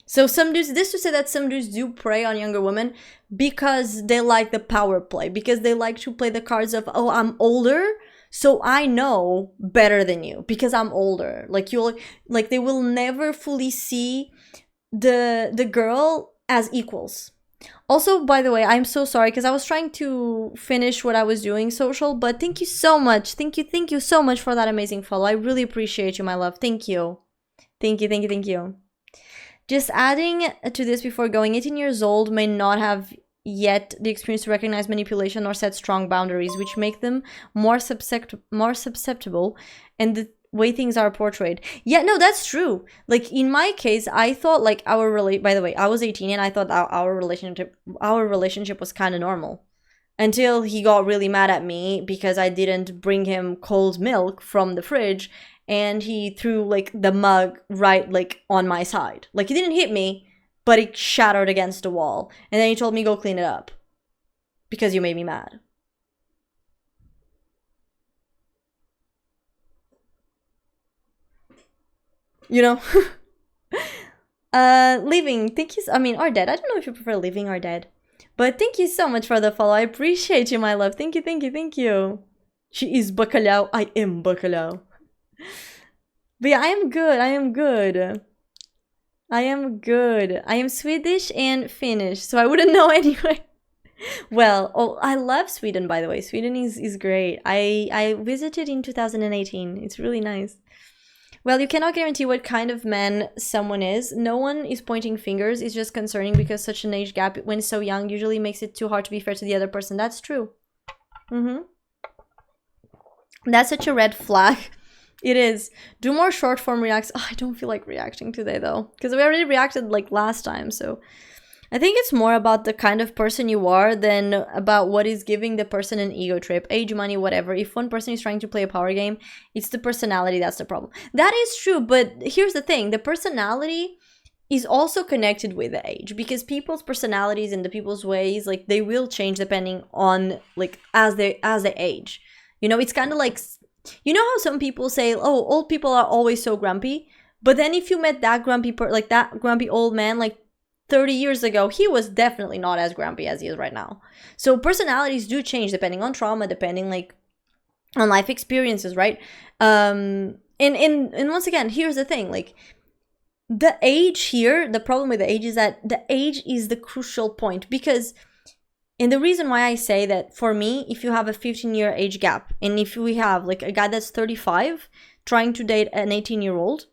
[SPEAKER 2] So some dudes, this to say that some dudes do prey on younger women because they like the power play, because they like to play the cards of, oh, I'm older, so I know better than you because I'm older. Like, they will never fully see the girl as equals. Also, by the way, I'm so sorry because I was trying to finish what I was doing social, but thank you so much. Thank you so much for that amazing follow. I really appreciate you, my love. Thank you. Thank you. Just adding to this before going, 18 years old may not have yet the experience to recognize manipulation or set strong boundaries, which make them more susceptible and the way things are portrayed. Yeah, no, that's true. Like in my case, I thought like by the way, I was 18 and I thought our relationship was kind of normal until he got really mad at me because I didn't bring him cold milk from the fridge and he threw like the mug right like on my side. Like he didn't hit me, but it shattered against the wall. And then he told me go clean it up because you made me mad. You know? Living, thank you. I mean, or dead. I don't know if you prefer living or dead. But thank you so much for the follow. I appreciate you, my love. Thank you. She is bacalhau. I am bacalhau. But yeah, I am good. I am Swedish and Finnish, so I wouldn't know anyway. Well, oh, I love Sweden, by the way. Sweden is great. I visited in 2018. It's really nice. Well, you cannot guarantee what kind of man someone is. No one is pointing fingers. It's just concerning because such an age gap when so young usually makes it too hard to be fair to the other person. That's true. That's such a red flag. It is. Do more short form reacts. Oh, I don't feel like reacting today though, because we already reacted like last time. So I think it's more about the kind of person you are than about what is giving the person an ego trip, age, money, whatever. If one person is trying to play a power game, it's the personality that's the problem. That is true, but here's the thing. The personality is also connected with the age because people's personalities and the people's ways, like they will change depending on like as they age. You know, it's kind of like, you know how some people say, oh, old people are always so grumpy, but then if you met that grumpy old man like 30 years ago, he was definitely not as grumpy as he is right now. So personalities do change depending on trauma, depending like on life experiences, right? And once again, here's the thing, like the age here, the problem with the age is that the age is the crucial point because, and the reason why I say that for me, if you have a 15-year age gap and if we have like a guy that's 35 trying to date an 18-year-old,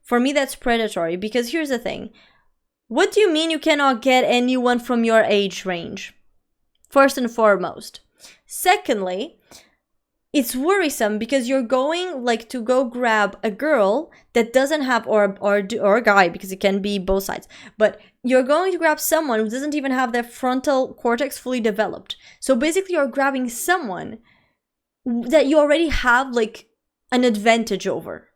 [SPEAKER 2] for me that's predatory because here's the thing. What do you mean you cannot get anyone from your age range? First and foremost. Secondly, it's worrisome because you're going like to go grab a girl that doesn't have or a guy because it can be both sides. But you're going to grab someone who doesn't even have their frontal cortex fully developed. So basically you're grabbing someone that you already have like an advantage over.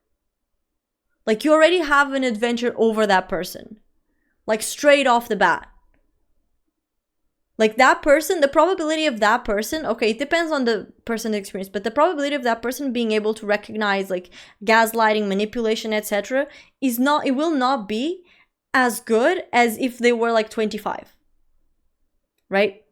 [SPEAKER 2] Like you already have an advantage over that person. Like straight off the bat. Like that person, the probability of that person, okay, it depends on the person's experience, but the probability of that person being able to recognize like gaslighting, manipulation, etc. it will not be as good as if they were like 25. Right?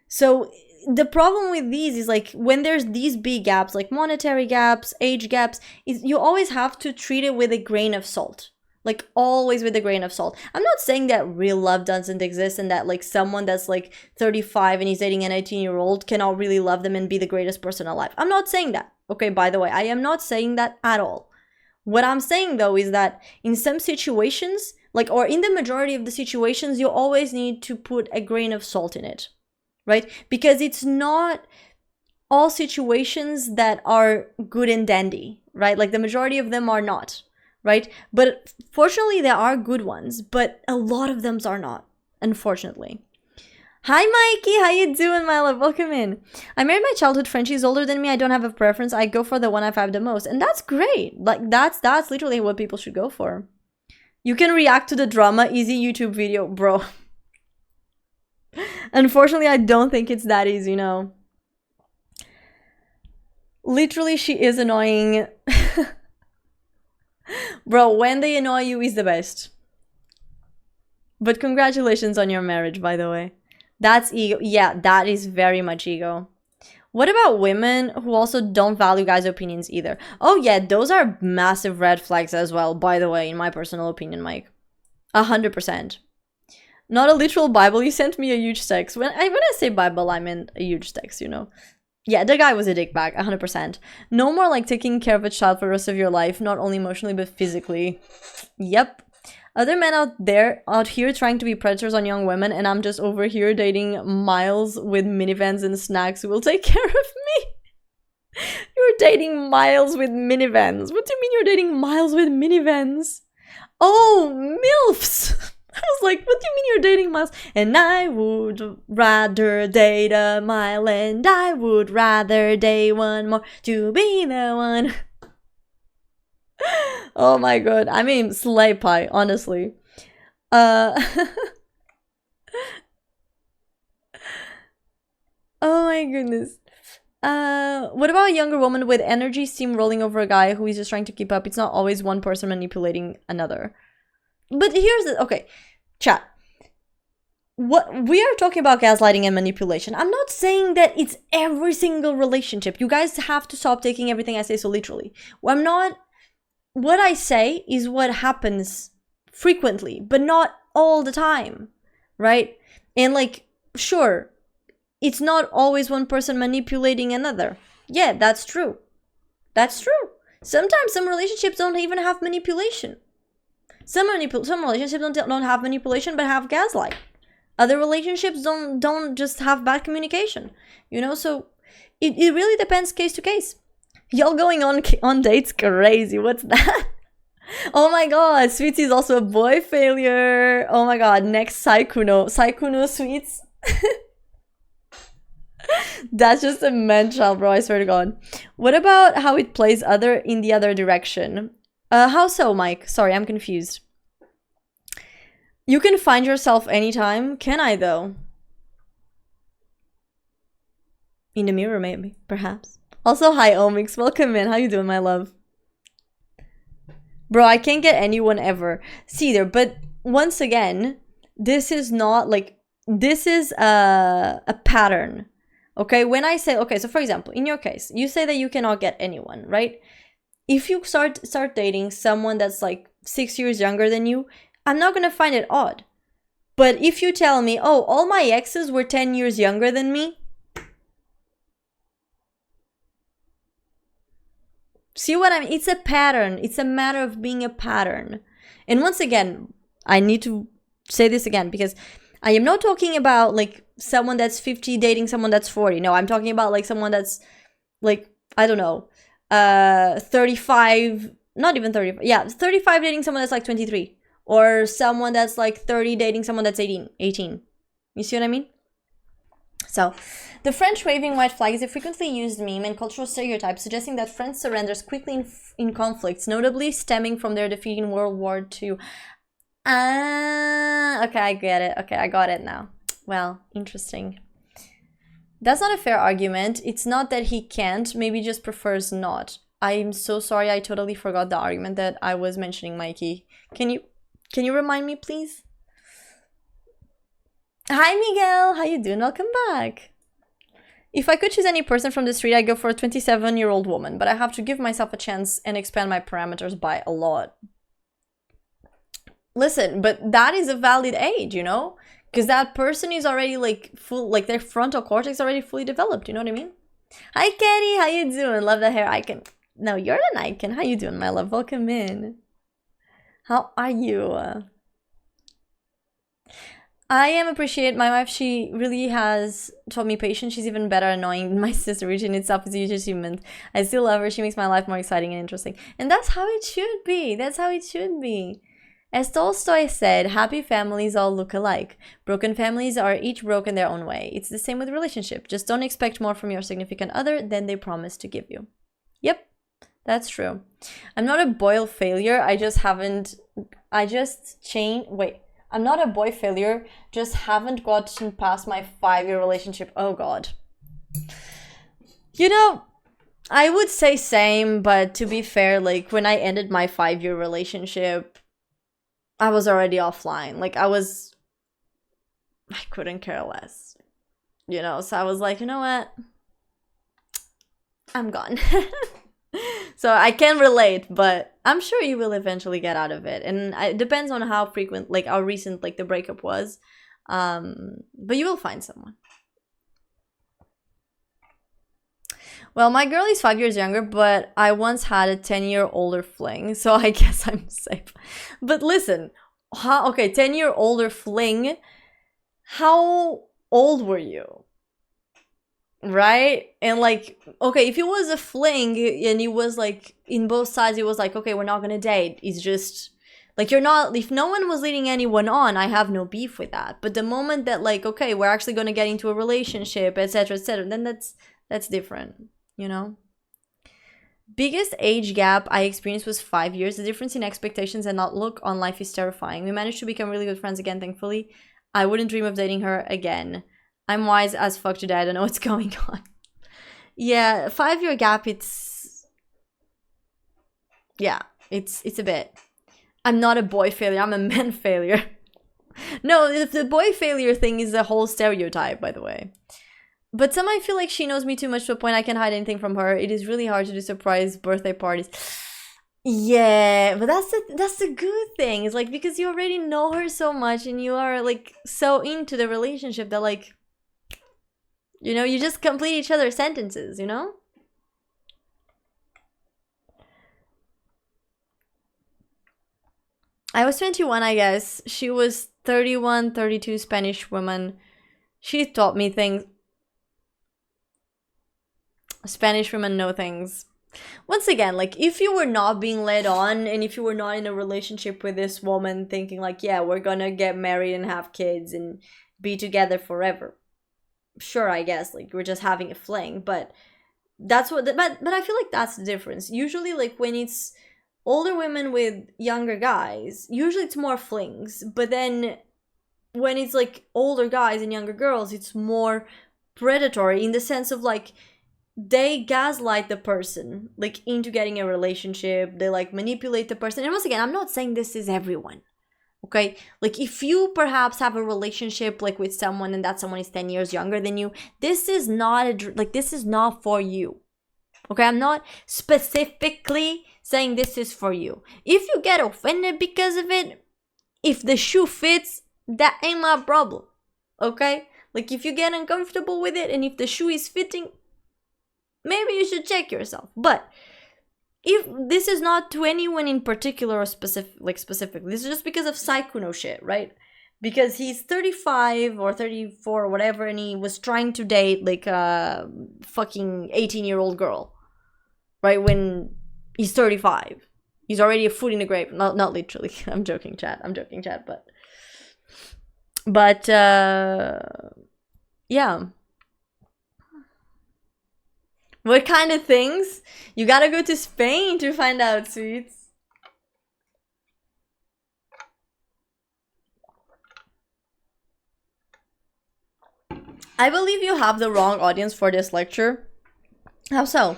[SPEAKER 2] So the problem with these is like when there's these big gaps, like monetary gaps, age gaps, is you always have to treat it with a grain of salt. Like always with a grain of salt. I'm not saying that real love doesn't exist and that like someone that's like 35 and he's dating an 18-year-old cannot really love them and be the greatest person alive. I'm not saying that. Okay, by the way, I am not saying that at all. What I'm saying though is that in some situations, like or in the majority of the situations, you always need to put a grain of salt in it. Right? Because it's not all situations that are good and dandy, right? Like the majority of them are not. Right? But fortunately, there are good ones, but a lot of them are not, unfortunately. Hi, Mikey. How you doing, my love? Welcome in. I married my childhood friend. She's older than me. I don't have a preference. I go for the one I've had the most. And that's great. Like, that's literally what people should go for. You can react to the drama. Easy YouTube video. Bro. Unfortunately, I don't think it's that easy, no. Literally, she is annoying. Bro, when they annoy you is the best. But congratulations on your marriage, by the way. That's ego. Yeah, that is very much ego. What about women who also don't value guys' opinions either? Oh yeah, those are massive red flags as well, by the way, in my personal opinion, Mike. 100%. Not a literal Bible. You sent me a huge text. When I say Bible, I mean a huge text, you know. Yeah, the guy was a dickbag, 100%. No more like taking care of a child for the rest of your life, not only emotionally but physically. Yep. Other men out here trying to be predators on young women, and I'm just over here dating Miles with minivans and snacks who will take care of me. You're dating Miles with minivans. What do you mean you're dating Miles with minivans? Oh, MILFs! I was like, what do you mean you're dating Miles? And I would rather date a mile, and I would rather date one more to be the one. Oh my god. I mean, slay pie, honestly. Oh my goodness. What about a younger woman with energy steam rolling over a guy who is just trying to keep up? It's not always one person manipulating another. But here's the okay, chat. What we are talking about gaslighting and manipulation. I'm not saying that it's every single relationship. You guys have to stop taking everything I say so literally. What I say is what happens frequently, but not all the time, right? And like, sure, it's not always one person manipulating another. Yeah, that's true. That's true. Sometimes some relationships don't even have manipulation. Some relationships don't have manipulation but have gaslight. Other relationships don't just have bad communication. You know, so it really depends case to case. Y'all going on dates crazy. What's that? Oh my god, Sweetie is also a boy failure. Oh my god, next Saikuno Sweets. That's just a man child, bro, I swear to god. What about how it plays in the other direction? How so, Mike? Sorry, I'm confused. You can find yourself anytime. Can I, though? In the mirror, maybe. Perhaps. Also, hi, Omix. Welcome in. How you doing, my love? Bro, I can't get anyone ever. See there, but once again, this is not, like... This is a pattern. Okay? When I say... Okay, so for example, in your case, you say that you cannot get anyone, right? If you start dating someone that's like 6 years younger than you, I'm not gonna find it odd. But if you tell me, oh, all my exes were 10 years younger than me, see what I mean? It's a pattern. It's a matter of being a pattern. And once again, I need to say this again because I am not talking about like someone that's 50 dating someone that's 40. No, I'm talking about like someone that's like, I don't know, 35, not even 35. Yeah, 35 dating someone that's like 23. Or someone that's like 30 dating someone that's 18. You see what I mean? So, the French waving white flag is a frequently used meme and cultural stereotype suggesting that France surrenders quickly in conflicts, notably stemming from their defeat in World War II. Okay, I get it. Okay, I got it now. Well, interesting. That's not a fair argument. It's not that he can't, maybe just prefers not. I'm so sorry, I totally forgot the argument that I was mentioning, Mikey. Can you remind me, please? Hi, Miguel. How you doing? Welcome back. If I could choose any person from the street, I'd go for a 27-year-old woman, but I have to give myself a chance and expand my parameters by a lot. Listen, but that is a valid age, you know? Because that person is already like full, like their frontal cortex is already fully developed, you know what I mean? Hi, Katie. How you doing? Love the hair icon. No, you're an icon. How you doing, my love? Welcome in. How are you? I appreciate my wife. She really has taught me patience. She's even better annoying than my sister, which in itself is a huge achievement. I still love her. She makes my life more exciting and interesting. And that's how it should be. That's how it should be. As Tolstoy said, happy families all look alike. Broken families are each broken their own way. It's the same with relationship. Just don't expect more from your significant other than they promise to give you. Yep, that's true. I'm not a boy failure. I'm not a boy failure, just haven't gotten past my 5-year relationship. Oh god. You know, I would say same, but to be fair, like when I ended my 5-year relationship, I was already offline. Like I couldn't care less. You know, so I was like, you know what? I'm gone. So I can relate, but I'm sure you will eventually get out of it, and it depends on how frequent, like how recent, like the breakup was. But you will find someone. Well, my girl is 5 years younger, but I once had a 10-year older fling, so I guess I'm safe. But listen, okay, 10-year older fling. How old were you? Right? And like, okay, if it was a fling and it was like in both sides, it was like, okay, we're not gonna date. It's just like, you're not, if no one was leading anyone on, I have no beef with that. But the moment that like, okay, we're actually gonna get into a relationship, etc., then that's different, you know? Biggest age gap I experienced was 5 years. The difference in expectations and outlook on life is terrifying. We managed to become really good friends again, thankfully. I wouldn't dream of dating her again. I'm wise as fuck today. I don't know what's going on. Yeah, 5-year gap, it's a bit. I'm not a boy failure, I'm a man failure. No, the boy failure thing is a whole stereotype, by the way. But some I feel like she knows me too much to a point I can't hide anything from her. It is really hard to do surprise birthday parties. Yeah, but that's the good thing. It's like, because you already know her so much and you are like so into the relationship that like, you know, you just complete each other's sentences, you know? I was 21, I guess. She was 31, 32, Spanish woman. She taught me things. Spanish women know things. Once again, like, if you were not being led on and if you were not in a relationship with this woman thinking like, yeah, we're gonna get married and have kids and be together forever, sure, I guess, like, we're just having a fling. But that's what but I feel like that's the difference. Usually, like, when it's older women with younger guys, usually it's more flings. But then when it's like older guys and younger girls, it's more predatory, in the sense of like, they gaslight the person like into getting a relationship. They like manipulate the person. And once again, I'm not saying this is everyone, okay? Like, if you perhaps have a relationship like with someone and that someone is 10 years younger than you, this is not this is not for you, okay? I'm not specifically saying this is for you. If you get offended because of it, if the shoe fits, that ain't my problem, okay? Like, if you get uncomfortable with it and if the shoe is fitting, maybe you should check yourself. But if this is not to anyone in particular or specific, this is just because of Saikuno shit, right? Because he's 35 or 34 or whatever, and he was trying to date like a fucking 18-year-old girl, right? When he's 35, he's already a foot in the grave. Not literally. I'm joking, chat. But yeah. What kind of things? You gotta go to Spain to find out, sweets. I believe you have the wrong audience for this lecture. How so?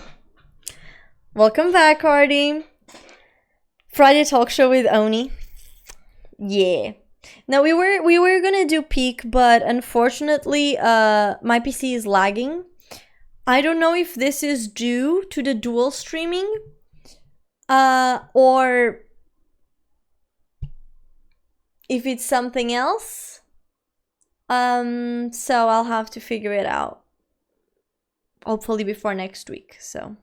[SPEAKER 2] Welcome back, Cardi. Friday talk show with Oni. Yeah. Now we were gonna do peak, but unfortunately, my PC is lagging. I don't know if this is due to the dual streaming, or if it's something else. So I'll have to figure it out. Hopefully before next week, so.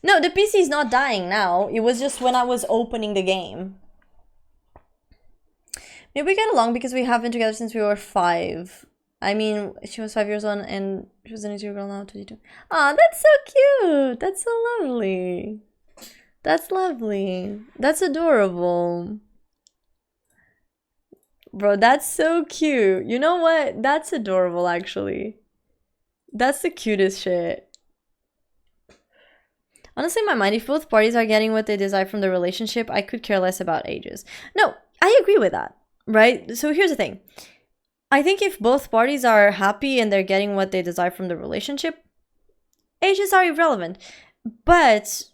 [SPEAKER 2] No, the PC is not dying now. It was just when I was opening the game. Maybe we get along because we have been together since we were 5. I mean, she was 5 years old and she was an 18-year girl now, 22. Aw, that's so cute. That's so lovely. That's lovely. That's adorable. Bro, that's so cute. You know what? That's adorable, actually. That's the cutest shit. Honestly, in my mind, if both parties are getting what they desire from the relationship, I could care less about ages. No, I agree with that, right? So here's the thing. I think if both parties are happy and they're getting what they desire from the relationship, ages are irrelevant. But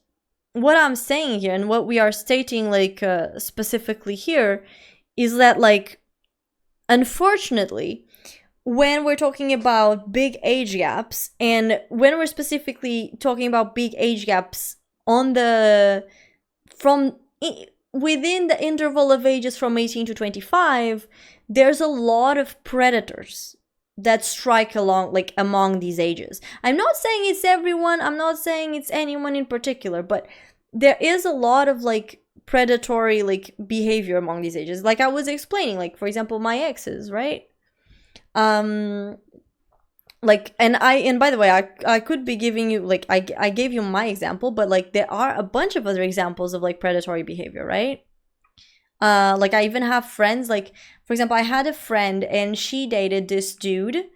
[SPEAKER 2] what I'm saying here and what we are stating, like, specifically here is that, like, unfortunately, when we're talking about big age gaps, and when we're specifically talking about big age gaps on the within the interval of ages from 18 to 25, there's a lot of predators that strike along like among these ages. I'm not saying it's everyone, I'm not saying it's anyone in particular, but there is a lot of like predatory like behavior among these ages. Like I was explaining, like for example, my exes, right? Like and by the way, I could be giving you like I gave you my example, but like there are a bunch of other examples of like predatory behavior, right? Like I even have friends, like for example, I had a friend and she dated this dude,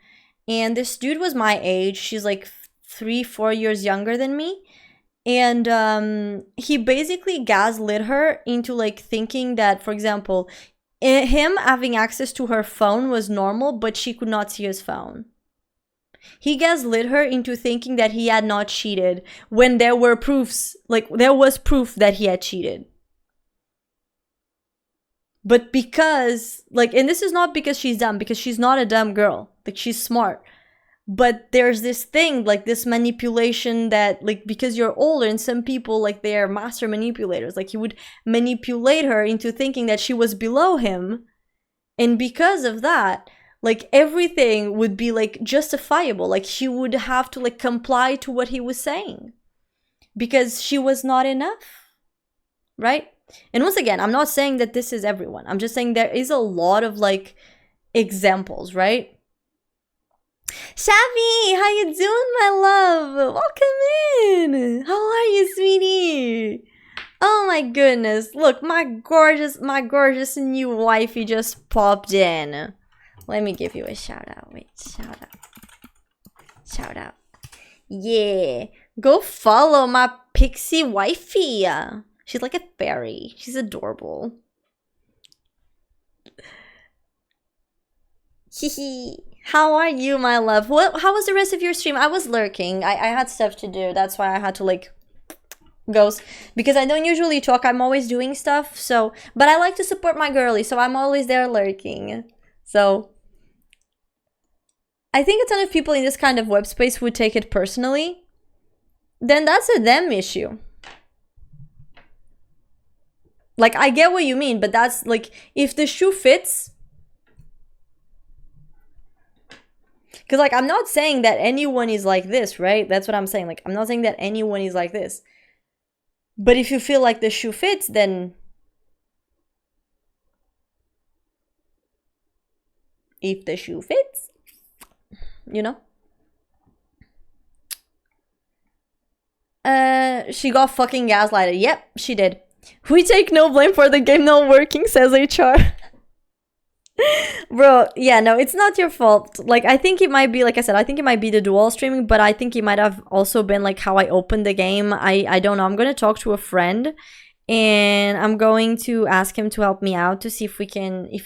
[SPEAKER 2] and this dude was my age. She's like 3-4 years younger than me, and he basically gaslit her into like thinking that, for example, him having access to her phone was normal, but she could not see his phone. He gaslit her into thinking that he had not cheated when there were proofs, like there was proof that he had cheated. But because, like, and this is not because she's dumb, because she's not a dumb girl. Like, she's smart. But there's this thing, like, this manipulation that, like, because you're older, and some people, like, they're master manipulators. Like, he would manipulate her into thinking that she was below him. And because of that, like, everything would be, like, justifiable. Like, she would have to, like, comply to what he was saying. Because she was not enough. Right? And once again, I'm not saying that this is everyone. I'm just saying there is a lot of like examples, right? Shavi, how you doing, my love? Welcome in. How are you, sweetie? Oh my goodness. Look, my gorgeous new wifey just popped in. Let me give you a shout out. Wait, shout out. Yeah. Go follow my pixie wifey. She's like a fairy. She's adorable. Hehe. How are you, my love? How was the rest of your stream? I was lurking. I had stuff to do. That's why I had to like go. Because I don't usually talk. I'm always doing stuff. So, but I like to support my girlie. So I'm always there lurking. So I think a ton of people in this kind of web space would take it personally. Then that's a them issue. Like, I get what you mean, but that's, like, if the shoe fits... Because, like, I'm not saying that anyone is like this, right? That's what I'm saying. Like, I'm not saying that anyone is like this. But if you feel like the shoe fits, then... If the shoe fits, you know? She got fucking gaslighted. Yep, she did. We take no blame for the game not working, says HR. Bro, yeah, no, it's not your fault. Like, I think it might be, like I said, I think it might be the dual streaming, but I think it might have also been, like, how I opened the game. I don't know. I'm going to talk to a friend, and I'm going to ask him to help me out to see if he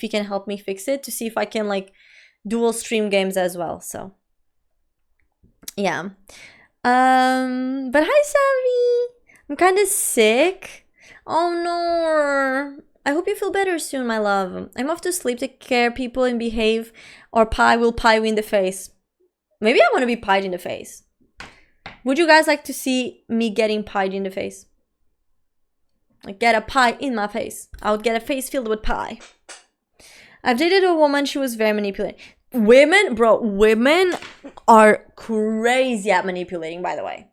[SPEAKER 2] can help me fix it, to see if I can, like, dual stream games as well, so. Yeah. But hi, Savvy! I'm kind of sick. Oh no. I hope you feel better soon, my love. I'm off to sleep, take care, people, and behave, or pie will pie you in the face. Maybe I want to be pied in the face. Would you guys like to see me getting pied in the face? Like, get a pie in my face. I would get a face filled with pie. I've dated a woman, she was very manipulating. Women, bro, women are crazy at manipulating, by the way.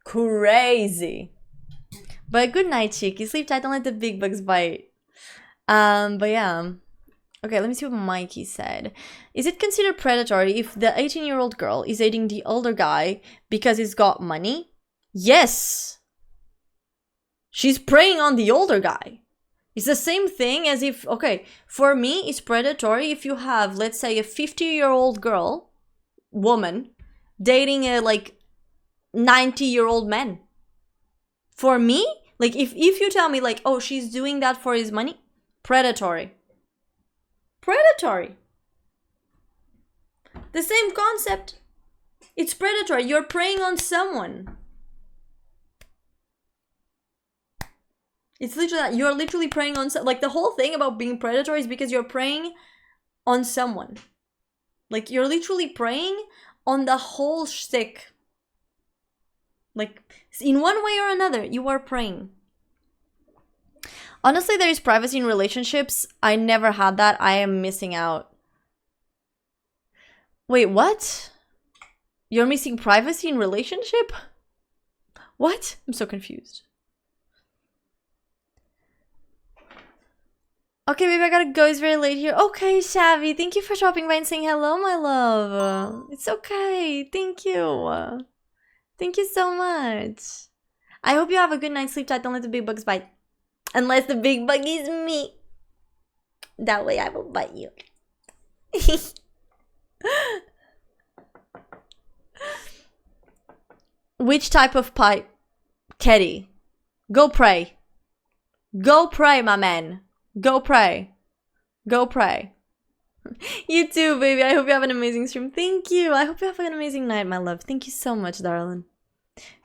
[SPEAKER 2] Crazy. But good night, cheeky. Sleep tight, don't let the big bugs bite. But yeah. Okay, let me see what Mikey said. Is it considered predatory if the 18-year-old girl is dating the older guy because he's got money? Yes! She's preying on the older guy. It's the same thing as if, okay, for me, it's predatory if you have, let's say, a 50-year-old woman, dating a, like, 90-year-old man. For me, like, if you tell me, like, oh, she's doing that for his money, predatory. Predatory. The same concept. It's predatory. You're preying on someone. It's literally that. You're literally preying on... Like, the whole thing about being predatory is because you're preying on someone. Like, you're literally preying on the whole shtick. Like, in one way or another, you are preying. Honestly, there is privacy in relationships. I never had that. I am missing out. Wait, what? You're missing privacy in relationship? What? I'm so confused. Okay, maybe I gotta go. It's very late here. Okay, Shabby, thank you for dropping by and saying hello, my love. It's okay. Thank you. Thank you so much. I hope you have a good night's sleep. Don't let the big bugs bite. Unless the big bug is me. That way I will bite you. Which type of pipe? Keddy. Go pray. Go pray, my man. Go pray. Go pray. You too, baby. I hope you have an amazing stream. Thank you. I hope you have an amazing night, my love. Thank you so much, darling.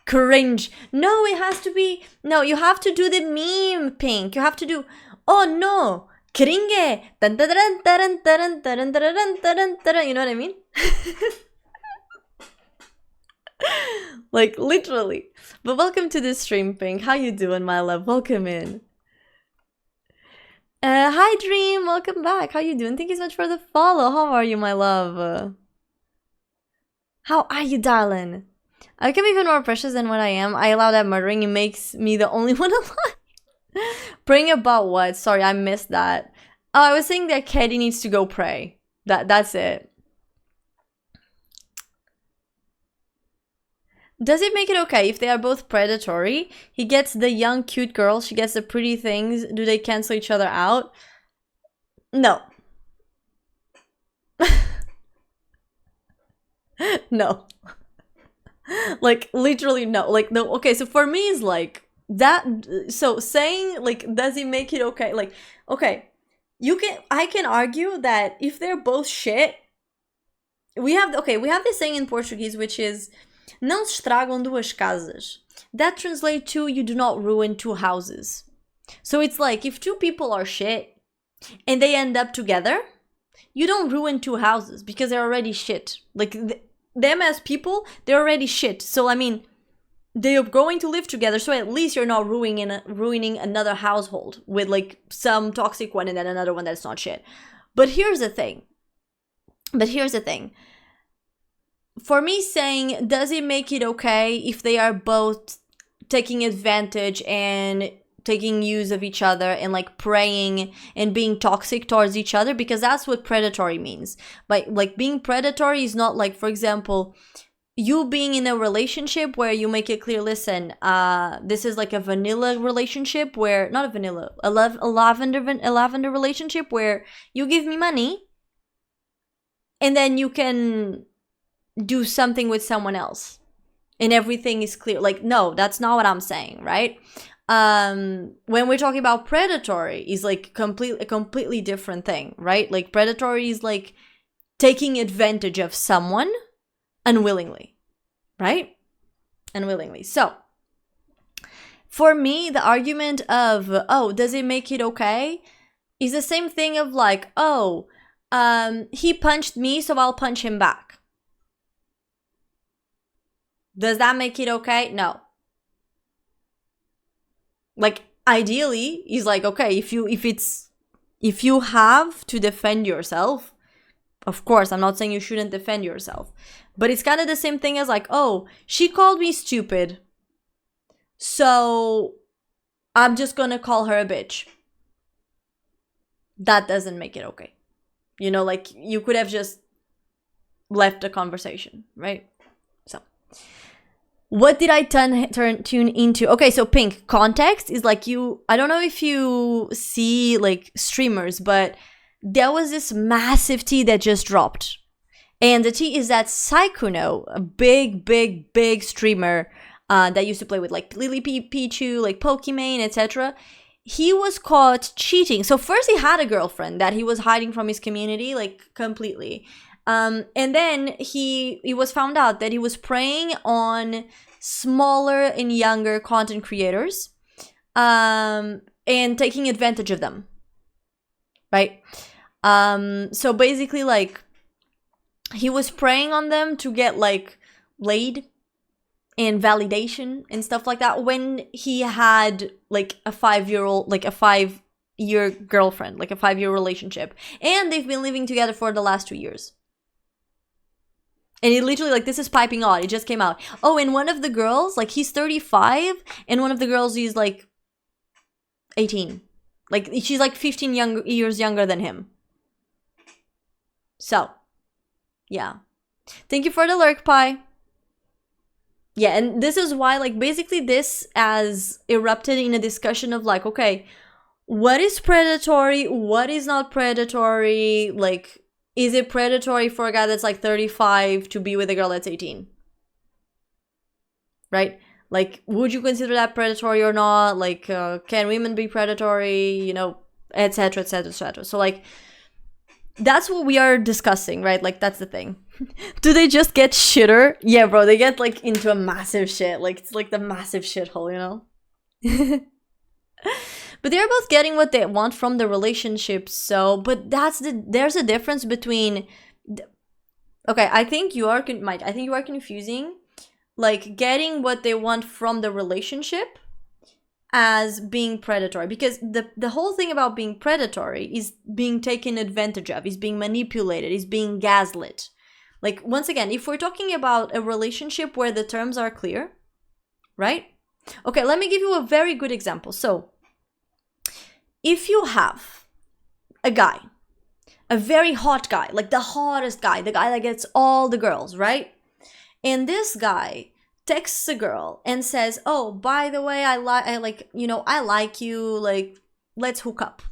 [SPEAKER 2] Cringe. No, it has to be... No, you have to do the meme, Pink. You have to do... Oh, no. Cringe. You know what I mean? Like, literally. But welcome to the stream, Pink. How you doing, my love? Welcome in. Hi, Dream. Welcome back. How you doing? Thank you so much for the follow. How are you, my love? How are you, darling? I become even more precious than what I am. I allow that murdering. It makes me the only one alive. Praying about what? Sorry, I missed that. Oh, I was saying that Keddy needs to go pray. That's it. Does it make it okay if they are both predatory? He gets the young, cute girl. She gets the pretty things. Do they cancel each other out? No. No. Like, literally no. Like, no. Okay, so for me, it's like that. So saying, like, does it make it okay? Like, okay, I can argue that if they're both shit, we have this saying in Portuguese, which is, não se estragam duas casas. That translates to, you do not ruin two houses. So it's like, if two people are shit and they end up together, you don't ruin two houses because they're already shit. Like, them as people, they're already shit. So, I mean, they're going to live together, so at least you're not ruining another household with, like, some toxic one and then another one that's not shit. But here's the thing. For me, saying, does it make it okay if they are both taking advantage and taking use of each other and, like, preying and being toxic towards each other? Because that's what predatory means. But, like, being predatory is not, like, for example, you being in a relationship where you make it clear, listen, this is like a vanilla relationship where, not a vanilla, a lavender relationship where you give me money and then you can do something with someone else and everything is clear. Like, no, that's not what I'm saying, right? When we're talking about predatory, is like a completely different thing, right? Like, predatory is like taking advantage of someone unwillingly, right? Unwillingly. So for me, the argument of, oh, does it make it okay, is the same thing of like, oh, he punched me, so I'll punch him back. Does that make it okay? No. Like, ideally, he's like, okay, if you have to defend yourself, of course, I'm not saying you shouldn't defend yourself, but it's kind of the same thing as like, oh, she called me stupid, so I'm just gonna call her a bitch. That doesn't make it okay. You know, like, you could have just left the conversation, right? So, what did I tune into? Okay, so Pink, context is like, I don't know if you see, like, streamers, but there was this massive tea that just dropped. And the tea is that Saikuno, a big streamer that used to play with, like, Lily Pichu, like, Pokimane, etc., he was caught cheating. So first he had a girlfriend that he was hiding from his community, like, completely. And then he was found out that he was preying on smaller and younger content creators and taking advantage of them, right? So basically, like, he was preying on them to get, like, laid, and validation and stuff like that when he had like a 5-year-old, like a 5-year girlfriend, like a 5-year relationship, and they've been living together for the last 2 years. And it literally, like, this is piping hot. It just came out. Oh, and one of the girls, like, he's 35, and one of the girls is, like, 18. Like, she's, like, 15 years younger than him. So, yeah. Thank you for the lurk, Pie. Yeah, and this is why, like, basically this has erupted in a discussion of, like, okay, what is predatory? What is not predatory? Like, is it predatory for a guy that's like 35 to be with a girl that's 18? Right? Like, would you consider that predatory or not? Like, can women be predatory? You know, etc., etc., etc. So, like, that's what we are discussing, right? Like, that's the thing. Do they just get shitter? Yeah, bro, they get, like, into a massive shit. Like, it's like the massive shithole, you know? But they're both getting what they want from the relationship, so... But there's a difference between... Okay, I think you are confusing, like, getting what they want from the relationship as being predatory. Because the whole thing about being predatory is being taken advantage of, is being manipulated, is being gaslit. Like, once again, if we're talking about a relationship where the terms are clear, right? Okay, let me give you a very good example. So... if you have a guy, a very hot guy, like the hottest guy, the guy that gets all the girls, right? And this guy texts a girl and says, oh, by the way, I like you, like, let's hook up,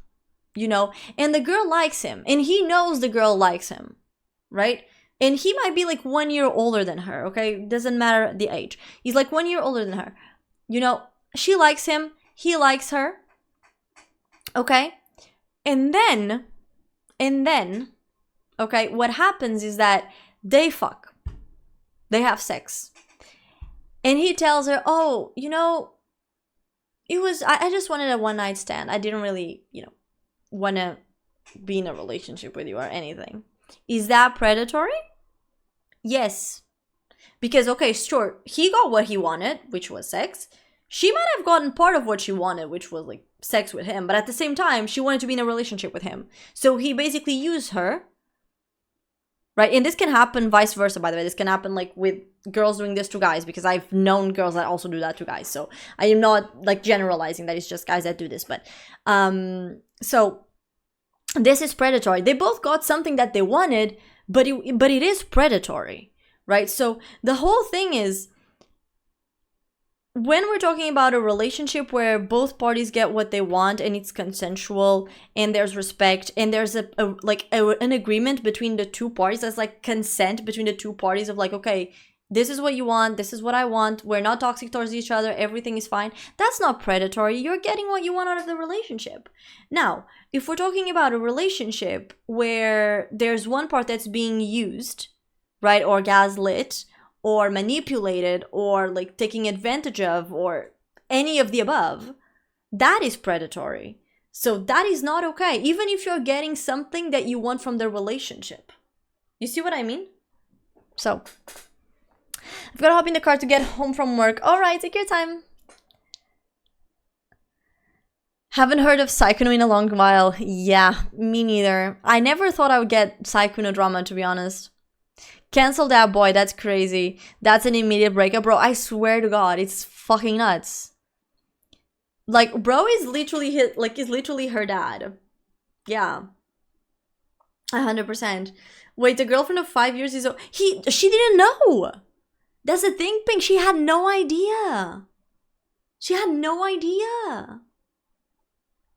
[SPEAKER 2] you know? And the girl likes him, and he knows the girl likes him, right? And he might be like 1 year older than her, okay? Doesn't matter the age. He's like 1 year older than her. You know, she likes him, he likes her. Okay, and then, okay, what happens is that they fuck. They have sex. And he tells her, oh, you know, I just wanted a one-night stand. I didn't really, you know, want to be in a relationship with you or anything. Is that predatory? Yes. Because, okay, sure, he got what he wanted, which was sex. She might have gotten part of what she wanted, which was, like, sex with him. But at the same time, she wanted to be in a relationship with him. So he basically used her. Right? And this can happen vice versa, by the way. This can happen, like, with girls doing this to guys. Because I've known girls that also do that to guys. So I am not, like, generalizing that it's just guys that do this. But, so this is predatory. They both got something that they wanted, but it is predatory. Right? So the whole thing is... when we're talking about a relationship where both parties get what they want and it's consensual and there's respect and there's an agreement between the two parties, that's like consent between the two parties of like, okay, this is what you want, this is what I want, we're not toxic towards each other, everything is fine. That's not predatory. You're getting what you want out of the relationship. Now, if we're talking about a relationship where there's one part that's being used, right, or gaslit, or manipulated, or like taking advantage of, or any of the above, that is predatory. So that is not okay, even if you're getting something that you want from the relationship. You see what I mean? So, I've got to hop in the car to get home from work. Alright, take your time. Haven't heard of Psychono in a long while. Yeah, me neither. I never thought I would get Psychono drama, to be honest. Cancel that boy, that's crazy. That's an immediate breakup, bro. I swear to God, it's fucking nuts. Like, bro is literally her dad. Yeah. 100%. Wait, the girlfriend of 5 years is... She didn't know! That's the thing, Pink. She had no idea. She had no idea.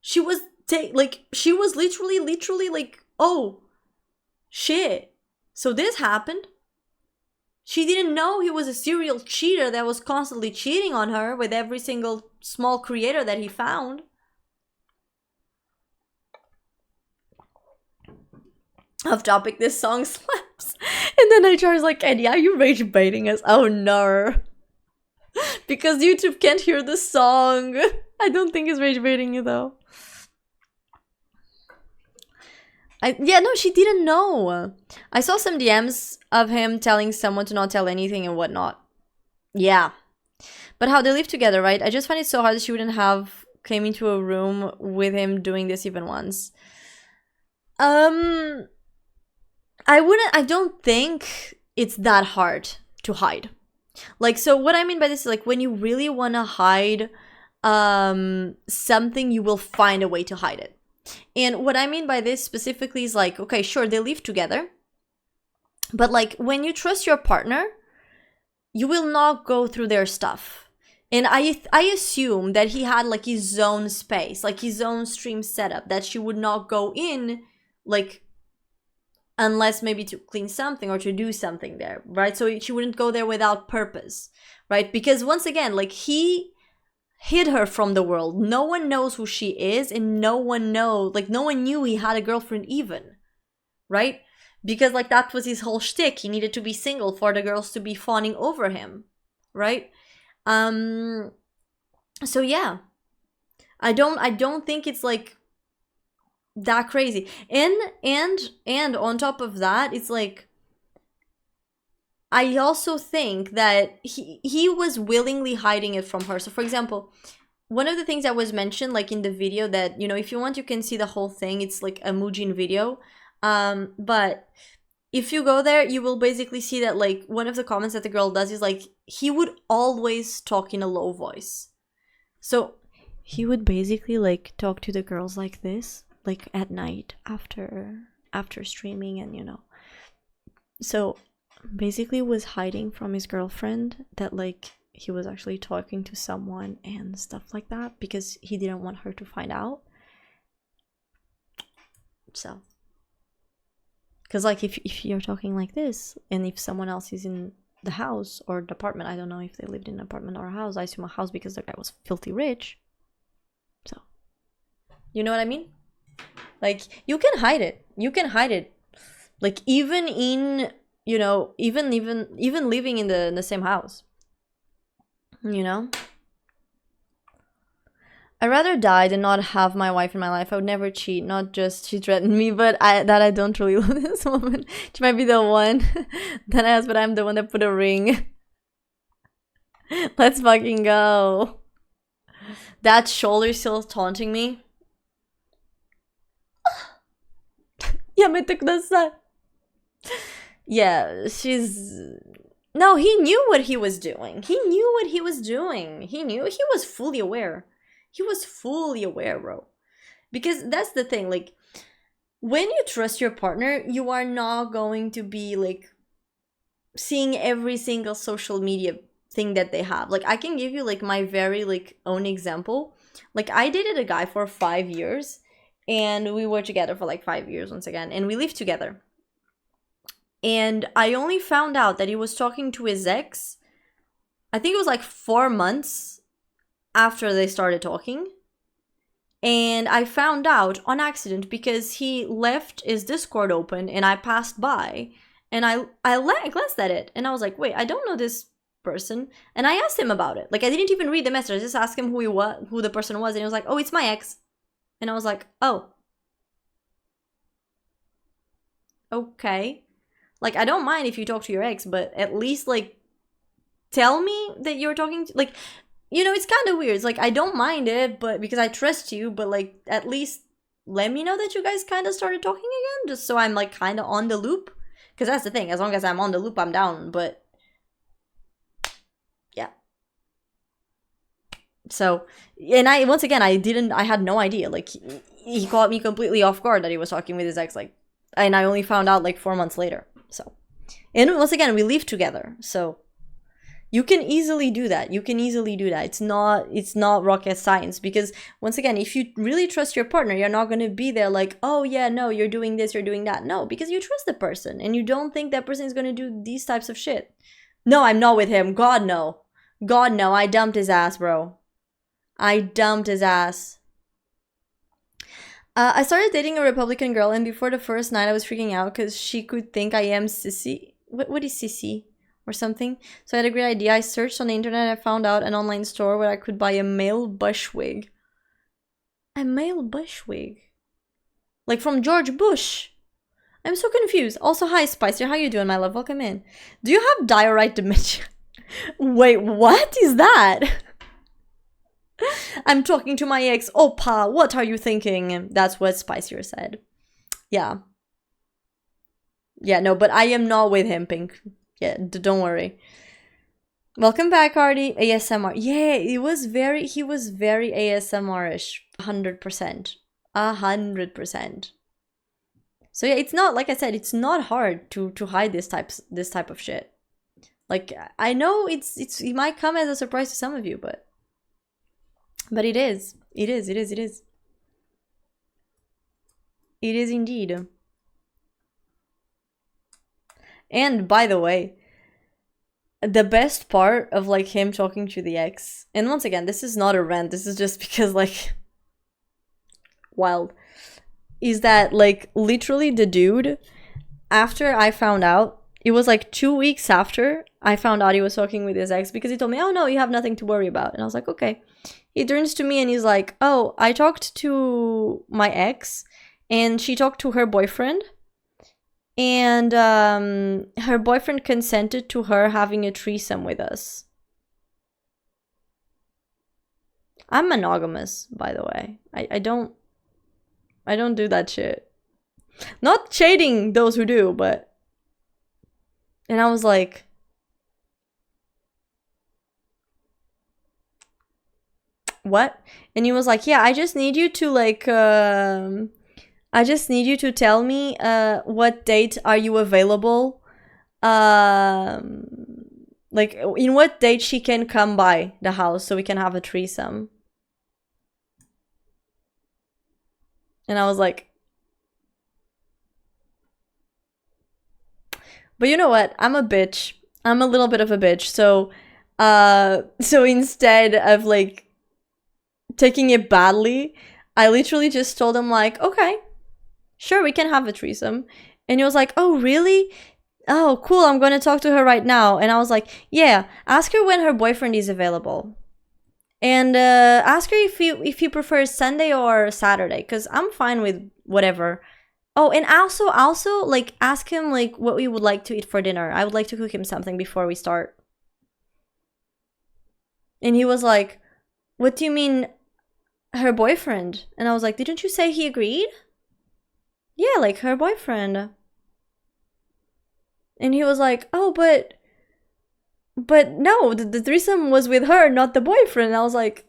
[SPEAKER 2] She was... she was literally like, oh, shit. So this happened. She didn't know he was a serial cheater that was constantly cheating on her with every single small creator that he found. Off topic, this song slaps. And then HR's like, Eddie, are you rage baiting us? Oh no. Because YouTube can't hear the song. I don't think it's rage baiting you though. Yeah, no, she didn't know. I saw some DMs of him telling someone to not tell anything and whatnot. Yeah. But how they live together, right? I just find it so hard that she wouldn't have came into a room with him doing this even once. I don't think it's that hard to hide. Like, so what I mean by this is like when you really want to hide something, you will find a way to hide it. And what I mean by this specifically is like, okay, sure, they live together, but like when you trust your partner, you will not go through their stuff. And I assume that he had like his own space, like his own stream setup, that she would not go in, like, unless maybe to clean something or to do something there, right? So she wouldn't go there without purpose, right? Because once again, like, he hid her from the world. No one knows who she is, and no one knew he had a girlfriend even, right? Because like that was his whole shtick. He needed to be single for the girls to be fawning over him, right? So yeah, I don't think it's like that crazy. And on top of that, it's like, I also think that he was willingly hiding it from her. So for example, one of the things that was mentioned like in the video that, you know, if you want you can see the whole thing, it's like a Mujin video, but if you go there, you will basically see that like one of the comments that the girl does is like, he would always talk in a low voice. So he would basically like talk to the girls like this, like at night after streaming, and you know, so basically was hiding from his girlfriend that like he was actually talking to someone and stuff like that, because he didn't want her to find out. So because like if you're talking like this, and if someone else is in the house or the apartment, I don't know if they lived in an apartment or a house, I assume a house because the guy was filthy rich. So you know what I mean? Like, you can hide it, like even in, you know, even living in the same house, you know. I'd rather die than not have my wife in my life. I would never cheat. Not just she threatened me, but I don't really love this woman. She might be the one that I asked, but I'm the one that put a ring. Let's fucking go. That shoulder still taunting me. Yamete kudasai. Yeah, she's... No, he knew what he was doing. He knew, he was fully aware. He was fully aware, bro. Because that's the thing, like, when you trust your partner, you are not going to be, like, seeing every single social media thing that they have. Like, I can give you, like, my very, like, own example. Like, I dated a guy for 5 years, and we were together for, like, 5 years once again, and we lived together. And I only found out that he was talking to his ex, I think it was, like, 4 months after they started talking. And I found out on accident because he left his Discord open and I passed by and I glanced at it and I was like, wait, I don't know this person. And I asked him about it. Like, I didn't even read the message. I just asked him who the person was, and he was like, oh, it's my ex. And I was like, oh, okay. Like, I don't mind if you talk to your ex, but at least, like, tell me that you're talking to, like, you know, it's kind of weird. It's like, I don't mind it, but because I trust you, but like, at least let me know that you guys kind of started talking again, just so I'm like kind of on the loop. Because that's the thing, as long as I'm on the loop, I'm down. But yeah. So, and I had no idea. Like, he caught me completely off guard that he was talking with his ex, like, and I only found out like 4 months later. So, and once again, we live together, so you can easily do that. It's not rocket science, because once again, if you really trust your partner, you're not going to be there like, oh yeah, no, you're doing this, you're doing that. No, because you trust the person and you don't think that person is going to do these types of shit. No, I'm not with him. God no. I dumped his ass, bro. I started dating a Republican girl, and before the first night I was freaking out because she could think I am sissy. What is sissy? Or something. So I had a great idea. I searched on the internet and I found out an online store where I could buy a male bush wig. A male bush wig? Like from George Bush? I'm so confused. Also, hi Spicer, how you doing, my love? Welcome in. Do you have diorite dementia? Wait, what is that? I'm talking to my ex. Opa, what are you thinking? That's what Spicier said. Yeah. Yeah, no, but I am not with him, Pink. Yeah, don't worry. Welcome back, Artie. ASMR. Yeah, he was very ASMR-ish. 100%. 100%. So yeah, it's not, like I said, it's not hard to hide this type of shit. Like, I know it might come as a surprise to some of you, but it is. It is indeed. And by the way, the best part of like him talking to the ex, and once again, this is not a rant, this is just because like wild, is that like literally the dude, after I found out, it was like 2 weeks after I found out he was talking with his ex, because he told me, oh no, you have nothing to worry about. And I was like, okay. He turns to me and he's like, oh, I talked to my ex and she talked to her boyfriend, and her boyfriend consented to her having a threesome with us. I'm monogamous, by the way. I don't do that shit. Not shading those who do, but... And I was like... What? And he was like, yeah, I just need you to like... I just need you to tell me what date are you available. Like, in what date she can come by the house so we can have a threesome. And I was like... But you know what? I'm a bitch. I'm a little bit of a bitch. So instead of like taking it badly, I literally just told him like, okay, sure, we can have a threesome. And he was like, oh, really? Oh, cool, I'm going to talk to her right now. And I was like, yeah, ask her when her boyfriend is available. And ask her if you prefer Sunday or Saturday, because I'm fine with whatever. Oh, and also, like, ask him, like, what we would like to eat for dinner. I would like to cook him something before we start. And he was like, what do you mean, her boyfriend? And I was like, didn't you say he agreed? Yeah, like, her boyfriend. And he was like, oh, but no, the threesome was with her, not the boyfriend. And I was like...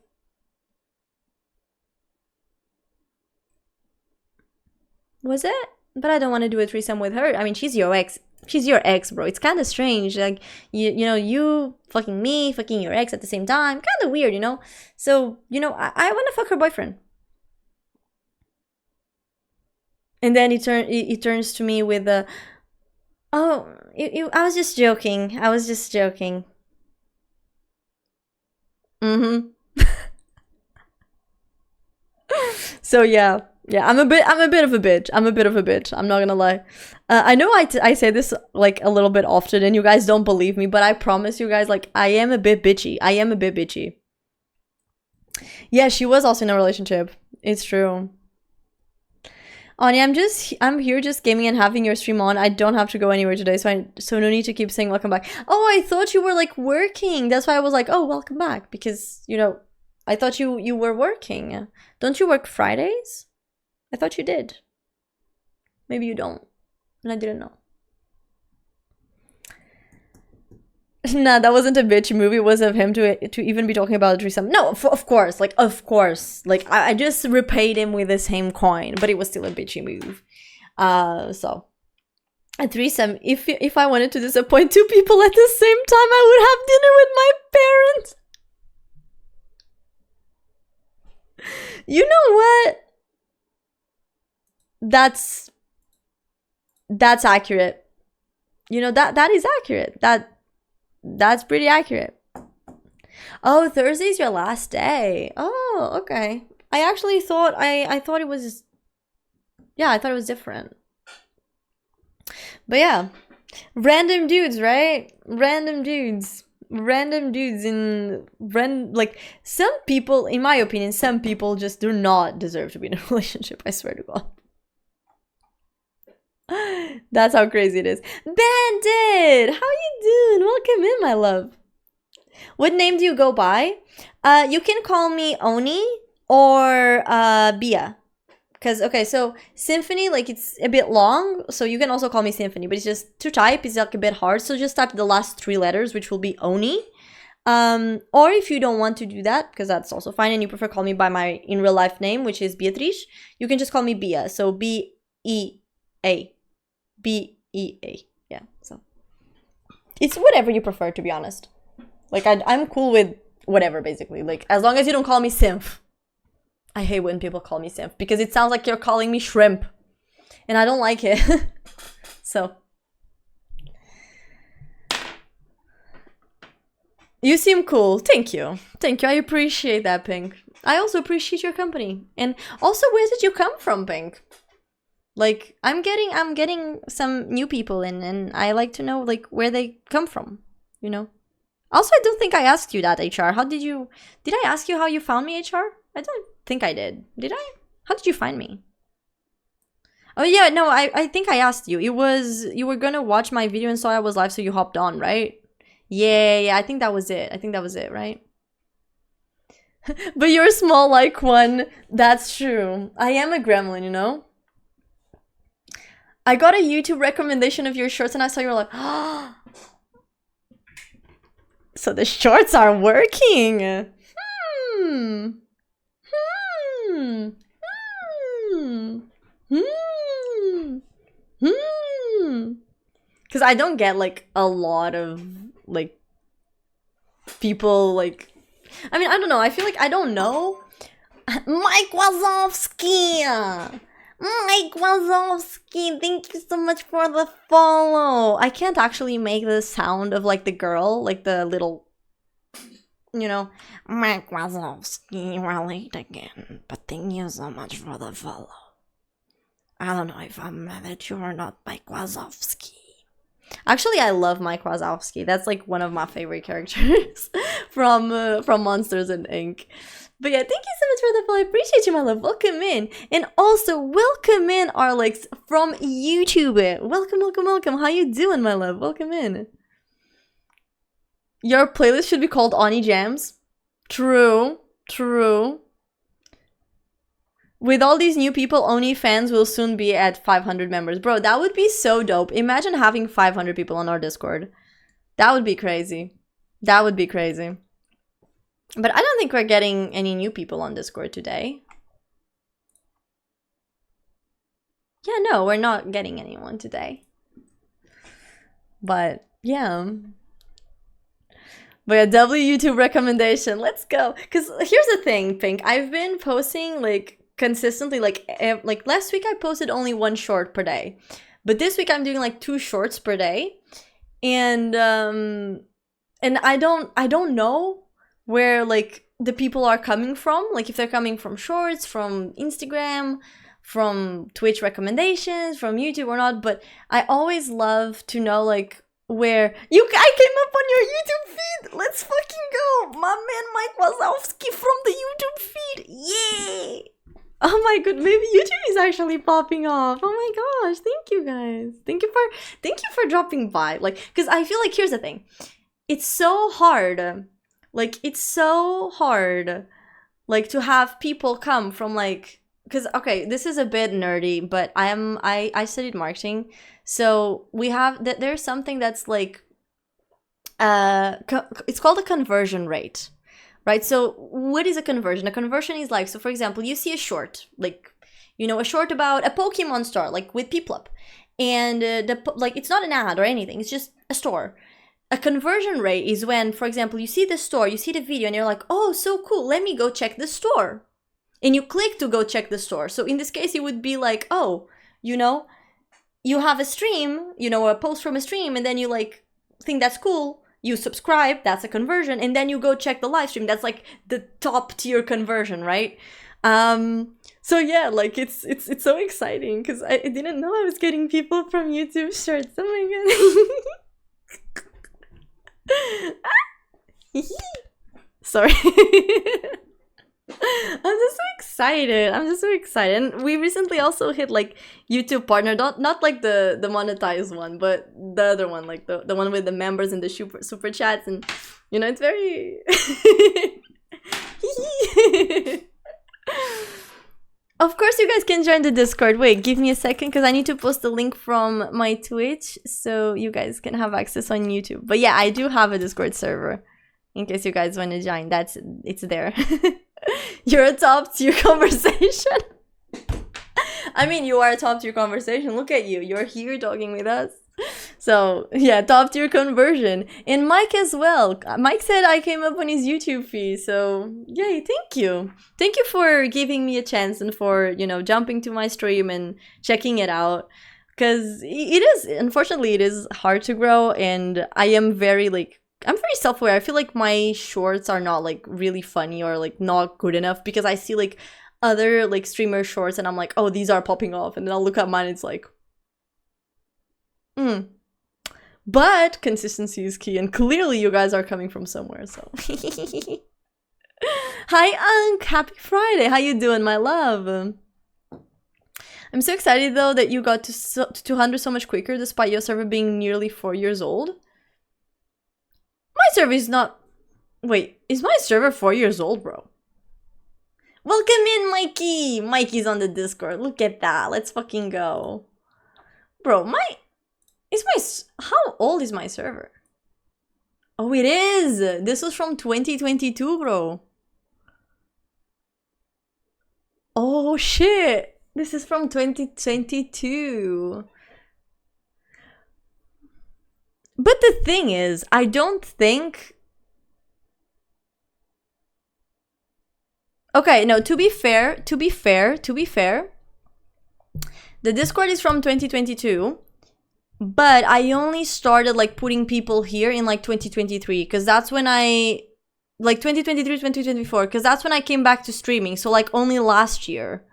[SPEAKER 2] Was it? But I don't want to do a threesome with her. I mean, she's your ex. She's your ex, bro. It's kind of strange. Like, you know, you fucking me, fucking your ex at the same time. Kind of weird, you know? So, you know, I want to fuck her boyfriend. And then he turns to me with a... Oh, I was just joking. I was just joking. Mm-hmm. So, yeah. Yeah, I'm a bit of a bitch. I'm a bit of a bitch. I'm not gonna lie. I know I say this like a little bit often and you guys don't believe me, but I promise you guys, like, I am a bit bitchy. I am a bit bitchy. Yeah, she was also in a relationship. It's true. Anya, I'm here just gaming and having your stream on. I don't have to go anywhere today, so no need to keep saying welcome back. Oh, I thought you were like working. That's why I was like, oh, welcome back, because, you know, I thought you were working. Don't you work Fridays? I thought you did. Maybe you don't. And I didn't know. Nah, that wasn't a bitchy move. It was of him to even be talking about a threesome. No, of course. Like, of course. Like, I just repaid him with the same coin. But it was still a bitchy move. So. A threesome. If I wanted to disappoint two people at the same time, I would have dinner with my parents. You know what? That's accurate. You know, that is accurate. That's pretty accurate. Oh, Thursday's your last day. Oh, okay. I actually thought I thought it was... Yeah, I thought it was different. But yeah. Random dudes, right? Random dudes. Random dudes in... Like, some people, in my opinion, some people just do not deserve to be in a relationship. I swear to God. That's how crazy it is. Bandit! How you doing? Welcome in, my love. What name do you go by? You can call me Oni or Bia. Because, okay, so Symphony, like, it's a bit long, so you can also call me Symphony, but it's just, to type is like a bit hard, so just type the last 3 letters, which will be Oni. Or if you don't want to do that, because that's also fine, and you prefer call me by my in real life name, which is Beatrice, you can just call me Bia, so B-E-A. B-E-A, yeah, so. It's whatever you prefer, to be honest. Like, I'm cool with whatever, basically, like, as long as you don't call me Symph. I hate when people call me Symph because it sounds like you're calling me shrimp. And I don't like it. So. You seem cool. Thank you. Thank you. I appreciate that, Pink. I also appreciate your company. And also, where did you come from, Pink? Like, I'm getting some new people in, and I like to know, like, where they come from, you know? Also, I don't think I asked you that, HR. Did I ask you how you found me, HR? I don't think I did. Did I? How did you find me? Oh yeah, no, I think I asked you. It was, you were gonna watch my video and saw I was live, so you hopped on, right? Yeah, I think that was it. I think that was it, right? But you're small like one. That's true. I am a gremlin, you know? I got a YouTube recommendation of your shorts and I saw you were like, oh. So the shorts are working. Because I don't get like a lot of like people like, I mean, I don't know. I feel like I don't know. Mike Wazowski! Mike Wazowski, thank you so much for the follow. I can't actually make the sound of like the girl, like the little, you know, Mike Wazowski, we're late again, but thank you so much for the follow. I don't know if I'm mad at you or not, Mike Wazowski. Actually, I love Mike Wazowski. That's like one of my favorite characters from Monsters and Inc. But yeah, thank you so much for the follow. I appreciate you, my love. Welcome in. And also, welcome in, Arlex, from YouTube. Welcome, welcome, welcome. How you doing, my love? Welcome in. Your playlist should be called Oni Jams. True, true. With all these new people, OnlyFans will soon be at 500 members. Bro, that would be so dope. Imagine having 500 people on our Discord. That would be crazy. That would be crazy. But I don't think we're getting any new people on Discord today. Yeah, no, we're not getting anyone today. But, yeah. But a W YouTube recommendation. Let's go. Because here's the thing, Pink. I've been posting, like, consistently, like last week I posted only 1 short per day. But this week I'm doing, like, 2 shorts per day. And I don't know where like the people are coming from, like if they're coming from shorts, from Instagram, from Twitch recommendations, from YouTube or not, but I always love to know like where I came up on your YouTube feed. Let's fucking go. My man Mike Wazowski from the YouTube feed. Yay. Oh my god, maybe YouTube is actually popping off. Oh my gosh, thank you guys. Thank you for dropping by. Like, because I feel like here's the thing. It's so hard. Like, it's so hard, like, to have people come from, like, because, okay, this is a bit nerdy, but I studied marketing, so we have, there's something that's, like, it's called a conversion rate, right? So, what is a conversion? A conversion is, like, so, for example, you see a short, like, you know, a short about a Pokemon store, like, with Piplup, and, like, it's not an ad or anything, it's just a store. A conversion rate is when, for example, you see the store, you see the video, and you're like, oh, so cool, let me go check the store. And you click to go check the store. So in this case, it would be like, oh, you know, you have a stream, you know, a post from a stream, and then you like think that's cool, you subscribe, that's a conversion, and then you go check the live stream. That's like the top tier conversion, right? So yeah, like it's so exciting because I didn't know I was getting people from YouTube shorts. Oh my god. Sorry. I'm just so excited. I'm just so excited. And we recently also hit like YouTube partner, not like the monetized one, but the other one, like the one with the members and the super chats, and you know, it's very Of course you guys can join the Discord. Wait, give me a second because I need to post the link from my Twitch so you guys can have access on YouTube. But yeah, I do have a Discord server in case you guys want to join. It's there. You're a top tier conversation. I mean, you are a top tier conversation. Look at you. You're here talking with us. So yeah, top tier conversion. And Mike as well. Mike said I came up on his YouTube feed. So yay, thank you. Thank you for giving me a chance and for, you know, jumping to my stream and checking it out. Because it is, unfortunately, it is hard to grow. And I am very like, I'm very self-aware. I feel like my shorts are not like really funny or like not good enough because I see like other like streamer shorts and I'm like, oh, these are popping off. And then I'll look at mine and it's like, But consistency is key, and clearly you guys are coming from somewhere, so. Hi, Unk! Happy Friday! How you doing, my love? I'm so excited, though, that you got to 200 so much quicker, despite your server being nearly 4 years old. My server is not... Wait, is my server 4 years old, bro? Welcome in, Mikey! Mikey's on the Discord. Look at that. Let's fucking go. Bro, how old is my server? Oh, it is! This was from 2022, bro. Oh, shit! This is from 2022. But the thing is, I don't think... Okay, no, to be fair, the Discord is from 2022. But I only started like putting people here in like 2023 because that's when I like 2023, 2024 because that's when I came back to streaming. So like only last year.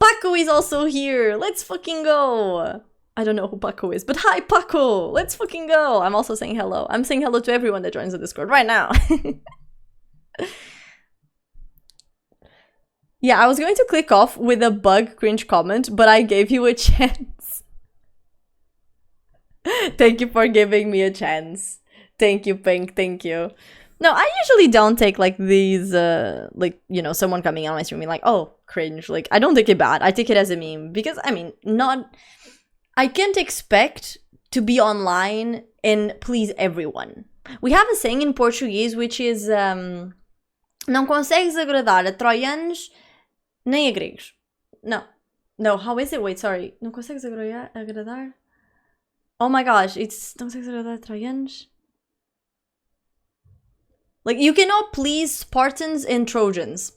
[SPEAKER 2] Paco is also here. Let's fucking go. I don't know who Paco is, but hi Paco. Let's fucking go. I'm also saying hello. I'm saying hello to everyone that joins the Discord right now. Yeah, I was going to click off with a bug cringe comment, but I gave you a chance. Thank you for giving me a chance. Thank you, Pink. Thank you. No, I usually don't take like these, like, you know, someone coming on my stream being like, oh, cringe. Like, I don't take it bad. I take it as a meme because, I mean, I can't expect to be online and please everyone. We have a saying in Portuguese which is, não consegues agradar a troianos nem a gregos. No, how is it? Wait, sorry. Não consegues agradar? Oh my gosh, it's... Não consegues agradar a troianos? Like, you cannot please Spartans and Trojans.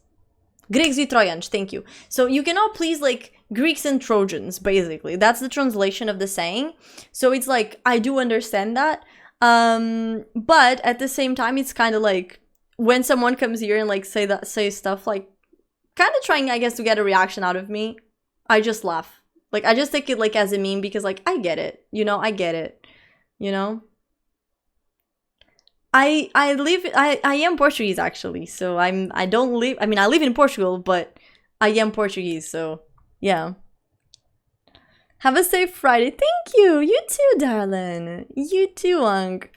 [SPEAKER 2] Gregos e Troianos, thank you. So you cannot please, like, Greeks and Trojans, basically. That's the translation of the saying. So it's like, I do understand that. But at the same time, it's kind of like, when someone comes here and, like, say stuff, like, kind of trying, I guess, to get a reaction out of me, I just laugh. Like, I just take it, like, as a meme because, like, I get it. You know, I get it. You know? I am Portuguese, actually. So I live in Portugal, but I am Portuguese, so, yeah. Have a safe Friday. Thank you! You too, darling. You too, Unk.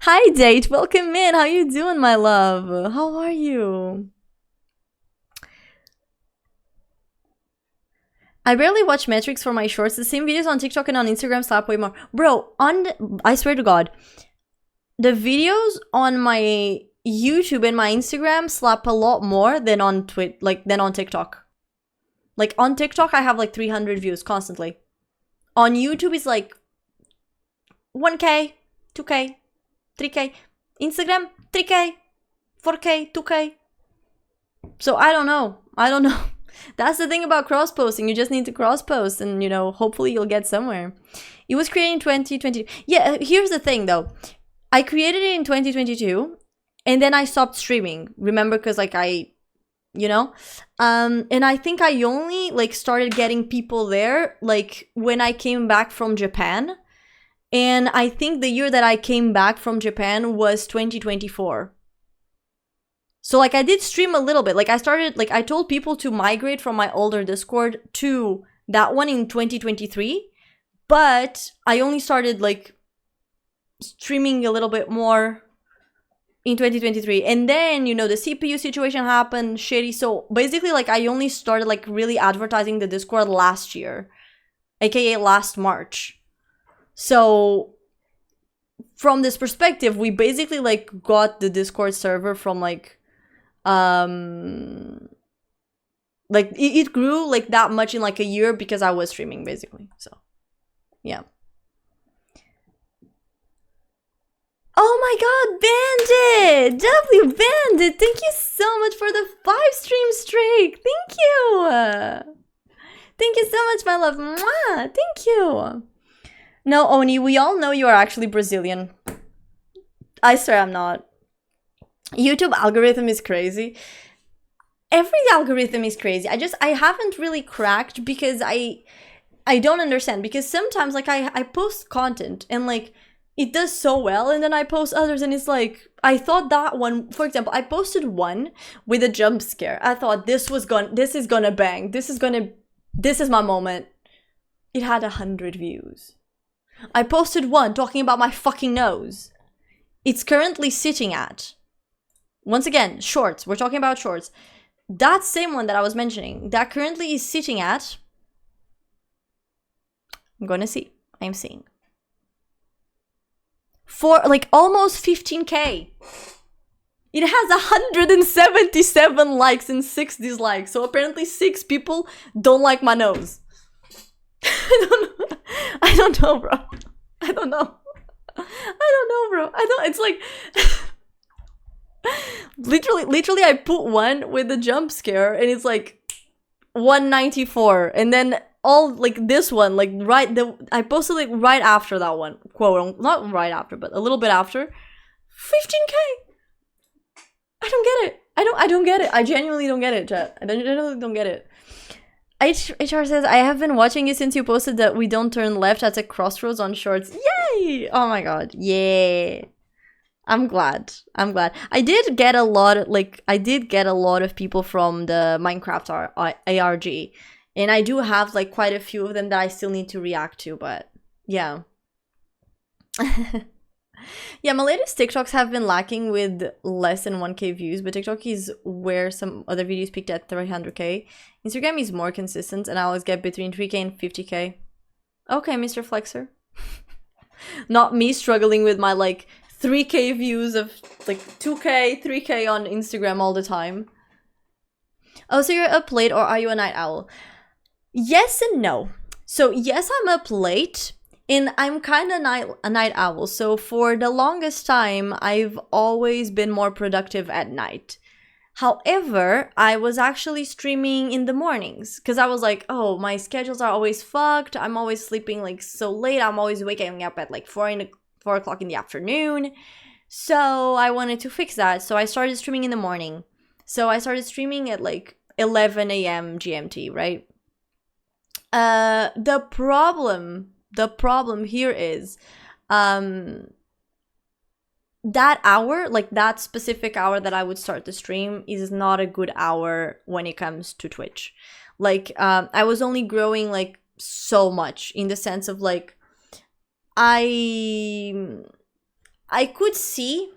[SPEAKER 2] Hi, Date. Welcome in. How you doing, my love? How are you? I barely watch metrics for my shorts. The same videos on TikTok and on Instagram slap way more. Bro, I swear to God, the videos on my YouTube and my Instagram slap a lot more than on TikTok. Like, on TikTok, I have like 300 views constantly. On YouTube, it's like 1K, 2K, 3K. Instagram, 3K, 4K, 2K. So I don't know. That's the thing about cross-posting. You just need to cross-post and, you know, hopefully you'll get somewhere. It was created in 2020. Yeah, here's the thing, though. I created it in 2022, and then I stopped streaming. Remember, because, like, you know? And I think I only, like, started getting people there, like, when I came back from Japan. And I think the year that I came back from Japan was 2024. So like I did stream a little bit. Like I started, like I told people to migrate from my older Discord to that one in 2023. But I only started like streaming a little bit more in 2023. And then, you know, the CPU situation happened, shitty. So basically like I only started like really advertising the Discord last year, aka last March. So from this perspective, we basically like got the Discord server from like it grew like that much in like a year because I was streaming basically. So yeah. Oh my god, Bandit! W Bandit, thank you so much for the 5 stream streak. Thank you. Thank you so much, my love. Mwah! Thank you. No, Oni, we all know you are actually Brazilian. I swear I'm not. YouTube algorithm is crazy. Every algorithm is crazy. I haven't really cracked because I don't understand. Because sometimes like I post content and like it does so well, and then I post others and it's like, I thought that one, for example, I posted one with a jump scare. I thought this is gonna bang. This is my moment. It had 100 views. I posted one talking about my fucking nose. It's currently sitting at, once again, shorts. We're talking about shorts. That same one that I was mentioning, that currently is sitting at, I'm gonna see. I'm seeing. For like almost 15k. It has 177 likes and 6 dislikes. So apparently 6 people don't like my nose. I don't know, bro. I don't know, bro. It's like literally I put one with a jump scare and it's like 194, and then all like this one, like I posted it right after that one, quote, not right after, but a little bit after, 15k. I don't get it. I don't get it. I genuinely don't get it, chat. I genuinely don't get it. HR says, I have been watching you since you posted that we don't turn left at a crossroads on shorts. Yay! Oh my god. Yeah. I'm glad. I did get a lot of people from the Minecraft ARG. And I do have like quite a few of them that I still need to react to, but yeah. Yeah, my latest TikToks have been lacking with less than 1k views, but TikTok is where some other videos peaked at 300k. Instagram is more consistent and I always get between 3k and 50k. Okay, Mr. Flexer. Not me struggling with my like 3k views of like 2k, 3k on Instagram all the time. Oh, so you're up late or are you a night owl? Yes and no. So yes, I'm up late and I'm kind of a night owl. So for the longest time, I've always been more productive at night. However, I was actually streaming in the mornings because I was like, oh, my schedules are always fucked. I'm always sleeping like so late. I'm always waking up at like 4 o'clock in the afternoon. So I wanted to fix that. So I started streaming in the morning. So I started streaming at like 11 a.m. GMT, right? The problem here is that hour, like that specific hour that I would start the stream, is not a good hour when it comes to Twitch. Like I was only growing like so much in the sense of like I could see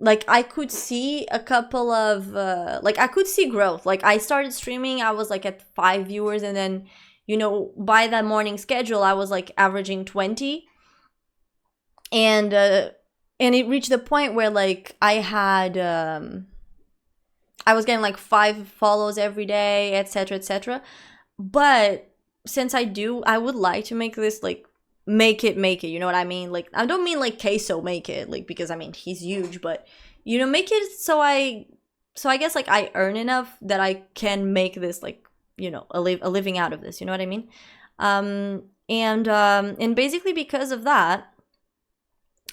[SPEAKER 2] a couple of I could see growth. Like I started streaming, I was like at 5 viewers, and then, you know, by that morning schedule I was like averaging 20, and it reached the point where like I had I was getting like 5 follows every day, etc, etc. But since I would like to make this like make it, you know what I mean? Like I don't mean like Queso make it, like, because I mean he's huge, but you know, make it so I guess like I earn enough that I can make this like, you know, a living out of this, you know what I mean? And basically because of that,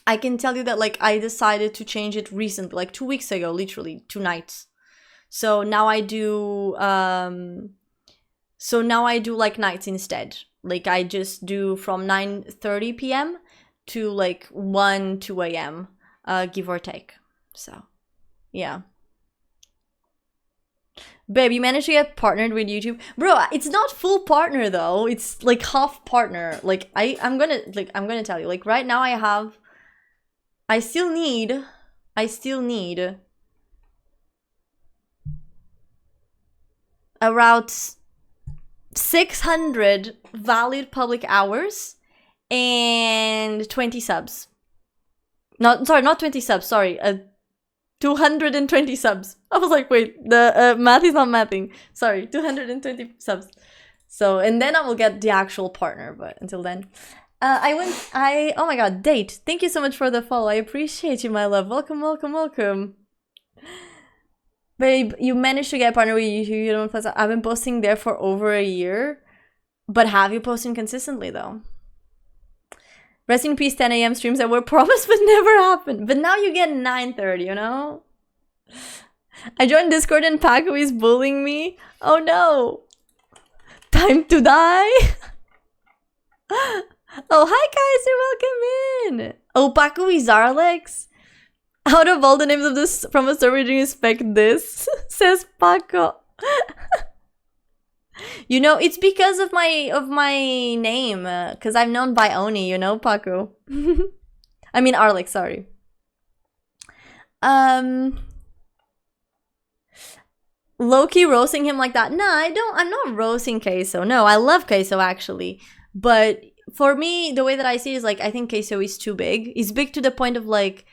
[SPEAKER 2] I can tell you that like I decided to change it recently, like 2 weeks ago, literally 2 nights. So now I do like nights instead. Like I just do from 9:30 p.m. to like 1, 2 a.m. Give or take. So, yeah. Babe, you managed to get partnered with YouTube, bro. It's not full partner though. It's like half partner. Like I'm gonna tell you. Like right now, I still need around 600 valid public hours and 20 subs. Not 20 subs. Sorry, 220 subs. I was like, wait, the math is not mathing. Sorry, 220 subs. So, and then I will get the actual partner. But until then, oh my god, Date. Thank you so much for the follow. I appreciate you, my love. Welcome, welcome, welcome. Babe, you managed to get a partner with YouTube. You don't. I've been posting there for over a year, but have you posting consistently though? Rest in peace, 10 a.m. streams that were promised but never happened. But now you get 9:30, you know? I joined Discord and Paco is bullying me. Oh no. Time to die. Oh, hi guys, you're welcome in. Oh, Paco is Alex. Out of all the names of this from a server, didn't expect this, says Paco. You know, it's because of my name, because I'm known by Oni, you know, Paco. I mean, Arlex, sorry. Low-key roasting him like that. Nah, I'm not roasting Queso. No, I love Queso, actually. But for me, the way that I see it is, like, I think Queso is too big. He's big to the point of, like,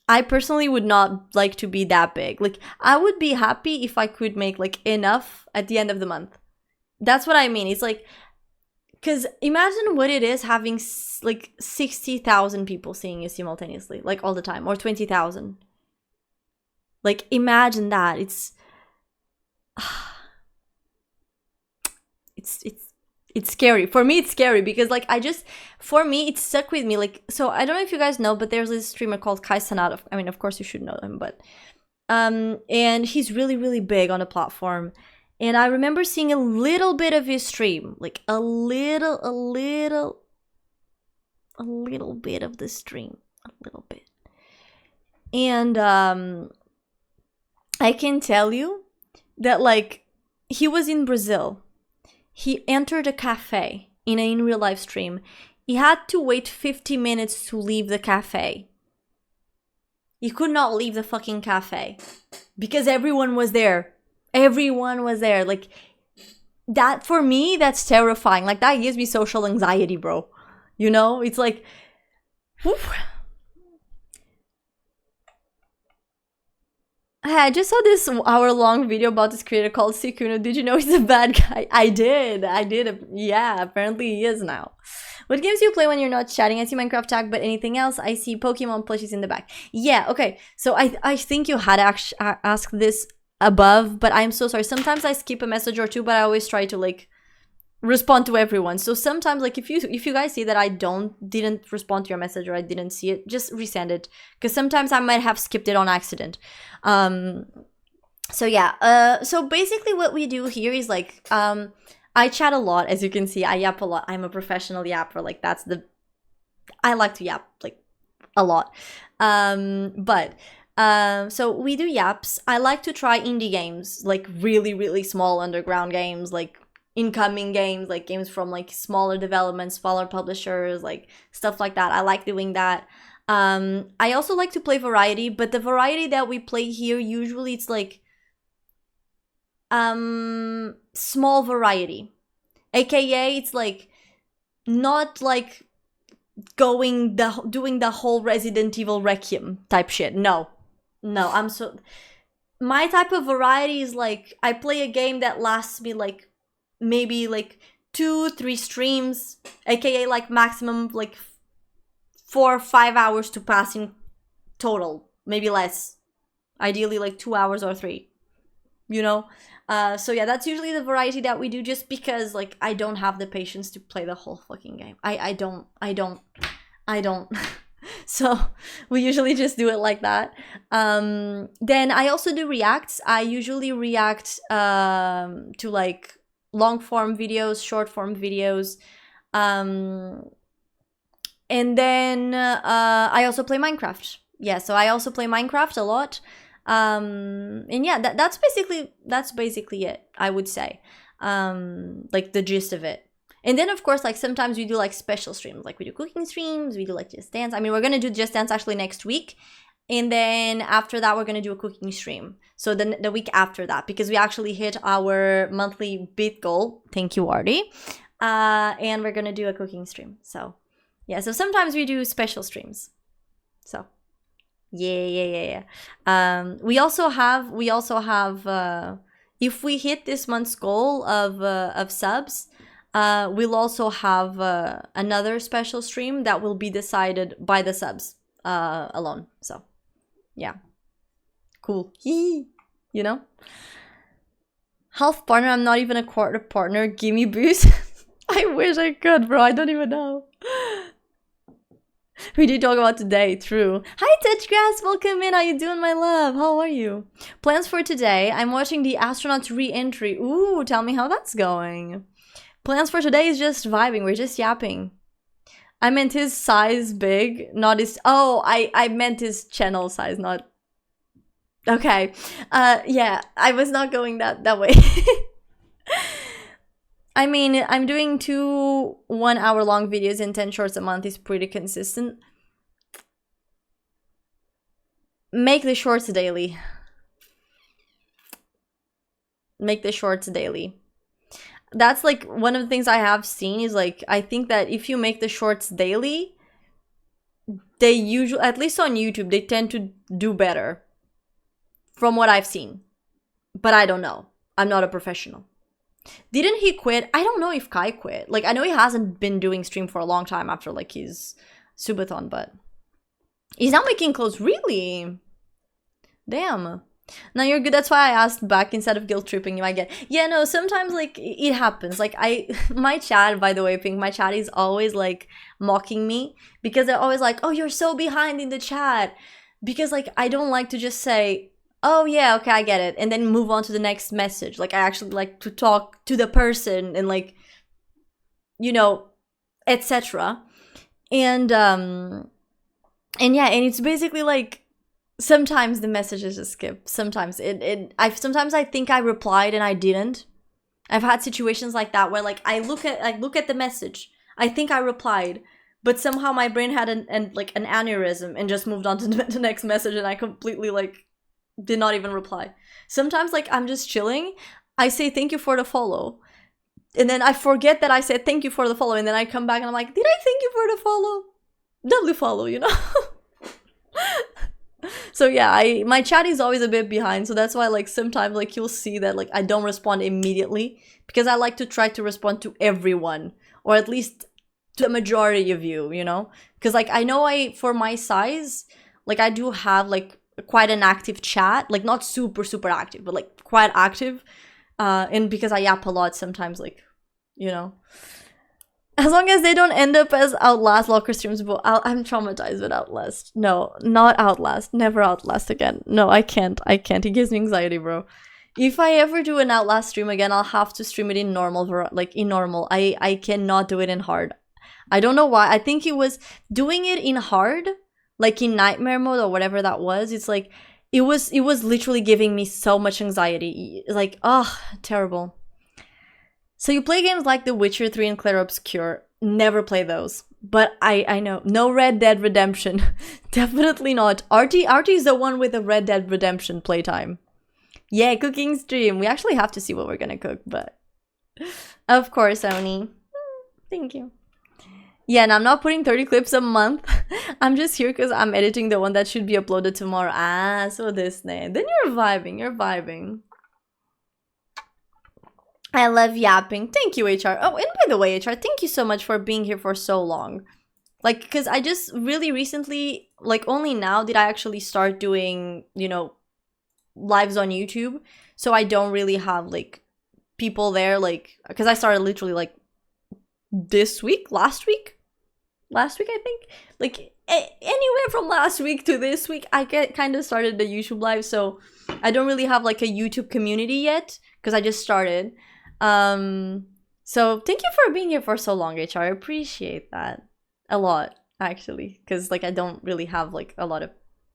[SPEAKER 2] I personally would not like to be that big. Like, I would be happy if I could make, like, enough at the end of the month. That's what I mean. It's like, because imagine what it is having, like, 60,000 people seeing you simultaneously, like, all the time, or 20,000. Like, imagine that. It's scary. For me, it's scary because, like, for me, it stuck with me. Like, so I don't know if you guys know, but there's this streamer called Kai Sanat. I mean, of course you should know him, but, and he's really, really big on the platform. And I remember seeing a little bit of his stream, like a little bit of the stream, a little bit. And, I can tell you that, like, he was in Brazil. He entered a cafe in real life stream. He had to wait 50 minutes to leave the cafe. He could not leave the fucking cafe because everyone was there. Everyone was there. Like, that, for me, that's terrifying. Like, that gives me social anxiety, bro. You know? It's like, whew. I just saw this hour-long video about this creator called Sikuno. Did you know he's a bad guy? I did. Yeah, apparently he is now. What games do you play when you're not chatting? I see Minecraft tag, but anything else? I see Pokemon plushies in the back. Yeah, okay. So I think you had asked this above, but I'm so sorry. Sometimes I skip a message or two, but I always try to, like, respond to everyone. So sometimes, like, if you guys see that I didn't respond to your message or I didn't see it, just resend it, because sometimes I might have skipped it on accident. So yeah, so basically what we do here is, like, I chat a lot, as you can see. I yap a lot. I'm a professional yapper. Like, I like to yap, like, a lot. So we do yaps. I like to try indie games, like really, really small underground games, like incoming games, like games from, like, smaller developments, smaller publishers, like stuff like that. I like doing that. I also like to play variety, but the variety that we play here, usually it's like small variety, aka it's like not like doing the whole Resident Evil Requiem type shit. No, my type of variety is, like, I play a game that lasts me, like, maybe, like, 2-3 streams, aka, like, maximum, like, 4 or 5 hours to pass in total, maybe less, ideally, like, 2 hours or 3, you know. So yeah, that's usually the variety that we do, just because, like, I don't have the patience to play the whole fucking game. I don't So we usually just do it like that. Then I also do reacts. I usually react to, like, long form videos, short form videos. And then I also play Minecraft. Yeah, so I also play Minecraft a lot. And yeah, that's basically it, I would say. Like the gist of it. And then of course, like sometimes we do like special streams, like we do cooking streams, we do like Just Dance. I mean, we're gonna do Just Dance actually next week. And then after that, we're gonna do a cooking stream. So the week after that, because we actually hit our monthly bit goal. Thank you, Artie. And we're gonna do a cooking stream. So yeah, so sometimes we do special streams. So yeah. We also have if we hit this month's goal of subs, we'll also have another special stream that will be decided by the subs alone. So yeah, cool. You know, half partner. I'm not even a quarter partner. Gimme boost. I wish I could, bro. I don't even know. We did talk about today, true. Hi, Touchgrass, welcome in. How you doing, my love? How are you? Plans for today. I'm watching the astronauts re-entry. Ooh, tell me how that's going. Plans for today is just vibing. We're just yapping. I meant his size big, not his... Oh, I meant his channel size, not... Okay. Yeah, I was not going that way. I mean, I'm doing 2 1-hour-long videos and 10 shorts a month is pretty consistent. Make the shorts daily. Make the shorts daily. That's like one of the things I have seen is like, I think that if you make the shorts daily, they usually, at least on YouTube, they tend to do better. From what I've seen. But I don't know. I'm not a professional. Didn't he quit? I don't know if Kai quit. Like, I know he hasn't been doing stream for a long time after, like, his subathon, but... He's not making clothes, really? Damn. No, you're good. That's why I asked back instead of guilt tripping you. I get... Yeah, no, sometimes, like, it happens. Like, my chat, by the way, Pink, my chat is always, like, mocking me. Because they're always like, oh, you're so behind in the chat. Because, like, I don't like to just say... Oh yeah, okay, I get it, and then move on to the next message. Like, I actually like to talk to the person and, like, you know, etc. And yeah, and it's basically like sometimes the messages just skip. Sometimes sometimes I think I replied and I didn't. I've had situations like that where, like, I look at the message, I think I replied, but somehow my brain had an aneurysm and just moved on to the next message, and I completely, like, did not even reply. Sometimes, like, I'm just chilling, I say thank you for the follow, and then I forget that I said thank you for the follow, and then I come back and I'm like, did I thank you for the follow? Doubly follow, you know? So yeah, my chat is always a bit behind, so that's why, like, sometimes, like, you'll see that, like, I don't respond immediately, because I like to try to respond to everyone, or at least to the majority of you, you know? Because, like, I know for my size, like, I do have, like, quite an active chat, like, not super active, but, like, quite active, and because I yap a lot sometimes, like, you know, as long as they don't end up as Outlast locker streams. But I'm traumatized with Outlast. No, not Outlast, never Outlast again. No, I can't, it gives me anxiety, bro. If I ever do an Outlast stream again, I'll have to stream it in normal, like, in normal. I cannot do it in hard. I don't know why. I think it was doing it in hard, like in nightmare mode or whatever that was. It's like, it was literally giving me so much anxiety. Like, oh, terrible. So you play games like The Witcher 3 and Clair Obscur. Never play those. But I know. No Red Dead Redemption. Definitely not. Artie is the one with the Red Dead Redemption playtime. Yeah, cooking stream. We actually have to see what we're gonna cook, but... Of course, Oni. Thank you. Yeah, and I'm not putting 30 clips a month. I'm just here because I'm editing the one that should be uploaded tomorrow. Ah, so this name. Then you're vibing. I love yapping. Thank you, HR. Oh, and by the way, HR, thank you so much for being here for so long. Like, because I just really recently, like, only now did I actually start doing, you know, lives on YouTube. So I don't really have, like, people there, like, because I started literally, like, last week, I think, like, anywhere from last week to this week, I kind of started the YouTube live, so I don't really have, like, a YouTube community yet, because I just started. So thank you for being here for so long, HR. I appreciate that a lot. actually, because like I don't really have like a lot of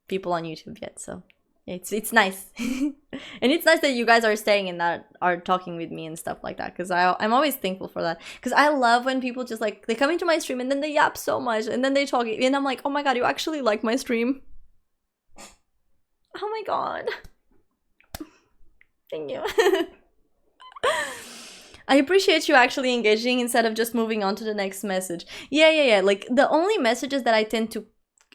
[SPEAKER 2] people on YouTube yet, so it's nice. And it's nice that you guys are staying in that, are talking with me and stuff like that, because I'm always thankful for that, because I love when people just like, they come into my stream and then they yap so much and then they talk and I'm like, oh my god, you actually like my stream. Oh my god. Thank you. I appreciate you actually engaging instead of just moving on to the next message. Yeah. Like, the only messages that I tend to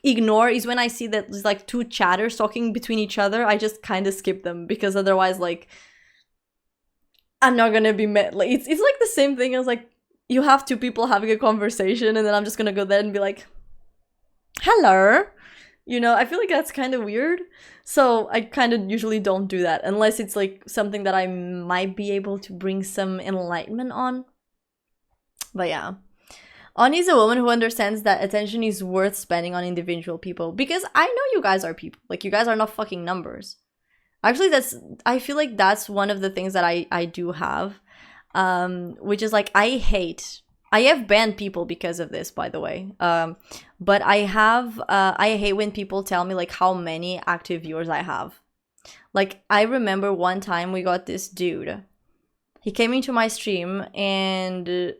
[SPEAKER 2] ignore is when I see that there's like two chatters talking between each other. I just kind of skip them, because otherwise, like, I'm not gonna be met. Like, it's like the same thing as like, you have two people having a conversation and then I'm just gonna go there and be like, hello. You know, I feel like that's kind of weird. So I kind of usually don't do that unless it's like something that I might be able to bring some enlightenment on. But yeah. Ani is a woman who understands that attention is worth spending on individual people, because I know you guys are people. Like, you guys are not fucking numbers. Actually, I feel like that's one of the things that I do have, which is like, I have banned people because of this, by the way. But I hate when people tell me like how many active viewers I have. Like, I remember one time we got this dude. He came into my stream and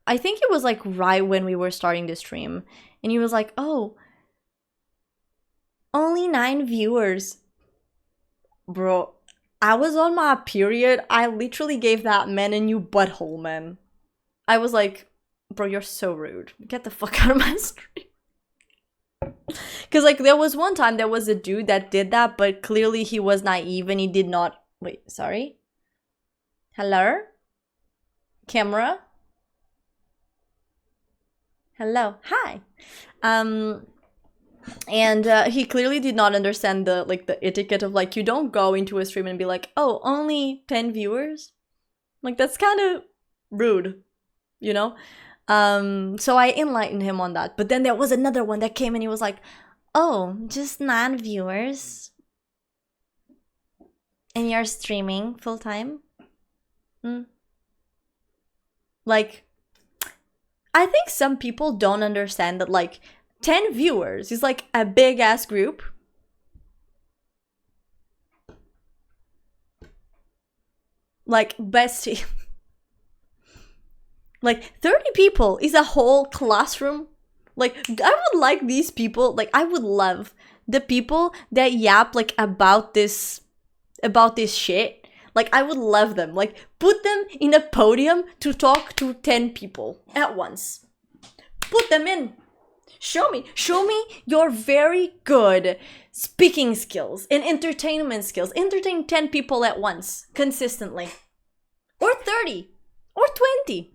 [SPEAKER 2] I think it was like right when we were starting the stream, and he was like, oh, only 9 viewers. Bro, I was on my period. I literally gave that man a new butthole, man. I was like, bro, you're so rude. Get the fuck out of my stream. Because like, there was one time there was a dude that did that, but clearly he was naive and he did not... Wait, sorry? Hello? Camera? Hello. Hi. And he clearly did not understand the etiquette of like, you don't go into a stream and be like, oh, only 10 viewers? Like, that's kind of rude, you know? So I enlightened him on that. But then there was another one that came and he was like, oh, just 9 viewers? And you're streaming full time? Like, I think some people don't understand that like 10 viewers is like a big ass group. Like, bestie. Like, 30 people is a whole classroom. Like, I would like these people, like, I would love the people that yap like about this shit. Like, I would love them. Like, put them in a podium to talk to 10 people at once. Put them in. Show me your very good speaking skills and entertainment skills. Entertain 10 people at once, consistently. Or 30. Or 20.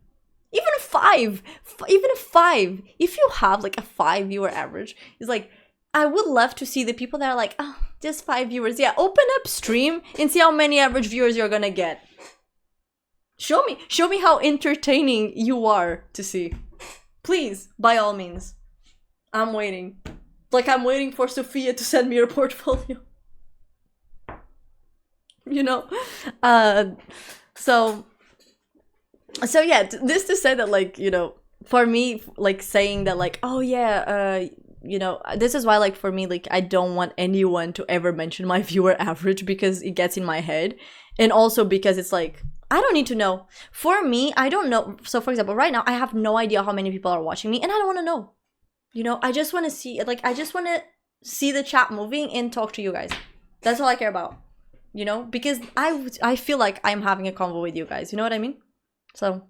[SPEAKER 2] Even 5. Even 5. If you have like a 5 viewer average, it's like, I would love to see the people that are like, oh, just 5 viewers. Yeah, open up stream and see how many average viewers you're gonna get. Show me how entertaining you are to see. Please, by all means. I'm waiting. Like, I'm waiting for Sophia to send me her portfolio. You know? So yeah, this to say that, like, you know, for me, like, saying that, like, oh yeah, you know, this is why, like, for me, like, I don't want anyone to ever mention my viewer average, because it gets in my head. And also because it's like, I don't need to know. For me, I don't know. So, for example, right now, I have no idea how many people are watching me, and I don't want to know. You know, I just want to see, like, I just want to see the chat moving and talk to you guys. That's all I care about. You know, because I feel like I'm having a convo with you guys. You know what I mean? So,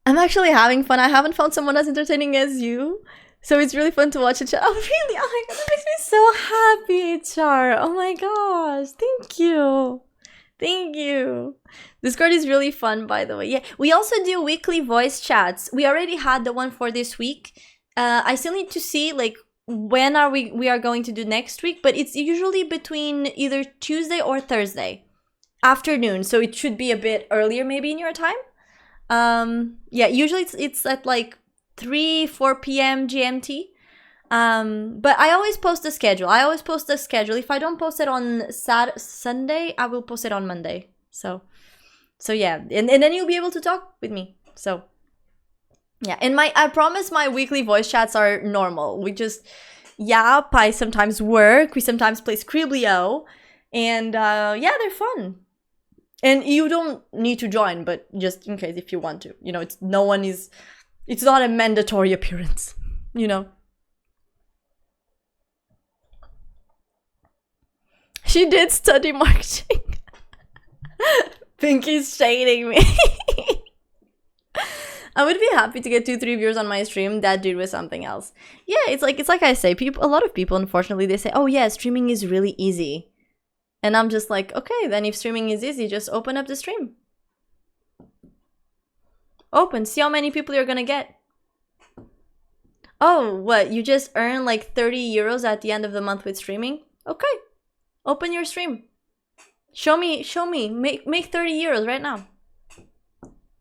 [SPEAKER 2] I'm actually having fun. I haven't found someone as entertaining as you. So it's really fun to watch a chat. Oh, really? Oh my god, that makes me so happy, Char. Oh my gosh. Thank you. Thank you. Discord is really fun, by the way. Yeah, we also do weekly voice chats. We already had the one for this week. I still need to see, like, when we are going to do next week, but it's usually between either Tuesday or Thursday afternoon, so it should be a bit earlier maybe in your time. Yeah, usually it's at like 3-4 p.m. GMT. But I always post the schedule. If I don't post it on Sunday, I will post it on Monday. So yeah, and then you'll be able to talk with me. So Yeah, and I promise my weekly voice chats are normal. We just yap, I sometimes work, we sometimes play Scriblio, and yeah, they're fun. And you don't need to join, but just in case if you want to. You know, it's not a mandatory appearance, you know. She did study marketing. Pinky's shading me. I would be happy to get 2-3 viewers on my stream. That dude was something else. Yeah, it's like I say, a lot of people, unfortunately, they say, oh yeah, streaming is really easy. And I'm just like, okay, then if streaming is easy, just open up the stream. Open, see how many people you're gonna get. Oh, what, you just earn like 30 euros at the end of the month with streaming? Okay, open your stream. Show me, make 30 euros right now.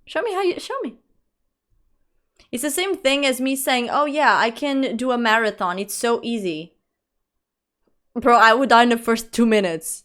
[SPEAKER 2] Show me. It's the same thing as me saying, oh yeah, I can do a marathon, it's so easy. Bro, I would die in the first 2 minutes.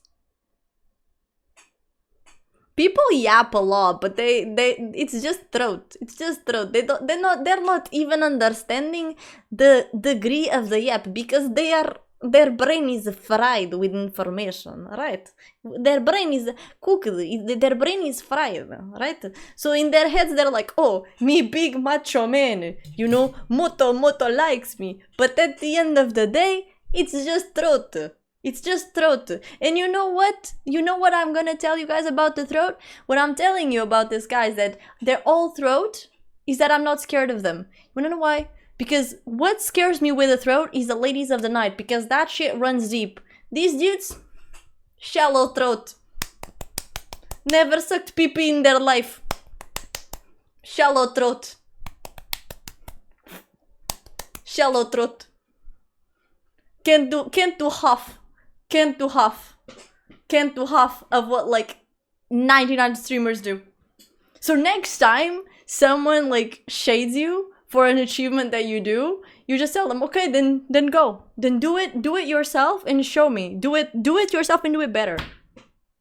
[SPEAKER 2] People yap a lot, but it's just throat. It's just throat. They're not even understanding the degree of the yap because their brain is fried with information, right? Their brain is cooked. Their brain is fried, right? So in their heads, they're like, oh, me big macho man, you know, Moto likes me. But at the end of the day, it's just throat. It's just throat. And you know what? You know what I'm gonna tell you guys about the throat? What I'm telling you about this, guys, that they're all throat is that I'm not scared of them. You wanna know why? Because what scares me with the throat is the ladies of the night, because that shit runs deep. These dudes, shallow throat. Never sucked pee-pee in their life. Shallow throat. Shallow throat. Can't do half. Can't do half of what like 99 streamers do. So next time someone like shades you for an achievement that you do, you just tell them, okay, then go. Then do it yourself and show me. Do it yourself and do it better.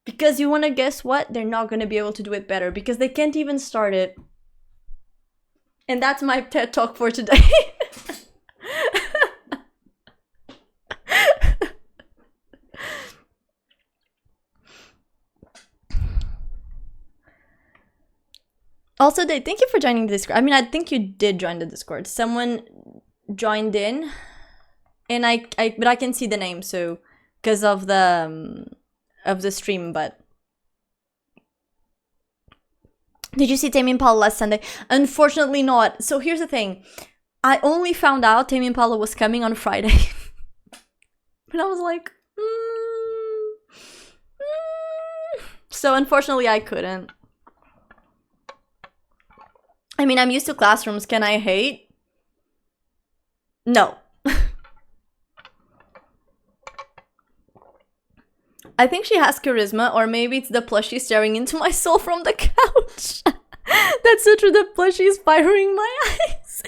[SPEAKER 2] Because you wanna guess what? They're not gonna be able to do it better because they can't even start it. And that's my TED talk for today. Also, Dave, thank you for joining the Discord. I mean, I think you did join the Discord. Someone joined in, and but I can see the name, so because of the stream. But did you see Tame Impala last Sunday? Unfortunately, not. So here's the thing: I only found out Tame Impala was coming on Friday, and I was like, so unfortunately, I couldn't. I mean, I'm used to classrooms. Can I hate? No. I think she has charisma, or maybe it's the plushie staring into my soul from the couch. That's so true, the plushie is firing my eyes.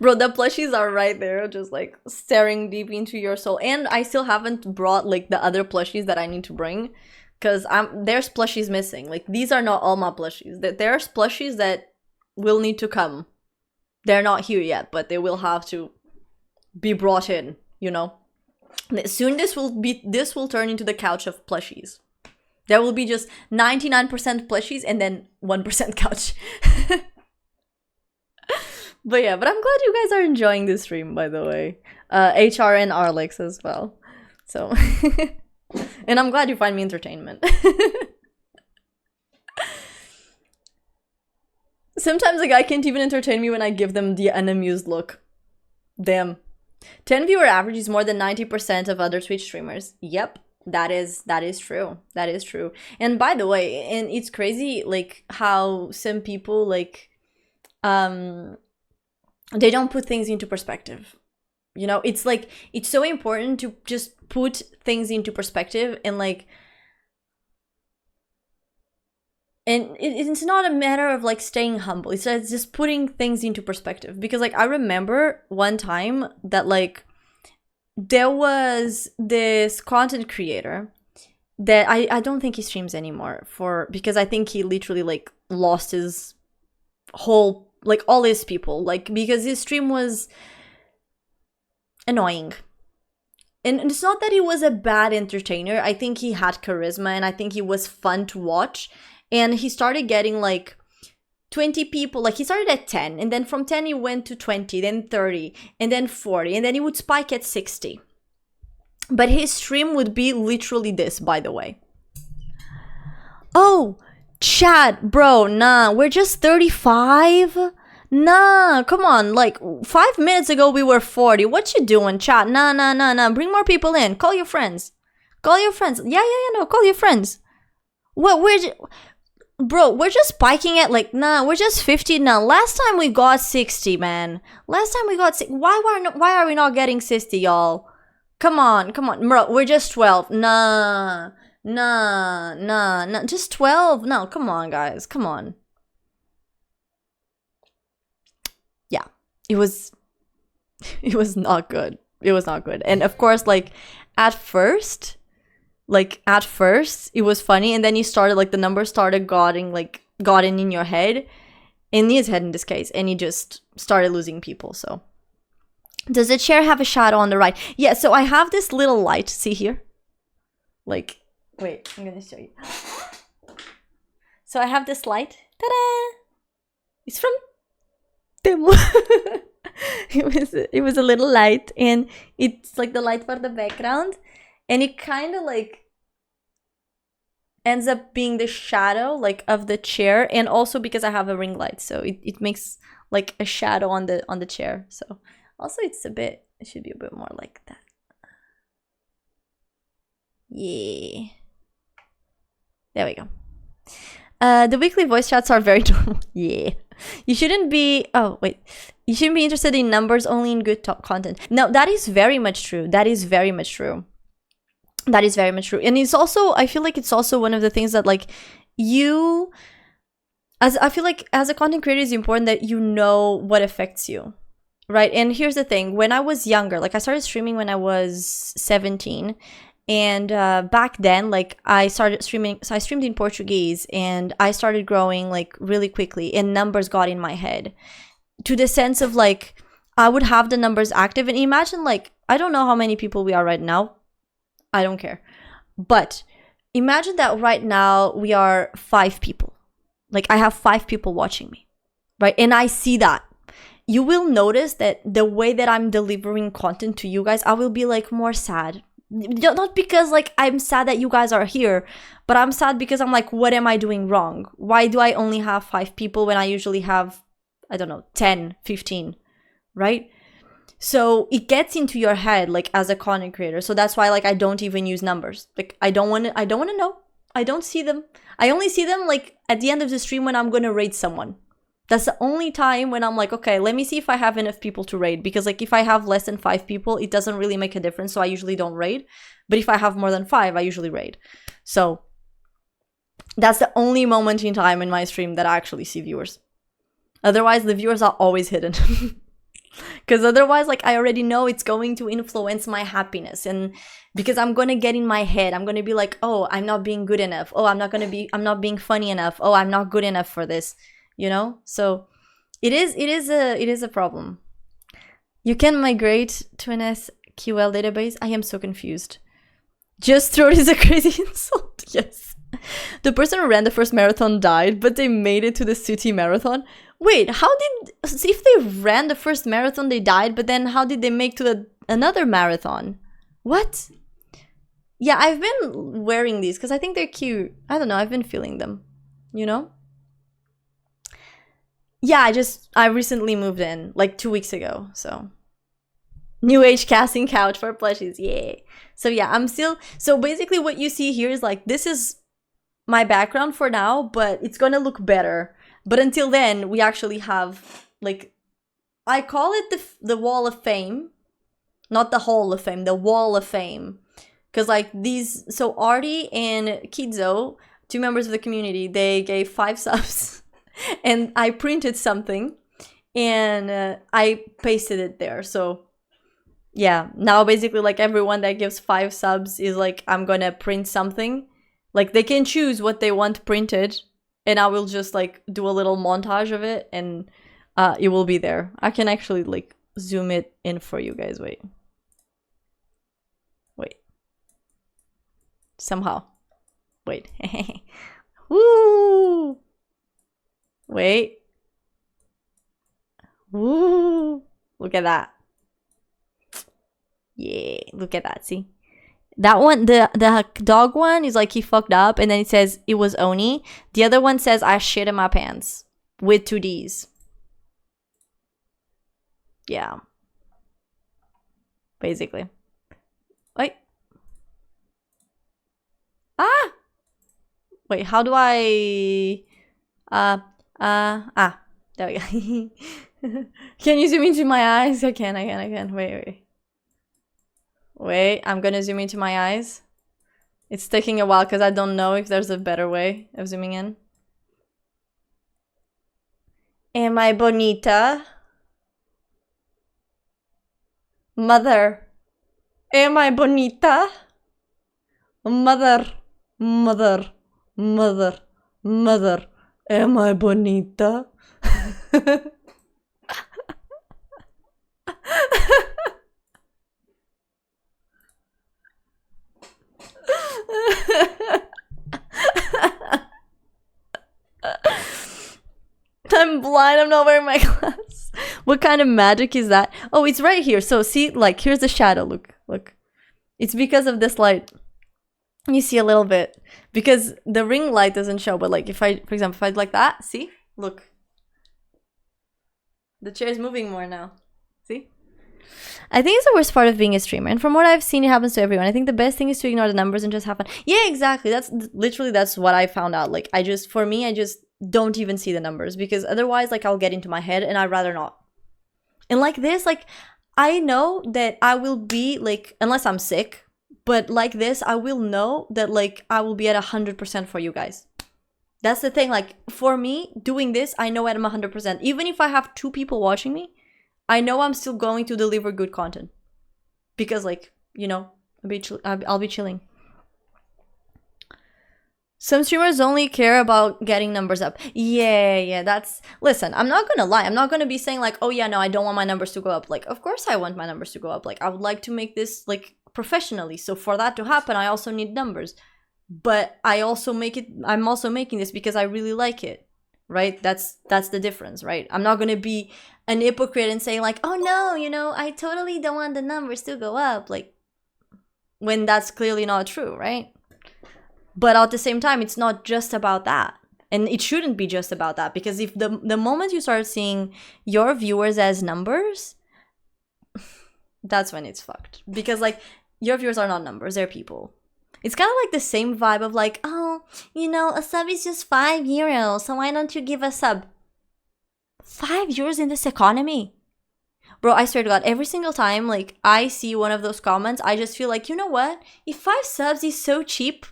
[SPEAKER 2] Bro, the plushies are right there, just like staring deep into your soul. And I still haven't brought like the other plushies that I need to bring. Because there's plushies missing. Like, these are not all my plushies. There's plushies that will need to come. They're not here yet, but they will have to be brought in, you know. Soon this will turn into the couch of plushies. There will be just 99% plushies and then 1% couch. But yeah, but I'm glad you guys are enjoying this stream, by the way. HR and Arlex as well. So and I'm glad you find me entertainment. Sometimes a guy can't even entertain me when I give them the unamused look. Damn. 10 viewer average is more than 90% of other Twitch streamers. Yep, that is true. That is true. And by the way, and it's crazy like how some people like they don't put things into perspective. You know, it's like it's so important to just put things into perspective and like and it's not a matter of like staying humble. It's just putting things into perspective. Because like I remember one time that like there was this content creator that I don't think he streams anymore because I think he literally like lost his whole like all his people, like because his stream was annoying. And it's not that he was a bad entertainer. I think he had charisma and I think he was fun to watch. And he started getting like 20 people. Like he started at 10 and then from 10 he went to 20, then 30 and then 40 and then he would spike at 60. But his stream would be literally this, by the way. Oh, chat, bro, nah, we're just 35? Nah, come on, like 5 minutes ago we were 40. What you doing, chat? Nah. Bring more people in. Call your friends. Call your friends. Yeah, no, call your friends. What, bro, we're just spiking at like, nah, we're just 50 now. Last time we got 60, man. Last time we got 60. Why are we not getting 60, y'all? Come on, bro, we're just 12. Nah, just 12. No, come on, guys, come on. Yeah, it was not good. It was not good. And of course, like at first it was funny, and then you started like the numbers started gotten in your head, in his head in this case, and he just started losing people. So does the chair have a shadow on the right? Yeah, so I have this little light, see here? Like, wait, I'm gonna show you. So I have this light. Ta-da! It's from Temu. It was a little light, and it's like the light for the background, and it kind of like ends up being the shadow like of the chair, and also because I have a ring light, so it makes like a shadow on the chair. So also it should be a bit more like that. Yeah. There we go. The weekly voice chats are very normal. Yeah. You shouldn't be interested in numbers, only in good content. No, that is very much true. That is very much true. And it's also, I feel like it's also one of the things that like I feel like as a content creator, it's important that you know what affects you, right? And here's the thing. When I was younger, like I started streaming when I was 17. And back then, like I started streaming, so I streamed in Portuguese, and I started growing like really quickly, and numbers got in my head to the sense of like, I would have the numbers active, and imagine like, I don't know how many people we are right now. I don't care. But imagine that right now we are 5 people. Like I have 5 people watching me, right? And I see that. You will notice that the way that I'm delivering content to you guys, I will be like more sad. Not because like I'm sad that you guys are here, but I'm sad because I'm like, what am I doing wrong? Why do I only have 5 people when I usually have, I don't know, 10, 15, right? So it gets into your head like as a content creator. So that's why like I don't even use numbers. Like I don't want to know. I don't see them. I only see them like at the end of the stream when I'm going to raid someone. That's the only time when I'm like, okay, let me see if I have enough people to raid. Because like if I have less than 5 people, it doesn't really make a difference. So I usually don't raid. But if I have more than 5, I usually raid. So that's the only moment in time in my stream that I actually see viewers. Otherwise, the viewers are always hidden. Because otherwise, like I already know it's going to influence my happiness. And because I'm going to get in my head, I'm going to be like, oh, I'm not being good enough. Oh, I'm not being funny enough. Oh, I'm not good enough for this. You know, so it is a problem. You can migrate to an SQL database. I am so confused. Just throat is a crazy insult. Yes. The person who ran the first marathon died, but they made it to the city marathon. Wait, if they ran the first marathon, they died, but then how did they make to another marathon? What? Yeah, I've been wearing these because I think they're cute. I don't know. I've been feeling them, you know? Yeah, I recently moved in like 2 weeks ago, so new age casting couch for plushies, yay. So yeah, so basically what you see here is like, this is my background for now, but it's gonna look better. But until then, we actually have like, I call it the wall of fame, not the hall of fame, the wall of fame. Because like so Artie and Kidzo, 2 members of the community, they gave 5 subs. And I printed something and I pasted it there. So yeah, now basically like everyone that gives 5 subs is like, I'm gonna print something. Like they can choose what they want printed, and I will just like do a little montage of it, and it will be there. I can actually like zoom it in for you guys. Wait. Somehow. Wait. Woo! Wait. Woo! Look at that. Yeah, look at that. See? That one, the dog one is like he fucked up, and then it says it was Oni. The other one says I shit in my pants with 2 Ds. Yeah. Basically. Wait. Ah! Wait, how do I... there we go. Can you zoom into my eyes? I can. Wait, I'm gonna zoom into my eyes. It's taking a while because I don't know if there's a better way of zooming in. Am I bonita? Mother. Am I bonita? Mother. Am I bonita? I'm blind, I'm not wearing my glasses. What kind of magic is that? Oh, it's right here. So see, like, here's the shadow. Look. It's because of this light. You see a little bit. Because the ring light doesn't show, but like if I, for example, if I like that, see? Look. The chair is moving more now. See? I think it's the worst part of being a streamer. And from what I've seen, it happens to everyone. I think the best thing is to ignore the numbers and just have fun. Yeah, exactly. That's literally, that's what I found out. Like, I just don't even see the numbers. Because otherwise, like, I'll get into my head and I'd rather not. And like this, like, I know that I will be, like, unless I'm sick. But like this, I will know that, like, I will be at 100% for you guys. That's the thing. Like, for me, doing this, I know I'm 100%. Even if I have 2 people watching me, I know I'm still going to deliver good content. Because, like, you know, I'll be chilling. Some streamers only care about getting numbers up. Yeah, that's... Listen, I'm not gonna lie. I'm not gonna be saying, like, oh, yeah, no, I don't want my numbers to go up. Like, of course I want my numbers to go up. Like, I would like to make this, like, professionally. So for that to happen, I also need numbers. But I'm also making this because I really like it. Right? That's the difference, right? I'm not gonna be an hypocrite and saying, like, oh, no, you know, I totally don't want the numbers to go up. Like, when that's clearly not true, right? But at the same time, it's not just about that. And it shouldn't be just about that. Because if the moment you start seeing your viewers as numbers, that's when it's fucked. Because, like, your viewers are not numbers, they're people. It's kind of like the same vibe of, like, oh, you know, a sub is just €5, so why don't you give a sub? €5 in this economy? Bro, I swear to God, every single time, like, I see one of those comments, I just feel like, you know what? If 5 subs is so cheap,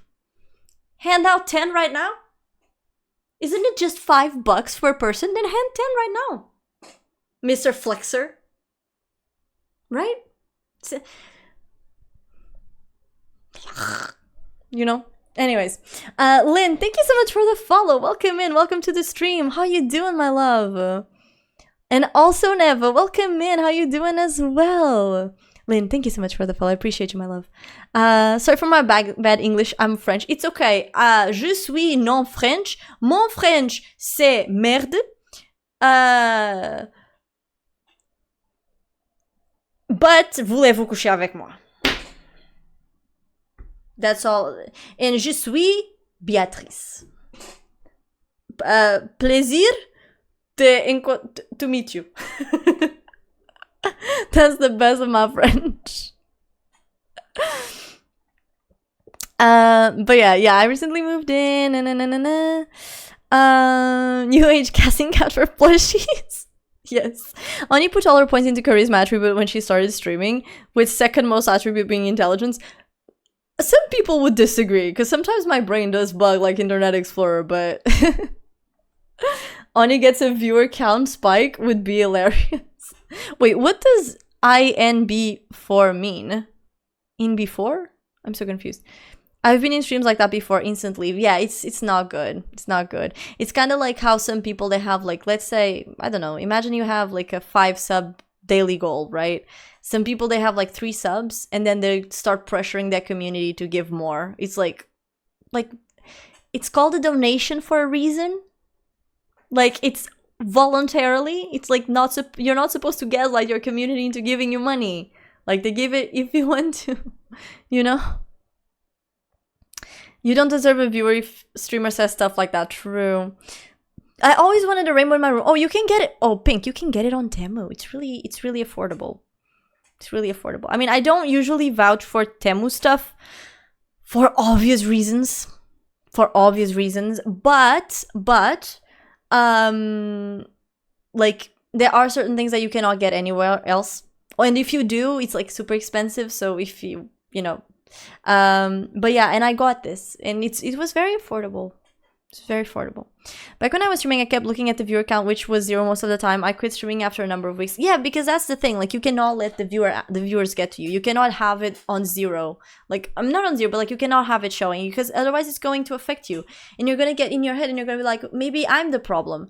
[SPEAKER 2] hand out 10 right now? Isn't it just $5 per person? Then hand 10 right now, Mr. Flexer. Right? You know? Anyways. Lynn, thank you so much for the follow. Welcome in. Welcome to the stream. How you doing, my love? And also, Neva, welcome in. How you doing as well? Lynn, thank you so much for the follow. I appreciate you, my love. Sorry for my bad English. I'm French. It's okay. Je suis non French. Mon French, c'est merde. But voulez-vous coucher avec moi? That's all. And je suis Beatrice. Plaisir to meet you. That's the best of my French. But yeah, I recently moved in. New age casting couch for plushies. Yes. Ani put all her points into charisma attribute when she started streaming, with second most attribute being intelligence. Some people would disagree, because sometimes my brain does bug like Internet Explorer, but Ani gets a viewer count spike would be hilarious. Wait, what does INB4 mean? In before? I'm so confused. I've been in streams like that before, instantly. Yeah, it's not good. It's not good. It's kind of like how some people, they have like, let's say, I don't know, imagine you have like a 5 sub daily goal, right? Some people, they have like 3 subs and then they start pressuring their community to give more. It's like it's called a donation for a reason. Like, it's voluntarily. It's like you're not supposed to gaslight your community into giving you money. Like, they give it if you want to, you know? You don't deserve a viewer if streamer says stuff like that. True. I always wanted a rainbow in my room. Oh, you can get it. Oh, Pink, you can get it on Temu. It's really affordable. It's really affordable. I mean, I don't usually vouch for Temu stuff for obvious reasons. But like, there are certain things that you cannot get anywhere else. And if you do, it's like super expensive. So if you know, but yeah, and I got this, and it was very affordable. It's very affordable. Back when I was streaming, I kept looking at the viewer count, which was 0 most of the time. I quit streaming after a number of weeks. Yeah, because that's the thing. Like, you cannot let the viewers get to you. You cannot have it on 0. Like, I'm not on 0, but like, you cannot have it showing, because otherwise it's going to affect you, and you're gonna get in your head, and you're gonna be like, maybe I'm the problem.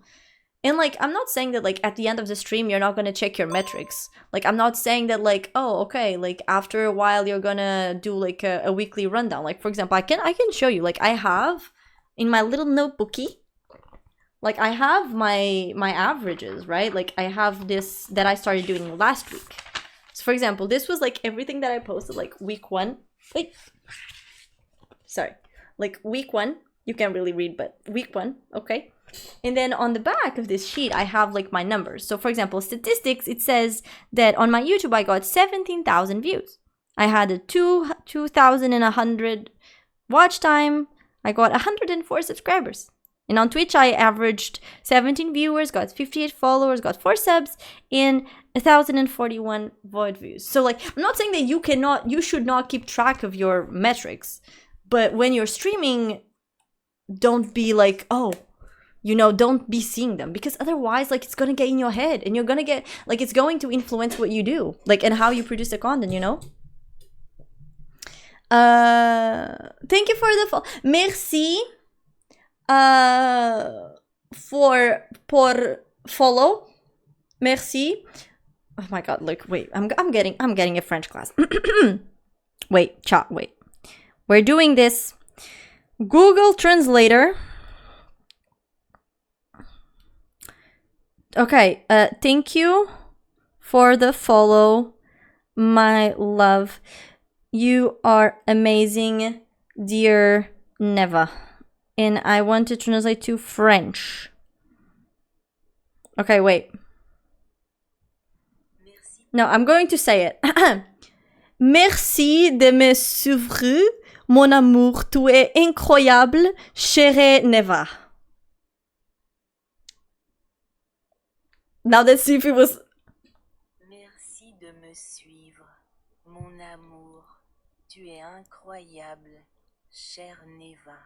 [SPEAKER 2] And like, I'm not saying that like at the end of the stream you're not gonna check your metrics. Like, I'm not saying that like, oh, okay, like after a while you're gonna do like a weekly rundown. Like, for example, I can show you. Like, I have in my little notebookie, like, I have my averages, right? Like, I have this that I started doing last week. So for example, this was like everything that I posted like week 1. Wait, sorry, like week 1. You can't really read, but week 1, okay. And then on the back of this sheet, I have like my numbers. So for example, statistics, it says that on my YouTube, I got 17,000 views. I had a 2,100 watch time. I got 104 subscribers. And on Twitch, I averaged 17 viewers, got 58 followers, got 4 subs, and 1,041 VOD views. So like, I'm not saying that you should not keep track of your metrics, but when you're streaming, don't be like, oh, you know, don't be seeing them, because otherwise, like, it's gonna get in your head, and you're gonna get, like, it's going to influence what you do, like, and how you produce the content, you know? Thank you for the follow. Merci for follow. Merci. Oh my god, look, wait, I'm getting a French class. Wait, chat, wait. We're doing this. Google Translator. Okay, thank you for the follow, my love. You are amazing, dear Neva. And I want to translate to French. Okay, wait. No, I'm going to say it. Merci de me suivre, mon amour. Tu es incroyable, chère Neva. Now let's see if it was...
[SPEAKER 5] Merci de me suivre, mon amour. Tu es incroyable, chère Neva.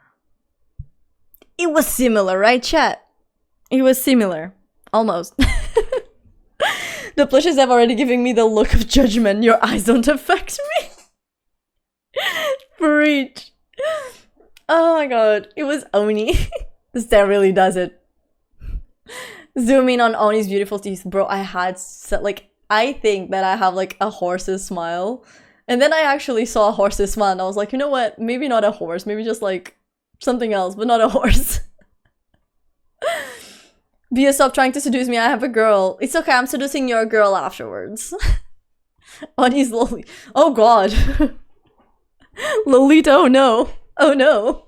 [SPEAKER 2] It was similar, right, chat? It was similar. Almost. The plushes have already given me the look of judgment. Your eyes don't affect me. Preach. Oh my god. It was Oni. This dad really does it. Zoom in on Oni's beautiful teeth. Bro, I had I think that I have like a horse's smile. And then I actually saw a horse's smile and I was like, you know what? Maybe not a horse. Maybe just like something else, but not a horse. Bia, stop trying to seduce me. I have a girl. It's okay. I'm seducing your girl afterwards. Oni's Lolita. Oh god. Lolita, oh no. Oh no.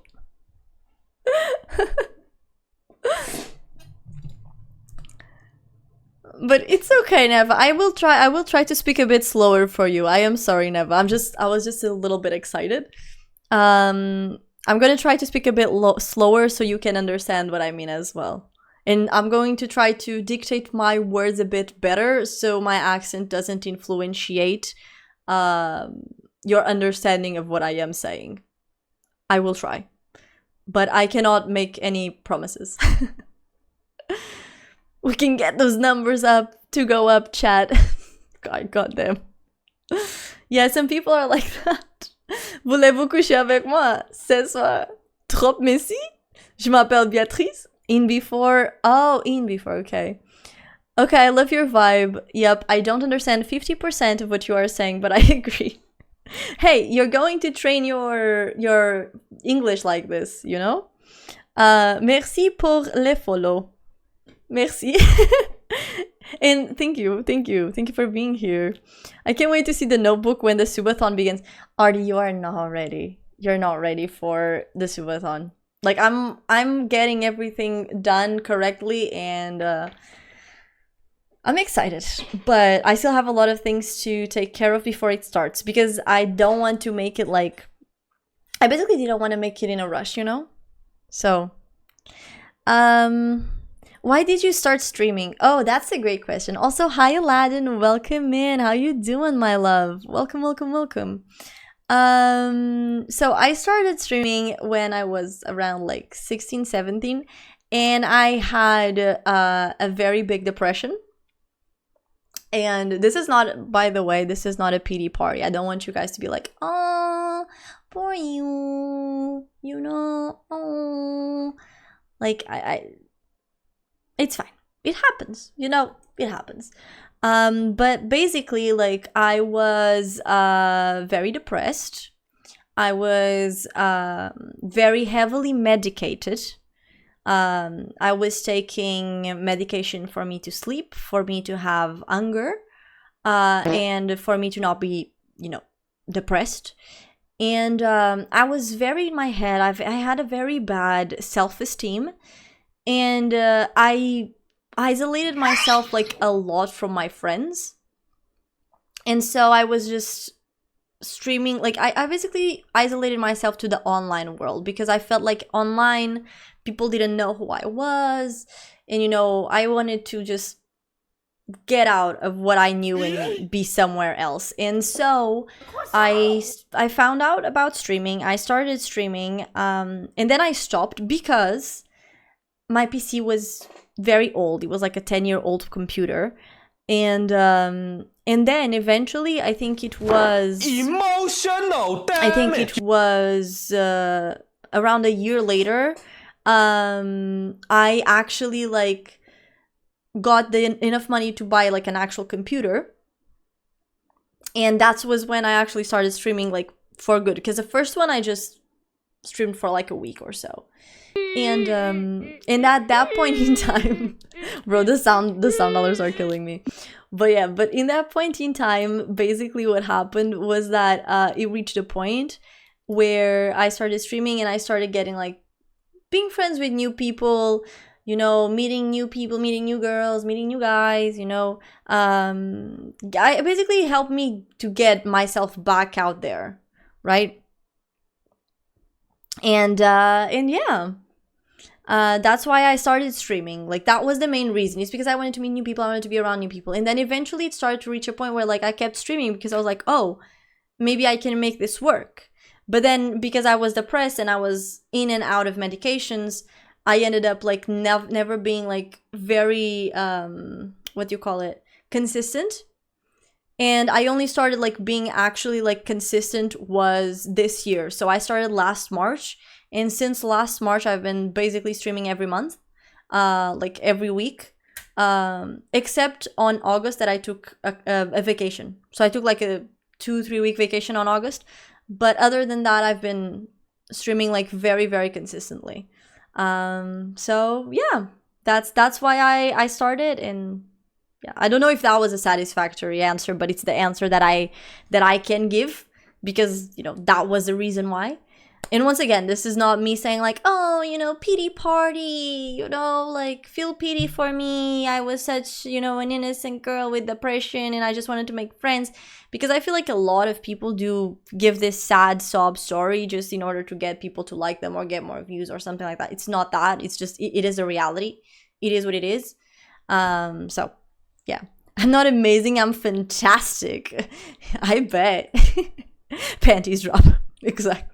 [SPEAKER 2] But it's okay, Neva. I will try to speak a bit slower for you. I am sorry, Neva. I was just a little bit excited. I'm gonna try to speak a bit slower so you can understand what I mean as well. And I'm going to try to dictate my words a bit better so my accent doesn't influentiate your understanding of what I am saying. I will try. But I cannot make any promises. We can get those numbers up to go up, chat. God damn. Yeah, some people are like that. Voulez-vous coucher avec moi ce soir? Trop merci. Je m'appelle Beatrice. In before. Oh, in before. Okay. Okay, I love your vibe. Yep, I don't understand 50% of what you are saying, but I agree. Hey, you're going to train your English like this, you know? Merci pour les follow. Merci. And thank you for being here. I can't wait to see the notebook when the subathon begins. Artie, you are not ready. You're not ready for the subathon. Like I'm getting everything done correctly, and I'm excited, but I still have a lot of things to take care of before it starts, because I don't want to make it like, I basically didn't want to make it in a rush, you know? So, why did you start streaming? Oh, that's a great question. Also, hi Aladdin, welcome in. How you doing, my love? Welcome. So I started streaming when I was around like 16, 17, and I had a very big depression. And this is not, by the way, this is not a pity party. I don't want you guys to be like, oh, poor you, you know, oh. Like, it's fine. It happens, you know, it happens. But basically, like, I was very depressed. I was very heavily medicated. I was taking medication for me to sleep, for me to have hunger, and for me to not be, you know, depressed. And I was very in my head. I had a very bad self-esteem, and I isolated myself like a lot from my friends. And so I was just streaming, like I basically isolated myself to the online world, because I felt like online people didn't know who I was, and you know, I wanted to just get out of what I knew and be somewhere else. And so I found out about streaming. I started streaming, and then I stopped because my PC was very old. It was like a 10-year-old computer. And then eventually, I think it was emotional damage. I think it was around a year later, I actually like got enough money to buy like an actual computer, and that was when I actually started streaming like for good. Because the first one I just streamed for like a week or so, and at that point in time, bro, the sound dollars are killing me. But yeah, but in that point in time, basically what happened was that it reached a point where I started streaming and I started getting like being friends with new people, you know, meeting new people, meeting new girls, meeting new guys, you know. I basically helped me to get myself back out there, right? And yeah. That's why I started streaming. Like, that was the main reason. It's because I wanted to meet new people. I wanted to be around new people. And then eventually it started to reach a point where like I kept streaming because I was like, oh, maybe I can make this work. But then because I was depressed and I was in and out of medications, I ended up like never being like very what do you call it, consistent. And I only started like being actually like consistent was this year. So I started last March. And since last March, I've been basically streaming every month, like every week, except on August that I took a vacation. So I took like a 2-3 week vacation on August. But other than that, I've been streaming like very, very consistently. So yeah, that's why I started. And yeah, I don't know if that was a satisfactory answer, but it's the answer that I can give, because, you know, that was the reason why. And once again, this is not me saying like, oh, you know, pity party, you know, like feel pity for me. I was such, you know, an innocent girl with depression and I just wanted to make friends. Because I feel like a lot of people do give this sad sob story just in order to get people to like them or get more views or something like that. It's not that. It's just, it is a reality. It is what it is. So yeah, I'm not amazing. I'm fantastic. I bet. Panties drop. Exactly.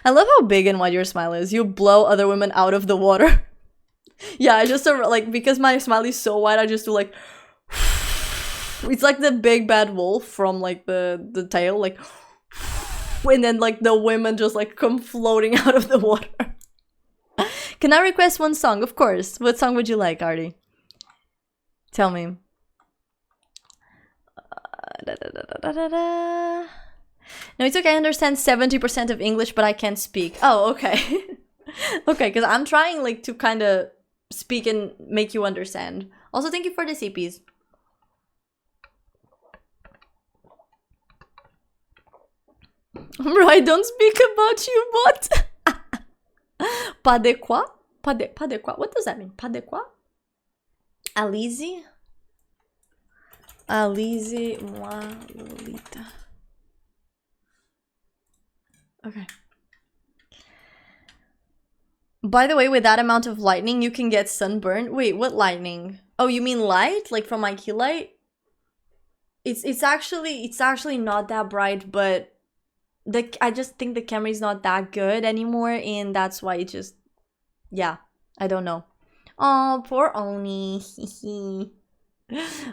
[SPEAKER 2] I love how big and wide your smile is. You blow other women out of the water. Yeah, I just like, because my smile is so wide, I just do like, it's like the big bad wolf from like the tail, like and then like the women just like come floating out of the water. Can I request one song? Of course. What song would you like, Artie? Tell me. No, it's okay. I understand 70% of English, but I can't speak. Oh, okay. Okay, because I'm trying like to kind of speak and make you understand. Also, thank you for the CPs. Right, don't speak about you, what? Pas de quoi? Pas de quoi? What does that mean? Pas de quoi? Alize? Alize, moi, Lolita. Okay. By the way, with that amount of lightning, you can get sunburned. Wait, what lightning? Oh, you mean light? Like from my key light? It's actually not that bright, but I just think the camera is not that good anymore, and that's why it just, yeah, I don't know. Oh, poor Oni.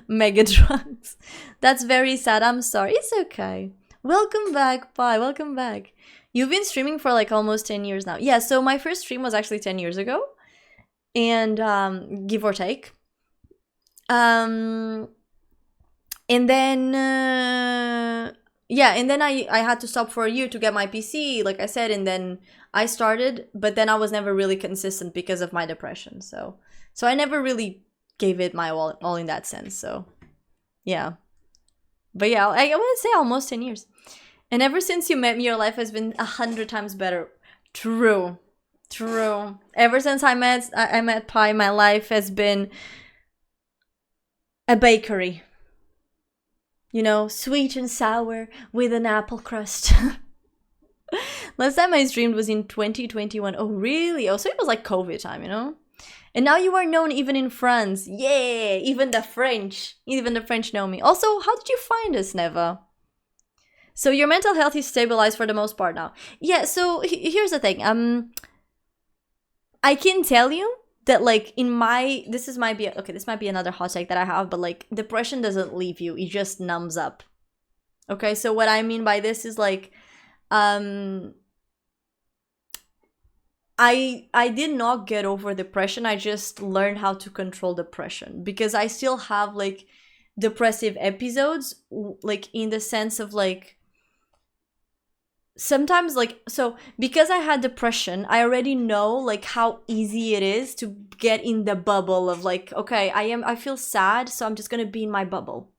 [SPEAKER 2] Mega drugs. That's very sad. I'm sorry. It's okay. Welcome back, bye. Welcome back. You've been streaming for like almost 10 years now. Yeah, so my first stream was actually 10 years ago, and give or take. And then yeah, and then I had to stop for a year to get my PC, like I said, and then I started, but then I was never really consistent because of my depression. So I never really gave it my all in that sense. So yeah, but yeah, I would say almost 10 years. And ever since you met me, your life has been 100 times better. True. Ever since I met Pi, my life has been a bakery. You know, sweet and sour with an apple crust. Last time I streamed was in 2021. Oh, really? Oh, so it was like COVID time, you know? And now you are known even in France. Yeah, even the French know me. Also, how did you find us, Neva? So your mental health is stabilized for the most part now. Yeah, so here's the thing. I can tell you that like this might be another hot take that I have, but like depression doesn't leave you, it just numbs up. Okay, so what I mean by this is like I did not get over depression. I just learned how to control depression, because I still have like depressive episodes, like in the sense of like sometimes like, so because I had depression, I already know like how easy it is to get in the bubble of like, okay, I feel sad, so I'm just gonna be in my bubble,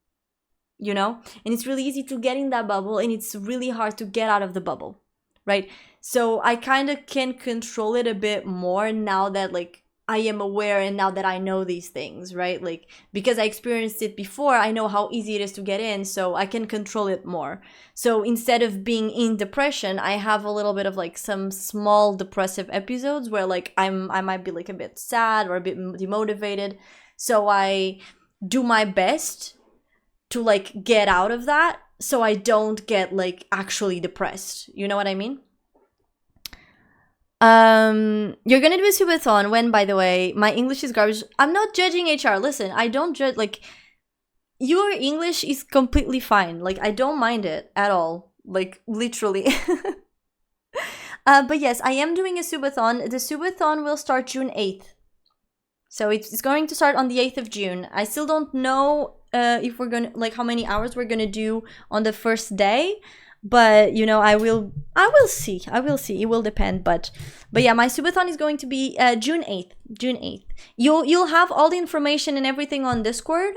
[SPEAKER 2] you know? And it's really easy to get in that bubble, and it's really hard to get out of the bubble, right? So I kind of can control it a bit more now that like I am aware, and now that I know these things, right? Like, because I experienced it before, I know how easy it is to get in, so I can control it more. So instead of being in depression, I have a little bit of like some small depressive episodes where like I might be like a bit sad or a bit demotivated. So I do my best to like get out of that, so I don't get like actually depressed. You know what I mean? You're gonna do a subathon when, by the way? My English is garbage. I'm not judging HR. Listen, I don't judge. Like, your English is completely fine. Like, I don't mind it at all. Like, literally. But yes, I am doing a subathon. The subathon will start June 8th. So it's going to start on the 8th of June. I still don't know if we're gonna, like, how many hours we're gonna do on the first day. But, you know, I will see. It will depend. But yeah, my subathon is going to be June 8th. You'll have all the information and everything on Discord.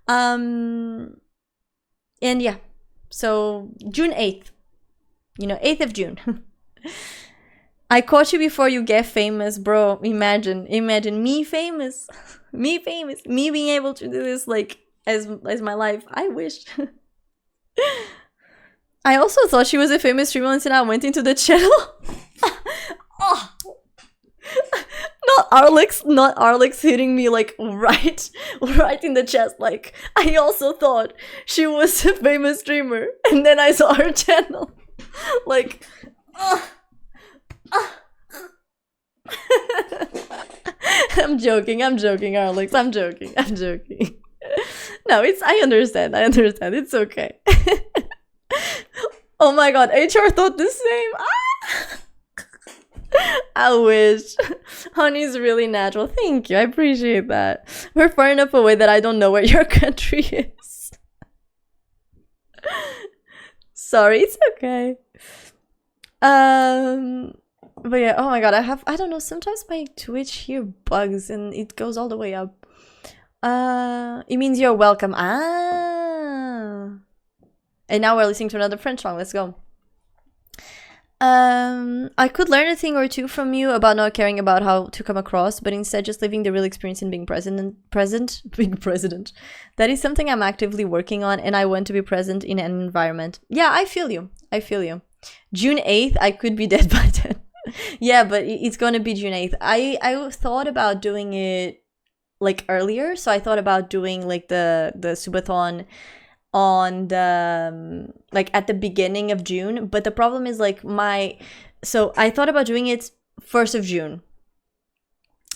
[SPEAKER 2] And yeah, so June 8th. You know, 8th of June. I caught you before you get famous, bro. Imagine me famous. Me being able to do this like as my life. I wish. I also thought she was a famous streamer until I went into the channel. Oh. Not Arlex hitting me like right in the chest. Like, I also thought she was a famous streamer, and then I saw her channel. Like, I'm joking, Arlex. I'm joking. No, I understand. It's okay. Oh my god, HR thought the same. Ah! I wish. Honey's really natural. Thank you. I appreciate that. We're far enough away that I don't know where your country is. Sorry, it's okay. But yeah, oh my god, I don't know, sometimes my Twitch here bugs and it goes all the way up. It means you're welcome. Ah. And now we're listening to another French song. Let's go. I could learn a thing or two from you about not caring about how to come across, but instead just living the real experience and being being present. That is something I'm actively working on, and I want to be present in an environment. Yeah, I feel you. I feel you. June 8th, I could be dead by then. Yeah, but it's gonna be June 8th. I thought about doing it like earlier, so I thought about doing like the subathon on the like at the beginning of June, but the problem is like so I thought about doing it 1st of June.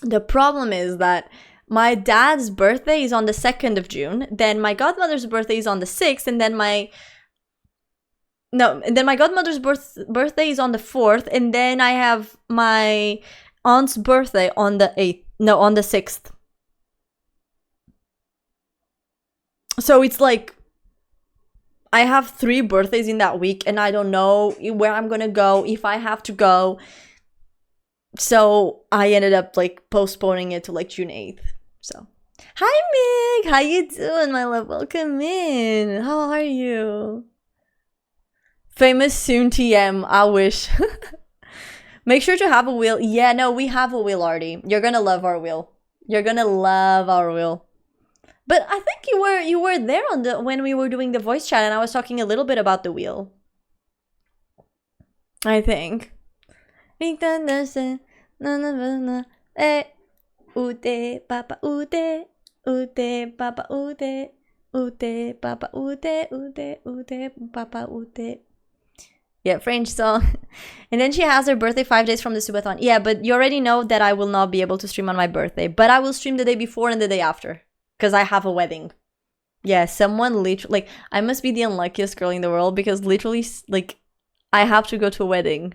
[SPEAKER 2] The problem is that my dad's birthday is on the 2nd of June, then my godmother's birthday is on the 6th, and then my godmother's birthday is on the 4th, and then I have my aunt's birthday on the 8th. No, on the 6th. So it's like I have 3 birthdays in that week, and I don't know where I'm gonna go, if I have to go. So I ended up like postponing it to like June 8th. So hi Mig, how you doing, my love? Welcome in. How are you? Famous soon TM, I wish. Make sure to have a wheel. Yeah, no, we have a wheel already. You're gonna love our wheel. You're gonna love our wheel. But I think you were there on when we were doing the voice chat, and I was talking a little bit about the wheel. I think. Ute papa ute papa ute papa ute papa ute. Yeah, French song. And then she has her birthday 5 days from the subathon. Yeah, but you already know that I will not be able to stream on my birthday, but I will stream the day before and the day after. Because I have a wedding. Yeah, someone literally... Like, I must be the unluckiest girl in the world because literally, like, I have to go to a wedding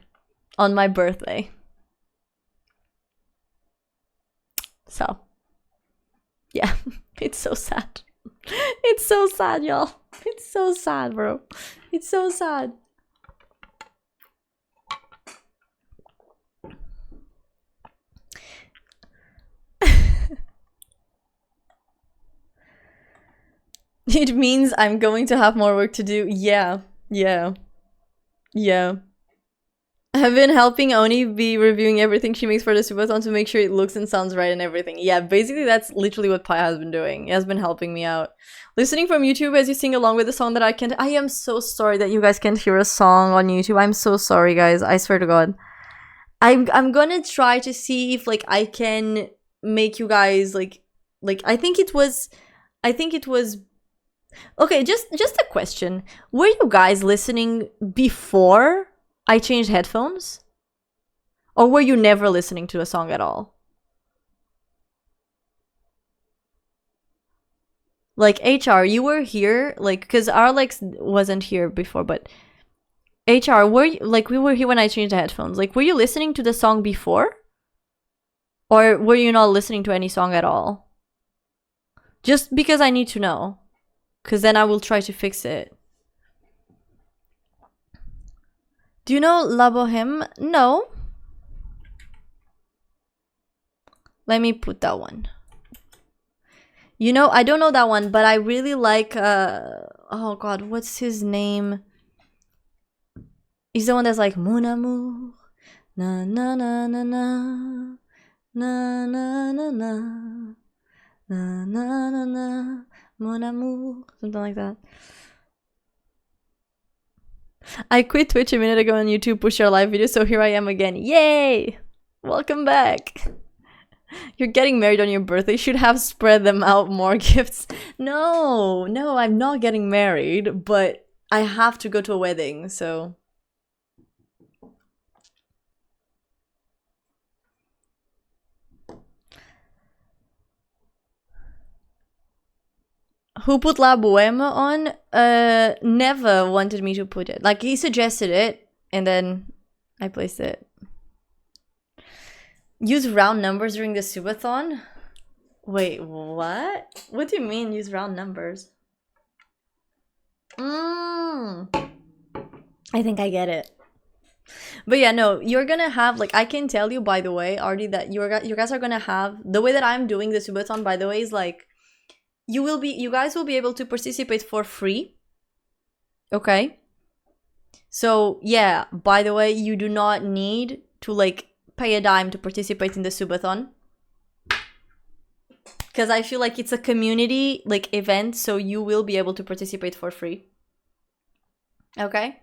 [SPEAKER 2] on my birthday. So, yeah. It's so sad. It's so sad, y'all. It's so sad, bro. It's so sad. It means I'm going to have more work to do. Yeah. I've been helping Oni be reviewing everything she makes for the subathon to make sure it looks and sounds right and everything. Yeah, basically that's literally what Pi has been doing. He has been helping me out. Listening from YouTube as you sing along with the song that I can't... I am so sorry that you guys can't hear a song on YouTube. I'm so sorry, guys. I swear to God. I'm gonna try to see if like I can make you guys like I think it was okay, just a question. Were you guys listening before I changed headphones? Or were you never listening to a song at all? Like, HR, you were here, like, because Alex wasn't here before, but HR, were you, like, we were here when I changed the headphones. Like, were you listening to the song before? Or were you not listening to any song at all? Just because I need to know. Because then I will try to fix it. Do you know La Boheme? No. Let me put that one. You know, I don't know that one, but I really like... oh god, what's his name? He's the one that's like... Mon amour. Na na na na na. Na na na na. Na na na na. Mon amour. Something like that. I quit Twitch a minute ago on YouTube, push our live video, so here I am again. Yay! Welcome back. You're getting married on your birthday. You should have spread them out more gifts. No, I'm not getting married, but I have to go to a wedding, so... Who put La Boheme on? Never wanted me to put it. Like, he suggested it, and then I placed it. Use round numbers during the subathon? Wait, what? What do you mean use round numbers? I think I get it. But yeah, no, you're gonna have, like, I can tell you, by the way, Artie, that you guys are gonna have, the way that I'm doing the subathon, by the way, is like, you guys will be able to participate for free. Okay? So, yeah, by the way, you do not need to, like, pay a dime to participate in the subathon. Because I feel like it's a community, like, event, so you will be able to participate for free. Okay?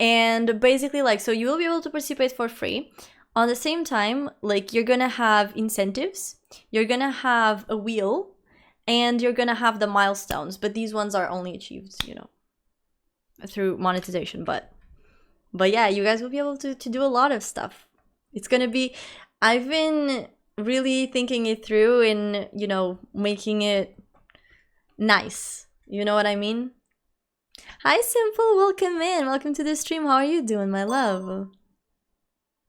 [SPEAKER 2] And basically, like, so you will be able to participate for free. On the same time, like, you're gonna have incentives, you're gonna have a wheel, and you're gonna have the milestones. But these ones are only achieved, you know, through monetization. But yeah, you guys will be able to do a lot of stuff. It's gonna be, I've been really thinking it through and, you know, making it nice. You know what I mean? Hi, Simple. Welcome in. Welcome to the stream. How are you doing, my love?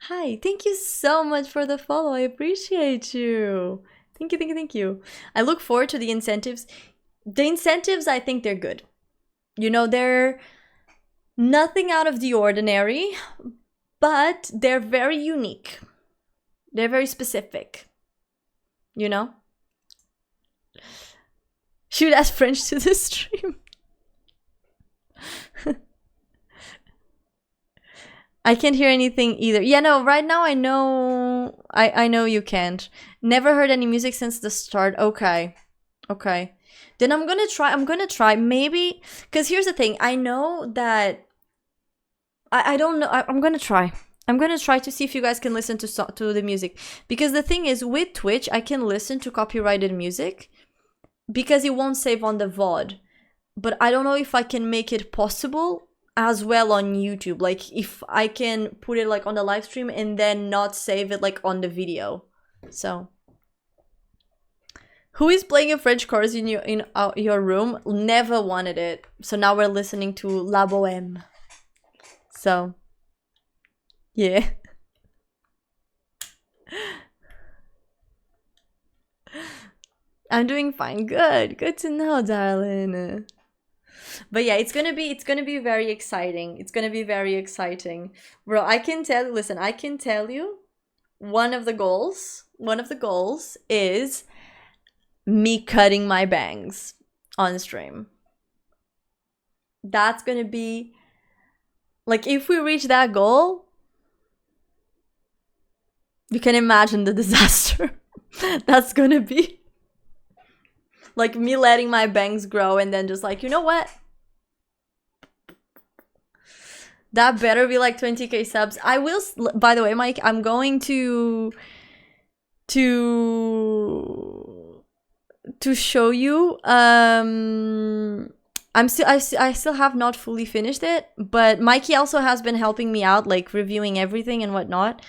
[SPEAKER 2] Hi. Thank you so much for the follow. I appreciate you. Thank you, thank you, thank you. I look forward to the incentives. The incentives, I think they're good. You know, they're nothing out of the ordinary, but they're very unique. They're very specific. You know? Should ask French to the stream. I can't hear anything either. Yeah, no, right now I know know you can't. Never heard any music since the start. Okay. Okay. Then I'm gonna try maybe, because here's the thing. I know that I don't know. I'm gonna try. I'm gonna try to see if you guys can listen to the music. Because the thing is, with Twitch, I can listen to copyrighted music because it won't save on the VOD. But I don't know if I can make it possible as well on YouTube. Like, if I can put it, like, on the live stream and then not save it, like, on the video. So, who is playing a French chorus in your room? Never wanted it. So now we're listening to La Boheme. So, yeah. I'm doing fine. Good. Good to know, darling. But yeah, it's gonna be very exciting. It's gonna be very exciting. Bro, I can tell you one of the goals is me cutting my bangs on stream. That's gonna be, like, if we reach that goal, you can imagine the disaster that's gonna be. Like, me letting my bangs grow and then just like, you know what? That better be like 20k subs. I will, by the way, Mike, I'm going to show you. I still have not fully finished it, but Mikey also has been helping me out, like, reviewing everything and whatnot.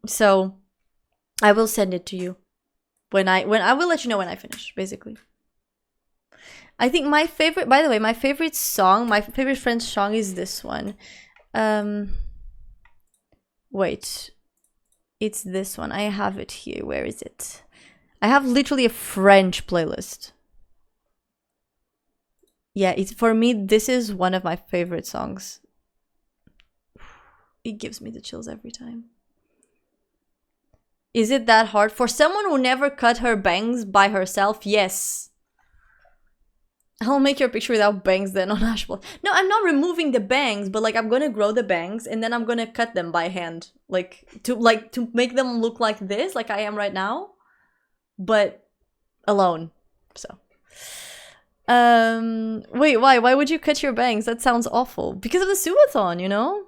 [SPEAKER 2] So I will send it to you when I will let you know when I finish, basically. I think my favorite, by the way, my favorite French song is this one. Wait, it's this one. I have it here. Where is it? I have literally a French playlist. Yeah, it's, for me, this is one of my favorite songs. It gives me the chills every time. Is it that hard? For someone who never cut her bangs by herself, yes. I'll make your picture without bangs then on Ashblock. No, I'm not removing the bangs, but, like, I'm gonna grow the bangs and then I'm gonna cut them by hand. Like, to make them look like this, like I am right now. But alone. So. Wait, why? Why would you cut your bangs? That sounds awful. Because of the subathon, you know?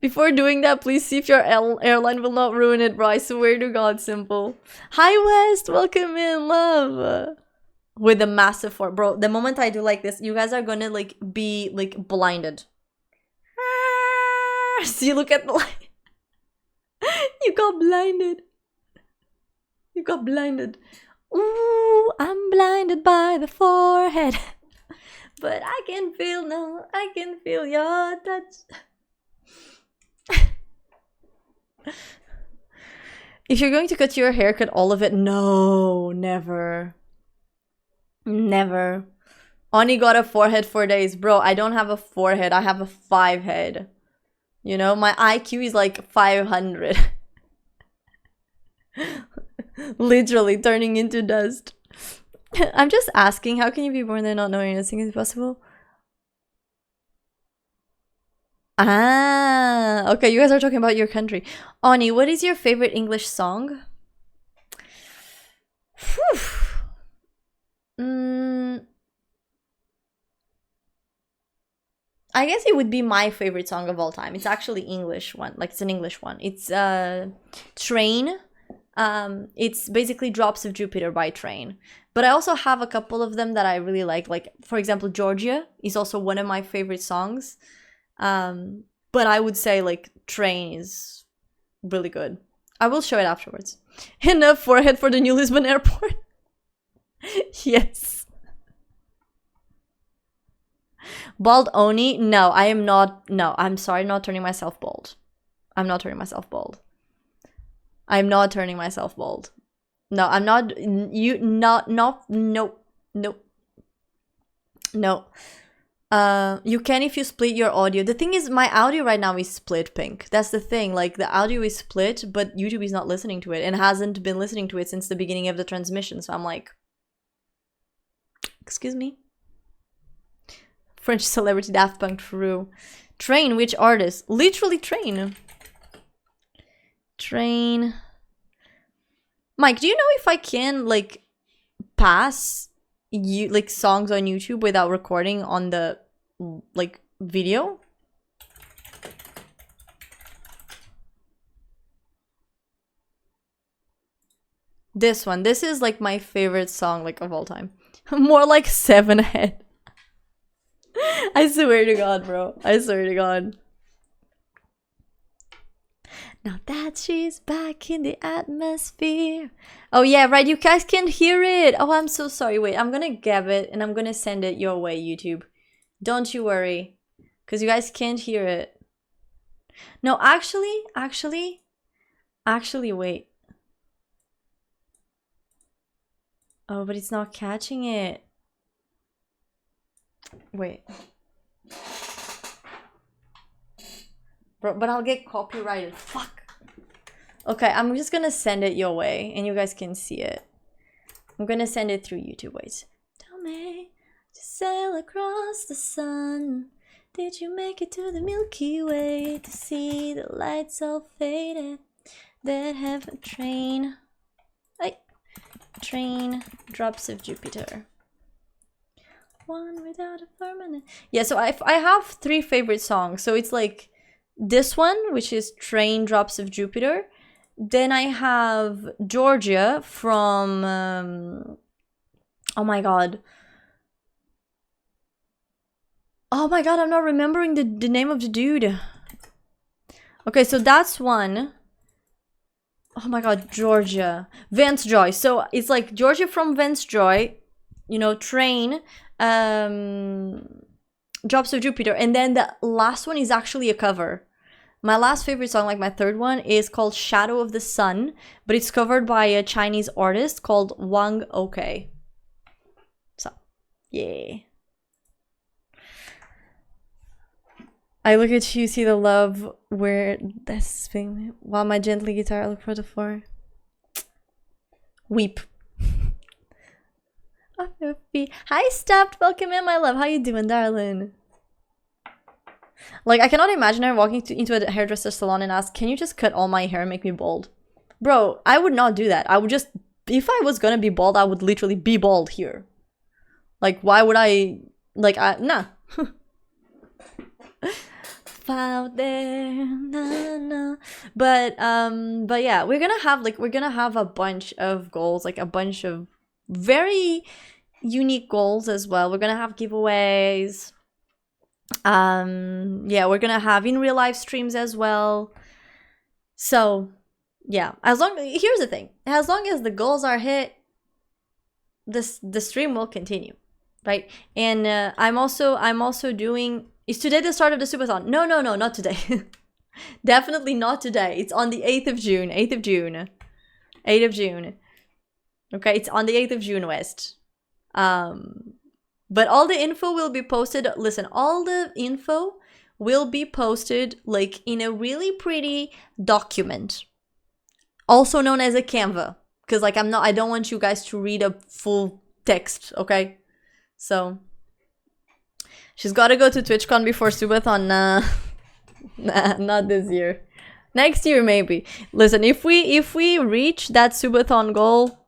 [SPEAKER 2] Before doing that, please see if your airline will not ruin it, bro. I swear to God, Simple. Hi, West. Welcome in, love. With a massive fort. Bro, the moment I do like this, you guys are gonna, like, be, like, blinded. See, look at the light. You got blinded. You got blinded. Ooh, I'm blinded by the forehead. But I can feel your touch. If you're going to cut your hair, cut all of it. No, never. Never. Only got a forehead for days. Bro, I don't have a forehead. I have a 5 head. You know, my IQ is like 500. Literally turning into dust. I'm just asking, how can you be born there not knowing anything is possible? Ah, okay, you guys are talking about your country. Ani, what is your favorite English song? I guess it would be my favorite song of all time. It's actually English one, like it's an English one. It's Train. It's basically Drops of Jupiter by Train. But I also have a couple of them that I really like for example, Georgia is also one of my favorite songs. But I would say like Train is really good. I will show it afterwards. Enough forehead for the new Lisbon airport. Yes. Bald Oni? No, I am not. No, I'm sorry, not turning myself bald. I'm not turning myself bald. I'm not turning myself bald. No, I'm not. You not. No. No. No. No. You can if you split your audio. The thing is, my audio right now is split, Pink. That's the thing. Like the audio is split, but YouTube is not listening to it and hasn't been listening to it since the beginning of the transmission. So I'm like, excuse me. French celebrity Daft Punk, true. Train, which artist? Literally Train. Train. Mike, do you know if I can like pass you like songs on YouTube without recording on the like video? This one. This is like my favorite song like of all time. More like 7 Head. I swear to God, bro. I swear to God. Now that she's back in the atmosphere. Oh yeah, right. You guys can't hear it. Oh, I'm so sorry. Wait, I'm gonna grab it and I'm gonna send it your way, YouTube. Don't you worry. Because you guys can't hear it. No, actually, wait. Oh, but it's not catching it. Wait. Bro, but I'll get copyrighted. Fuck. Okay, I'm just gonna send it your way and you guys can see it. I'm gonna send it through YouTube. Wait. Tell me to sail across the sun. Did you make it to the Milky Way to see the lights all faded? That have a train. Train, Drops of Jupiter. One without a permanent. Yeah, so I have 3 favorite songs. So it's like this one, which is Train, Drops of Jupiter. Then I have Georgia from oh my god, I'm not remembering the name of the dude. Okay, so that's one. Oh my god, Georgia. Vance Joy. So it's like Georgia from Vance Joy, you know, Train, Drops of Jupiter, and then the last one is actually a cover. My last favorite song, like my third one, is called Shadow of the Sun, but it's covered by a Chinese artist called Wang Okay. So, yeah. I look at you, see the love where that's being, while my gently guitar I look for the floor. Weep. Off your feet. Hi, Stepped. Welcome in, my love. How you doing, darling? Like, I cannot imagine her walking into a hairdresser salon and ask, can you just cut all my hair and make me bald? Bro, I would not do that. I would just, if I was gonna be bald, I would literally be bald here. Like, why would I, like, nah. Out there, nah. But yeah, we're gonna have a bunch of goals, like a bunch of very unique goals as well. We're gonna have giveaways. Yeah, we're gonna have in real live streams as well. So Yeah, here's the thing. As long as the goals are hit, the stream will continue, right? And I'm also doing. Is today the start of the subathon? No, not today. Definitely not today. It's on the 8th of June. 8th of June. 8th of June. Okay, it's on the 8th of June, West. But all the info will be posted. Listen, all the info will be posted like in a really pretty document, also known as a Canva, because like I don't want you guys to read a full text. Okay, so she's got to go to TwitchCon before Subathon. Nah, not this year. Next year maybe. Listen, if we reach that Subathon goal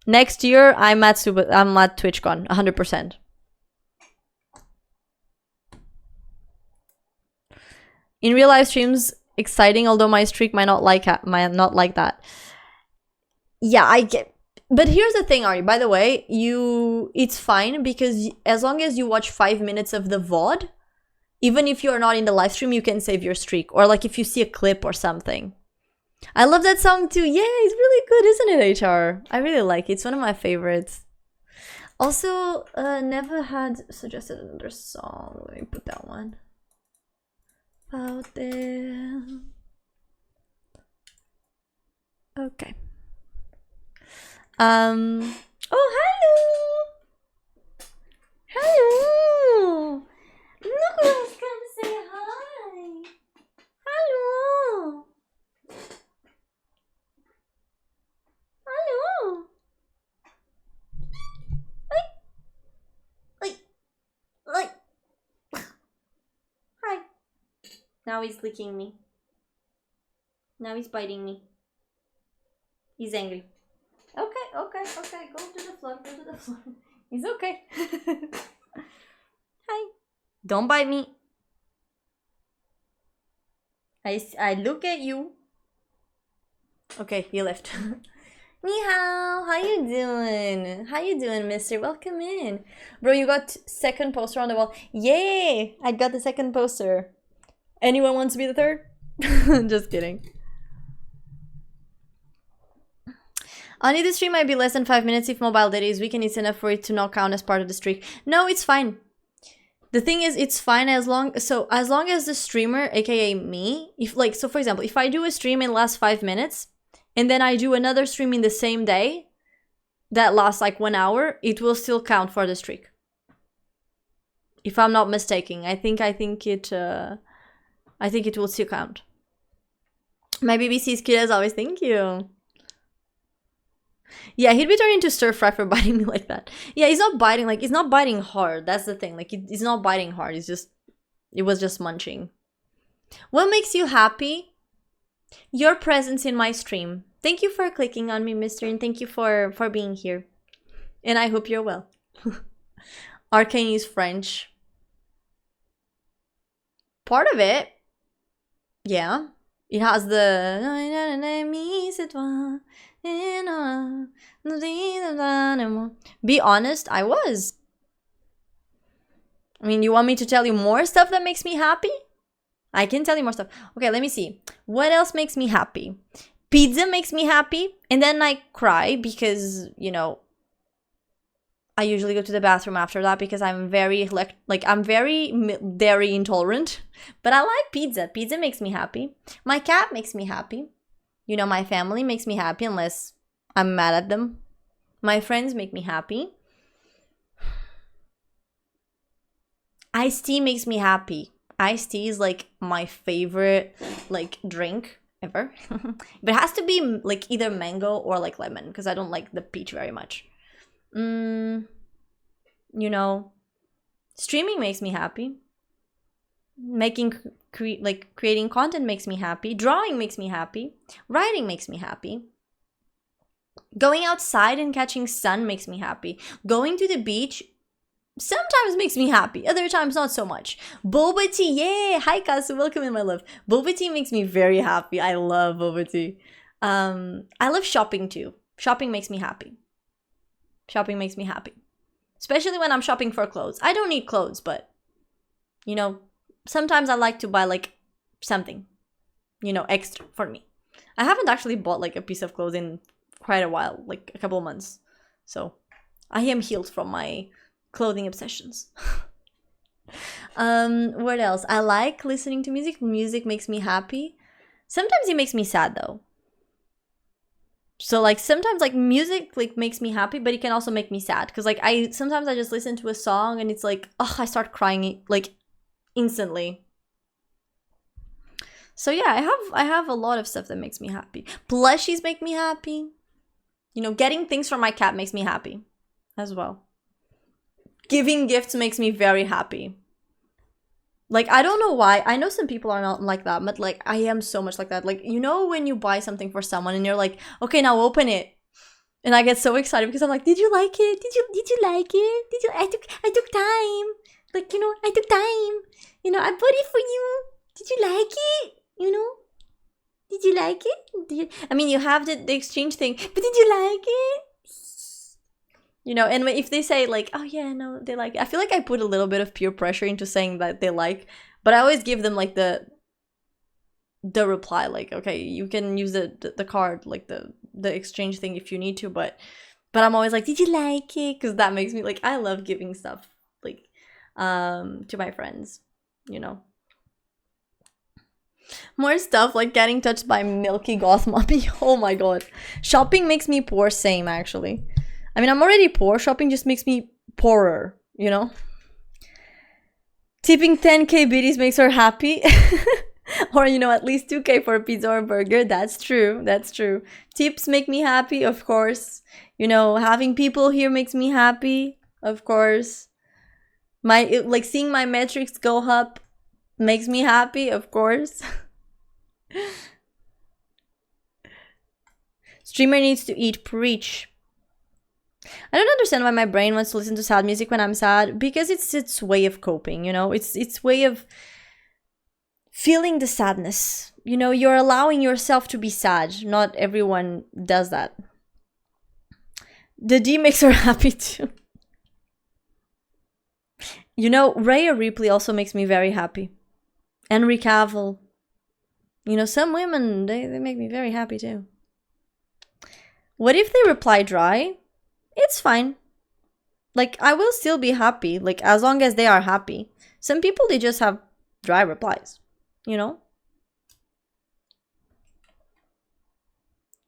[SPEAKER 2] next year, I'm at TwitchCon 100%. In real live streams, exciting, although my streak might not like that. Yeah, I get. But here's the thing, Ari. By the way, it's fine because as long as you watch 5 minutes of the VOD, even if you're not in the live stream, you can save your streak. Or like if you see a clip or something. I love that song too. Yeah, it's really good, isn't it, HR? I really like it. It's one of my favorites. Also, never had suggested another song. Let me put that one out there. Okay. Oh, hello! Hello! Look who's come to say hi! Hello! Hello! Like. Hi. Now he's licking me. Now he's biting me. He's angry. Okay. Go to the floor. He's okay. Hi. Don't bite me. I look at you. Okay, he left. Ni hao, how you doing? How you doing, mister? Welcome in. Bro, you got second poster on the wall. Yay! I got the second poster. Anyone wants to be the third? Just kidding. On the stream might be less than 5 minutes if mobile data is weak and it's enough for it to not count as part of the streak. No, it's fine. The thing is, it's fine as long as the streamer, aka me, so for example, if I do a stream in the last 5 minutes, and then I do another stream in the same day that lasts like 1 hour, it will still count for the streak. If I'm not mistaken, I think it will still count. My BBC is cute as always. Thank you. Yeah, he'd be turning into stir fry for biting me like that. Yeah, he's not biting, like, he's not biting hard. That's the thing. Like, he's not biting hard. It was just munching. What makes you happy? Your presence in my stream. Thank you for clicking on me, mister, and thank you for being here. And I hope you're well. Arcane is French. Part of it. Yeah. It has the... Be honest, I was. I mean, you want me to tell you more stuff that makes me happy? I can tell you more stuff. Okay, let me see. What else makes me happy? Pizza makes me happy. And then I cry because, you know, I usually go to the bathroom after that because I'm very, I'm very dairy intolerant. But I like pizza. Pizza makes me happy. My cat makes me happy. You know, my family makes me happy unless I'm mad at them. My friends make me happy. Iced tea makes me happy. Iced tea is like my favorite like drink ever. But it has to be like either mango or like lemon because I don't like the peach very much. You know, streaming makes me happy. Creating content makes me happy. Drawing makes me happy. Writing makes me happy. Going outside and catching sun makes me happy. Going to the beach sometimes makes me happy. Other times not so much. Boba tea, yeah! Hi Kasu, welcome in my love. Boba tea makes me very happy. I love boba tea. I love shopping too. Shopping makes me happy. Shopping makes me happy. Especially when I'm shopping for clothes. I don't need clothes, but you know, sometimes I like to buy like something, you know, extra for me. I haven't actually bought like a piece of clothes in quite a while, like a couple of months. So I am healed from my clothing obsessions. What else? I like listening to music. Music makes me happy. Sometimes it makes me sad though. So like sometimes like music like makes me happy, but it can also make me sad because like sometimes I just listen to a song and it's like, oh, I start crying like instantly. So yeah, I have a lot of stuff that makes me happy. Plushies make me happy. You know, getting things from my cat makes me happy as well. Giving gifts makes me very happy. Like, I don't know why. I know some people are not like that, but like, I am so much like that. Like, you know, when you buy something for someone and you're like, okay, now open it. And I get so excited because I'm like, did you like it? Did you like it? I took time. Like, you know, I took time. You know, I bought it for you. Did you like it? You know? Did you like it? I mean, you have the exchange thing, but did you like it? You know, and if they say like, oh yeah, no, they like it. I feel like I put a little bit of peer pressure into saying that they like, but I always give them like the reply, like, okay, you can use the card, like the exchange thing if you need to, but I'm always like, did you like it? Because that makes me like, I love giving stuff like to my friends, you know. More stuff like getting touched by milky goth mommy. Oh my god. Shopping makes me poor, same actually. I mean, I'm already poor. Shopping just makes me poorer, you know? Tipping 10k biddies makes her happy. Or, you know, at least 2k for a pizza or a burger. That's true. That's true. Tips make me happy, of course. You know, having people here makes me happy, of course. Like, seeing my metrics go up makes me happy, of course. Streamer needs to eat. Preach. I don't understand why my brain wants to listen to sad music when I'm sad, because it's its way of coping, you know? It's way of feeling the sadness. You know, you're allowing yourself to be sad. Not everyone does that. The D makes her happy too. You know, Rhea Ripley also makes me very happy. Henry Cavill. You know, some women, they make me very happy too. What if they reply dry? It's fine. Like, I will still be happy, like, as long as they are happy. Some people, they just have dry replies, you know?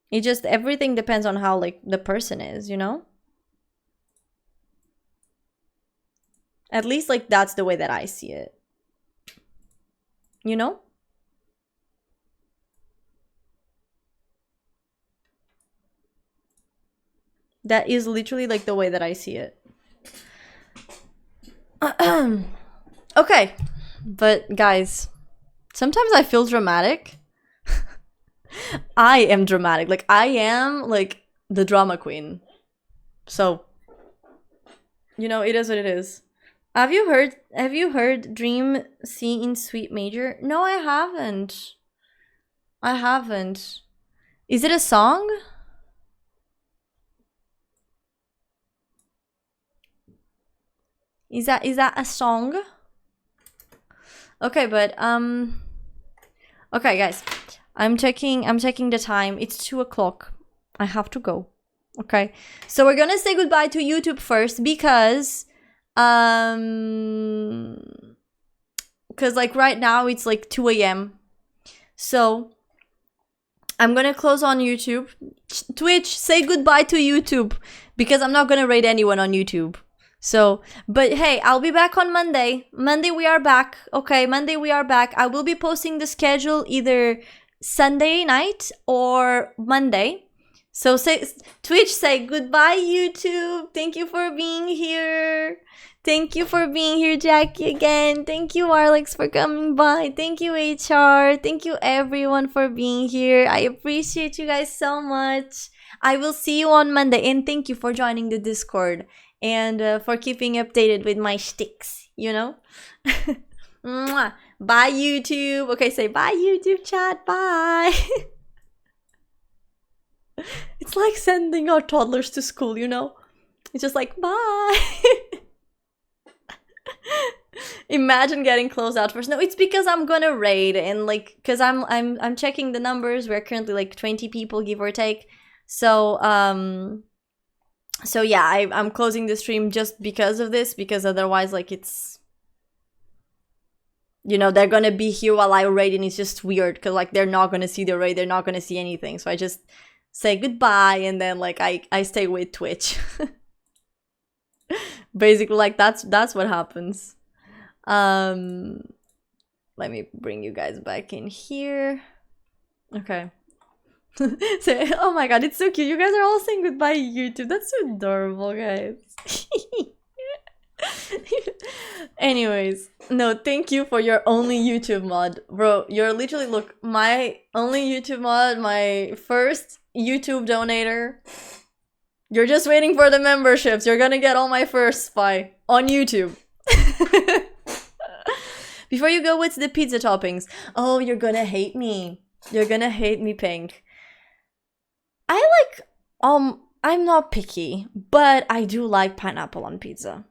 [SPEAKER 2] It just, everything depends on how, like, the person is, you know? At least, like, that's the way that I see it. You know? That is literally like the way that I see it. Okay. But guys, sometimes I feel dramatic. I am dramatic. Like, I am like the drama queen. So, you know, it is what it is. Have you heard Dream C in Sweet Major? No, I haven't. I haven't. Is it a song? Is that a song? Okay, but okay, guys, I'm checking the time. It's 2 o'clock. I have to go. Okay, so we're gonna say goodbye to YouTube first because like right now it's like 2 a.m. So I'm gonna close on YouTube. Twitch, say goodbye to YouTube because I'm not gonna raid anyone on YouTube. So, but hey, I'll be back on Monday. Monday we are back. Okay, Monday we are back. I will be posting the schedule either Sunday night or Monday. So Twitch, say goodbye YouTube. Thank you for being here. Thank you for being here, Jackie, again. Thank you, Alex, for coming by. Thank you, HR. Thank you, everyone, for being here. I appreciate you guys so much. I will see you on Monday. And thank you for joining the Discord. And for keeping updated with my shticks, you know? Mwah. Bye, YouTube. Okay, say bye, YouTube chat. Bye. It's like sending our toddlers to school, you know? It's just like, bye. Imagine getting closed out first. No, it's because I'm gonna raid and like, cause I'm checking the numbers. We're currently like 20 people, give or take. So yeah, I'm closing the stream just because of this, because otherwise, like, it's, you know, they're gonna be here while I raid, and it's just weird because like they're not gonna see the raid, they're not gonna see anything. So I just say goodbye, and then like I stay with Twitch. Basically, like that's what happens. Let me bring you guys back in here. Okay. So, oh my god, it's so cute. You guys are all saying goodbye, YouTube. That's so adorable, guys. Anyways, no, thank you for your only YouTube mod. Bro, you're literally, look, my only YouTube mod, my first YouTube donator. You're just waiting for the memberships. You're gonna get all my first spy on YouTube. Before you go, what's the pizza toppings? Oh, you're gonna hate me. You're gonna hate me, Pink. I'm not picky, but I do like pineapple on pizza.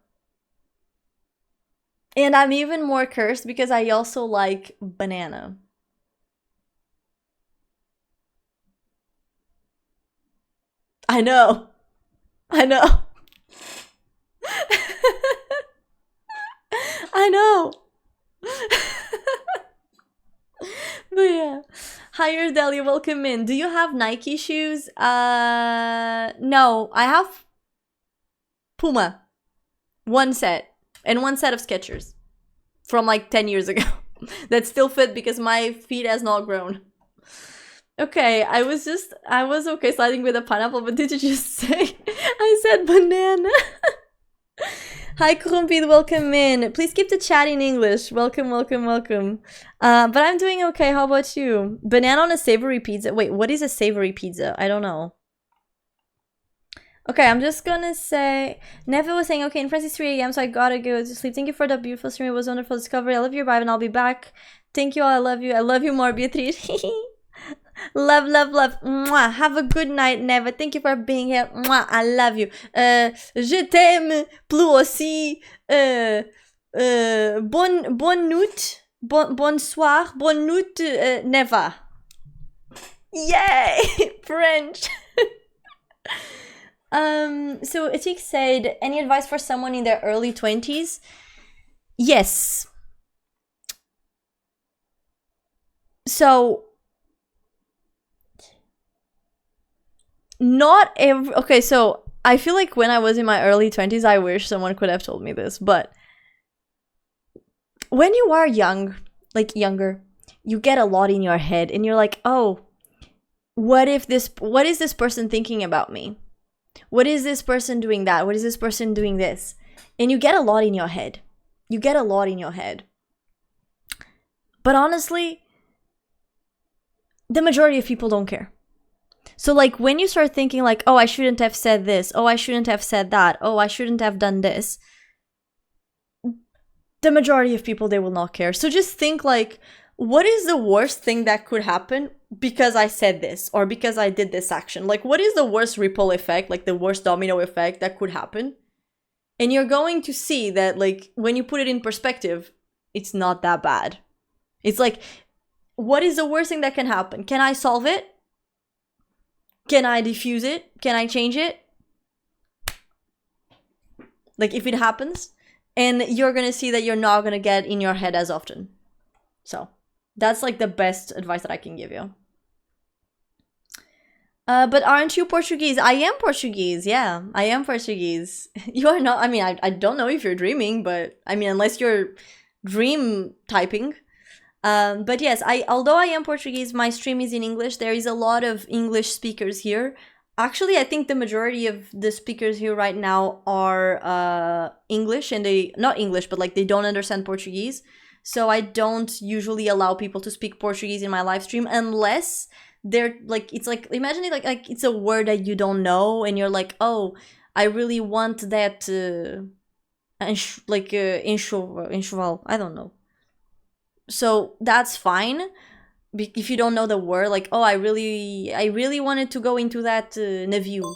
[SPEAKER 2] And I'm even more cursed because I also like banana. I know. I know. I know. But yeah. Higher Deli, welcome in. Do you have Nike shoes? No, I have Puma. One set. And one set of Skechers. From like 10 years ago. That still fit because my feet has not grown. Okay, I was okay sliding with a pineapple, but did you just say? I said banana. Hi Krumpid, welcome in. Please keep the chat in English. Welcome, welcome, welcome. But I'm doing okay, how about you? Banana on a savory pizza. Wait, what is a savory pizza? I don't know. Okay, I'm just gonna say, Neva was saying, okay, in France it's 3 a.m, so I gotta go to sleep. Thank you for the beautiful stream, it was a wonderful discovery. I love your vibe and I'll be back. Thank you all, I love you. I love you more, Beatrice. Love, love, love. Mwah. Have a good night, Neva. Thank you for being here. Mwah. I love you. Je t'aime plus aussi. Bonne nuit. Bonsoir. Bonne nuit, Neva. Yay! French. So Atik said, any advice for someone in their early 20s? Yes. So not every, okay, so I feel like when I was in my early 20s, I wish someone could have told me this, but when you are young, like younger, you get a lot in your head and you're like, oh, what is this person thinking about me? What is this person doing that? What is this person doing this? And you get a lot in your head. You get a lot in your head. But honestly, the majority of people don't care. So like when you start thinking like, oh, I shouldn't have said this. Oh, I shouldn't have said that. Oh, I shouldn't have done this. The majority of people, they will not care. So just think like, what is the worst thing that could happen because I said this or because I did this action? Like, what is the worst ripple effect, like the worst domino effect that could happen? And you're going to see that, like, when you put it in perspective, it's not that bad. It's like, what is the worst thing that can happen? Can I solve it? Can I diffuse it? Can I change it? Like, if it happens, and you're gonna see that you're not gonna get in your head as often. So that's like the best advice that I can give you. But aren't you Portuguese? I am Portuguese, yeah. I am Portuguese. You are not, I mean, I don't know if you're dreaming, but I mean, unless you're dream typing. But yes, although I am Portuguese, my stream is in English. There is a lot of English speakers here. Actually, I think the majority of the speakers here right now are English, and they, not English, but like they don't understand Portuguese. So I don't usually allow people to speak Portuguese in my live stream unless they're like, it's like, imagine it like it's a word that you don't know and you're like, oh, I really want that, enxoval, I don't know. So that's fine. If you don't know the word, like, oh, I really wanted to go into that navio,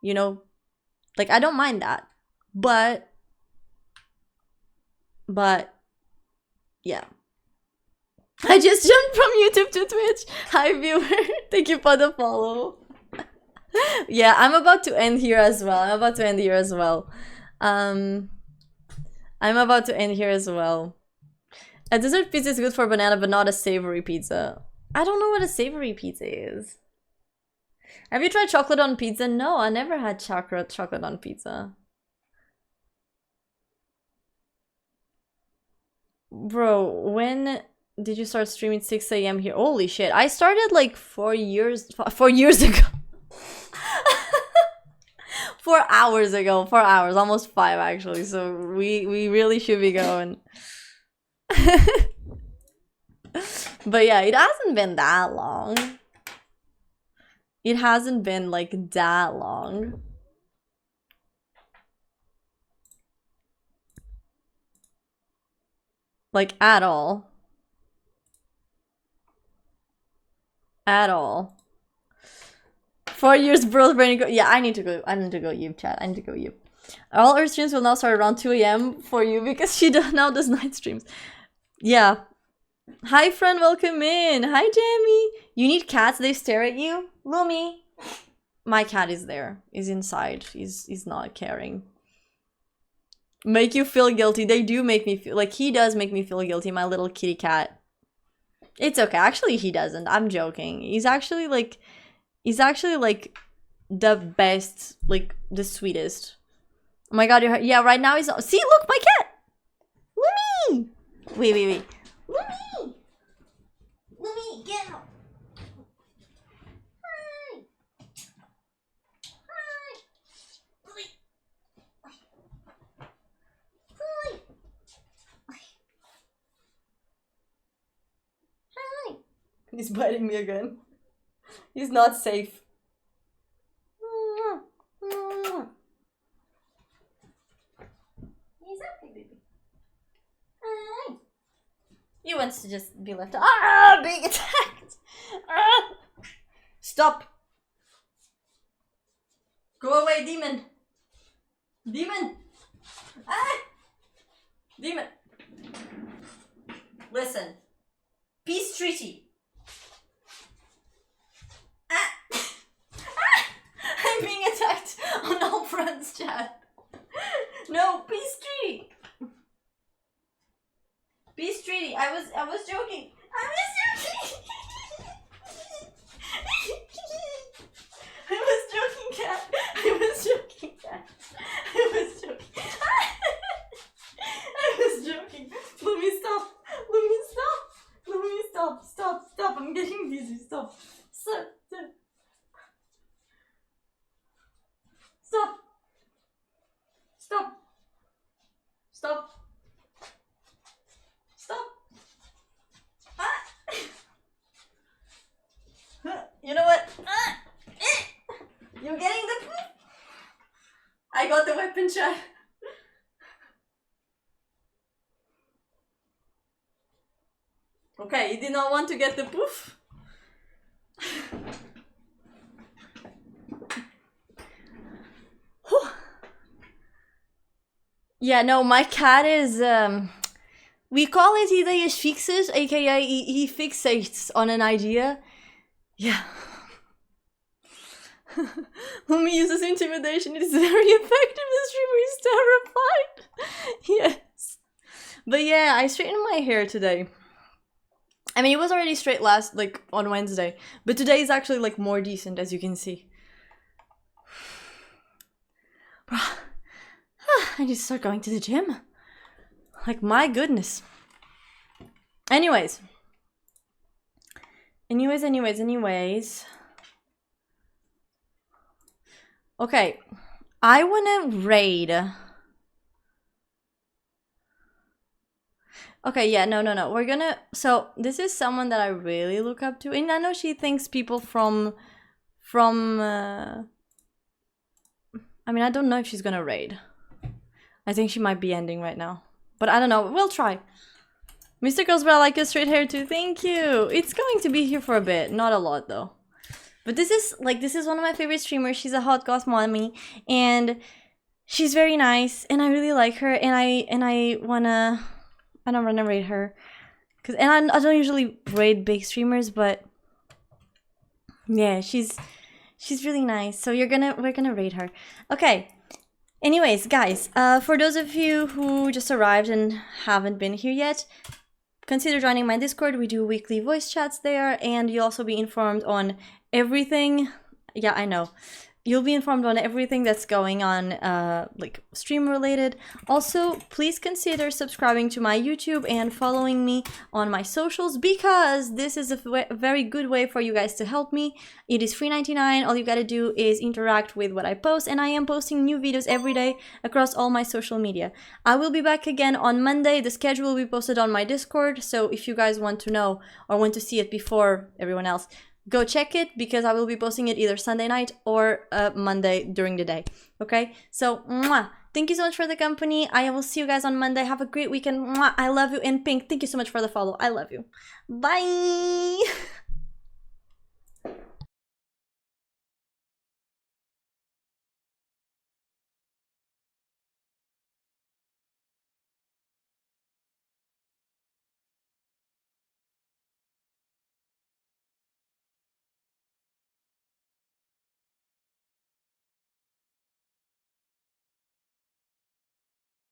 [SPEAKER 2] you know? Like, I don't mind that. But Yeah. I just jumped from YouTube to Twitch. Hi, viewer. Thank you for the follow. Yeah, I'm about to end here as well. I'm about to end here as well. A dessert pizza is good for banana, but not a savory pizza. I don't know what a savory pizza is. Have you tried chocolate on pizza? No, I never had chocolate on pizza. Bro, when did you start streaming 6 a.m. here? Holy shit, I started like 4 years ago. 4 hours ago, 4 hours, almost 5 actually, so we really should be going. But yeah, it hasn't been that long. It hasn't been like that long. Like at all. At all. 4 years bro brain. Yeah, I need to go you chat. I need to go you. All her streams will now start around 2 a.m. for you because she now does night streams. Yeah. Hi friend, welcome in. Hi Jamie. You need cats, they stare at you? Lumi. My cat is there. He's inside. He's not caring. Make you feel guilty. They do make me feel like he does make me feel guilty, my little kitty cat. It's okay. Actually, he doesn't. I'm joking. He's actually like the best, like the sweetest. Oh my god, yeah, right now he's see, look, my cat. Lumi. Wait. Lumi, get out. Hi. Lumi. Hi. He's biting me again. He's not safe. He's okay, baby. Hi. He wants to just be left. Ah, being attacked. Ah. Stop. Go away, demon. Demon. Ah. Demon. Listen. Peace treaty. Ah. Ah. I'm being attacked on all fronts, chat. No, peace treaty. Peace treaty. I was joking. I was joking. I was joking, cat. I was joking, cat. I was joking. I was joking. Let me stop. Let me stop. Let me stop. Stop. Stop. I'm getting dizzy. Stop. Stop. Stop. Stop. Stop. Stop. Ah. You know what? Ah. You're getting the poop. I got the weapon, chat. Okay, you did not want to get the poof? Yeah, no, my cat is, we call it ideias fixas, aka he fixates on an idea. Yeah. When we uses intimidation, it is very effective. The streamer is terrified. Yes. But yeah, I straightened my hair today. I mean, it was already straight on Wednesday. But today is actually, like, more decent, as you can see. I need to start going to the gym. Like, my goodness. Anyways. Okay. I wanna raid. Okay, yeah, no. We're gonna... So, this is someone that I really look up to. And I know she thinks people from... I mean, I don't know if she's gonna raid. I think she might be ending right now. But I don't know. We'll try. Mr. Cosby, I like your straight hair too. Thank you. It's going to be here for a bit. Not a lot, though. But this is one of my favorite streamers. She's a hot goth mommy. And she's very nice. And I really like her. And I don't wanna rate her. And I don't usually rate big streamers, but yeah, she's really nice. So we're gonna rate her. Okay. Anyways, guys, for those of you who just arrived and haven't been here yet, consider joining my Discord. We do weekly voice chats there, and you'll also be informed on everything. Yeah, I know. You'll be informed on everything that's going on, like stream related. Also, please consider subscribing to my YouTube and following me on my socials, because this is a very good way for you guys to help me. It is free 99. All you gotta do is interact with what I post, and I am posting new videos every day across all my social media. I will be back again on Monday. The schedule will be posted on my Discord, so if you guys want to know or want to see it before everyone else, go check it, because I will be posting it either Sunday night or Monday during the day. Okay? So, mwah! Thank you so much for the company. I will see you guys on Monday. Have a great weekend. Mwah! I love you. And Pink, thank you so much for the follow. I love you. Bye!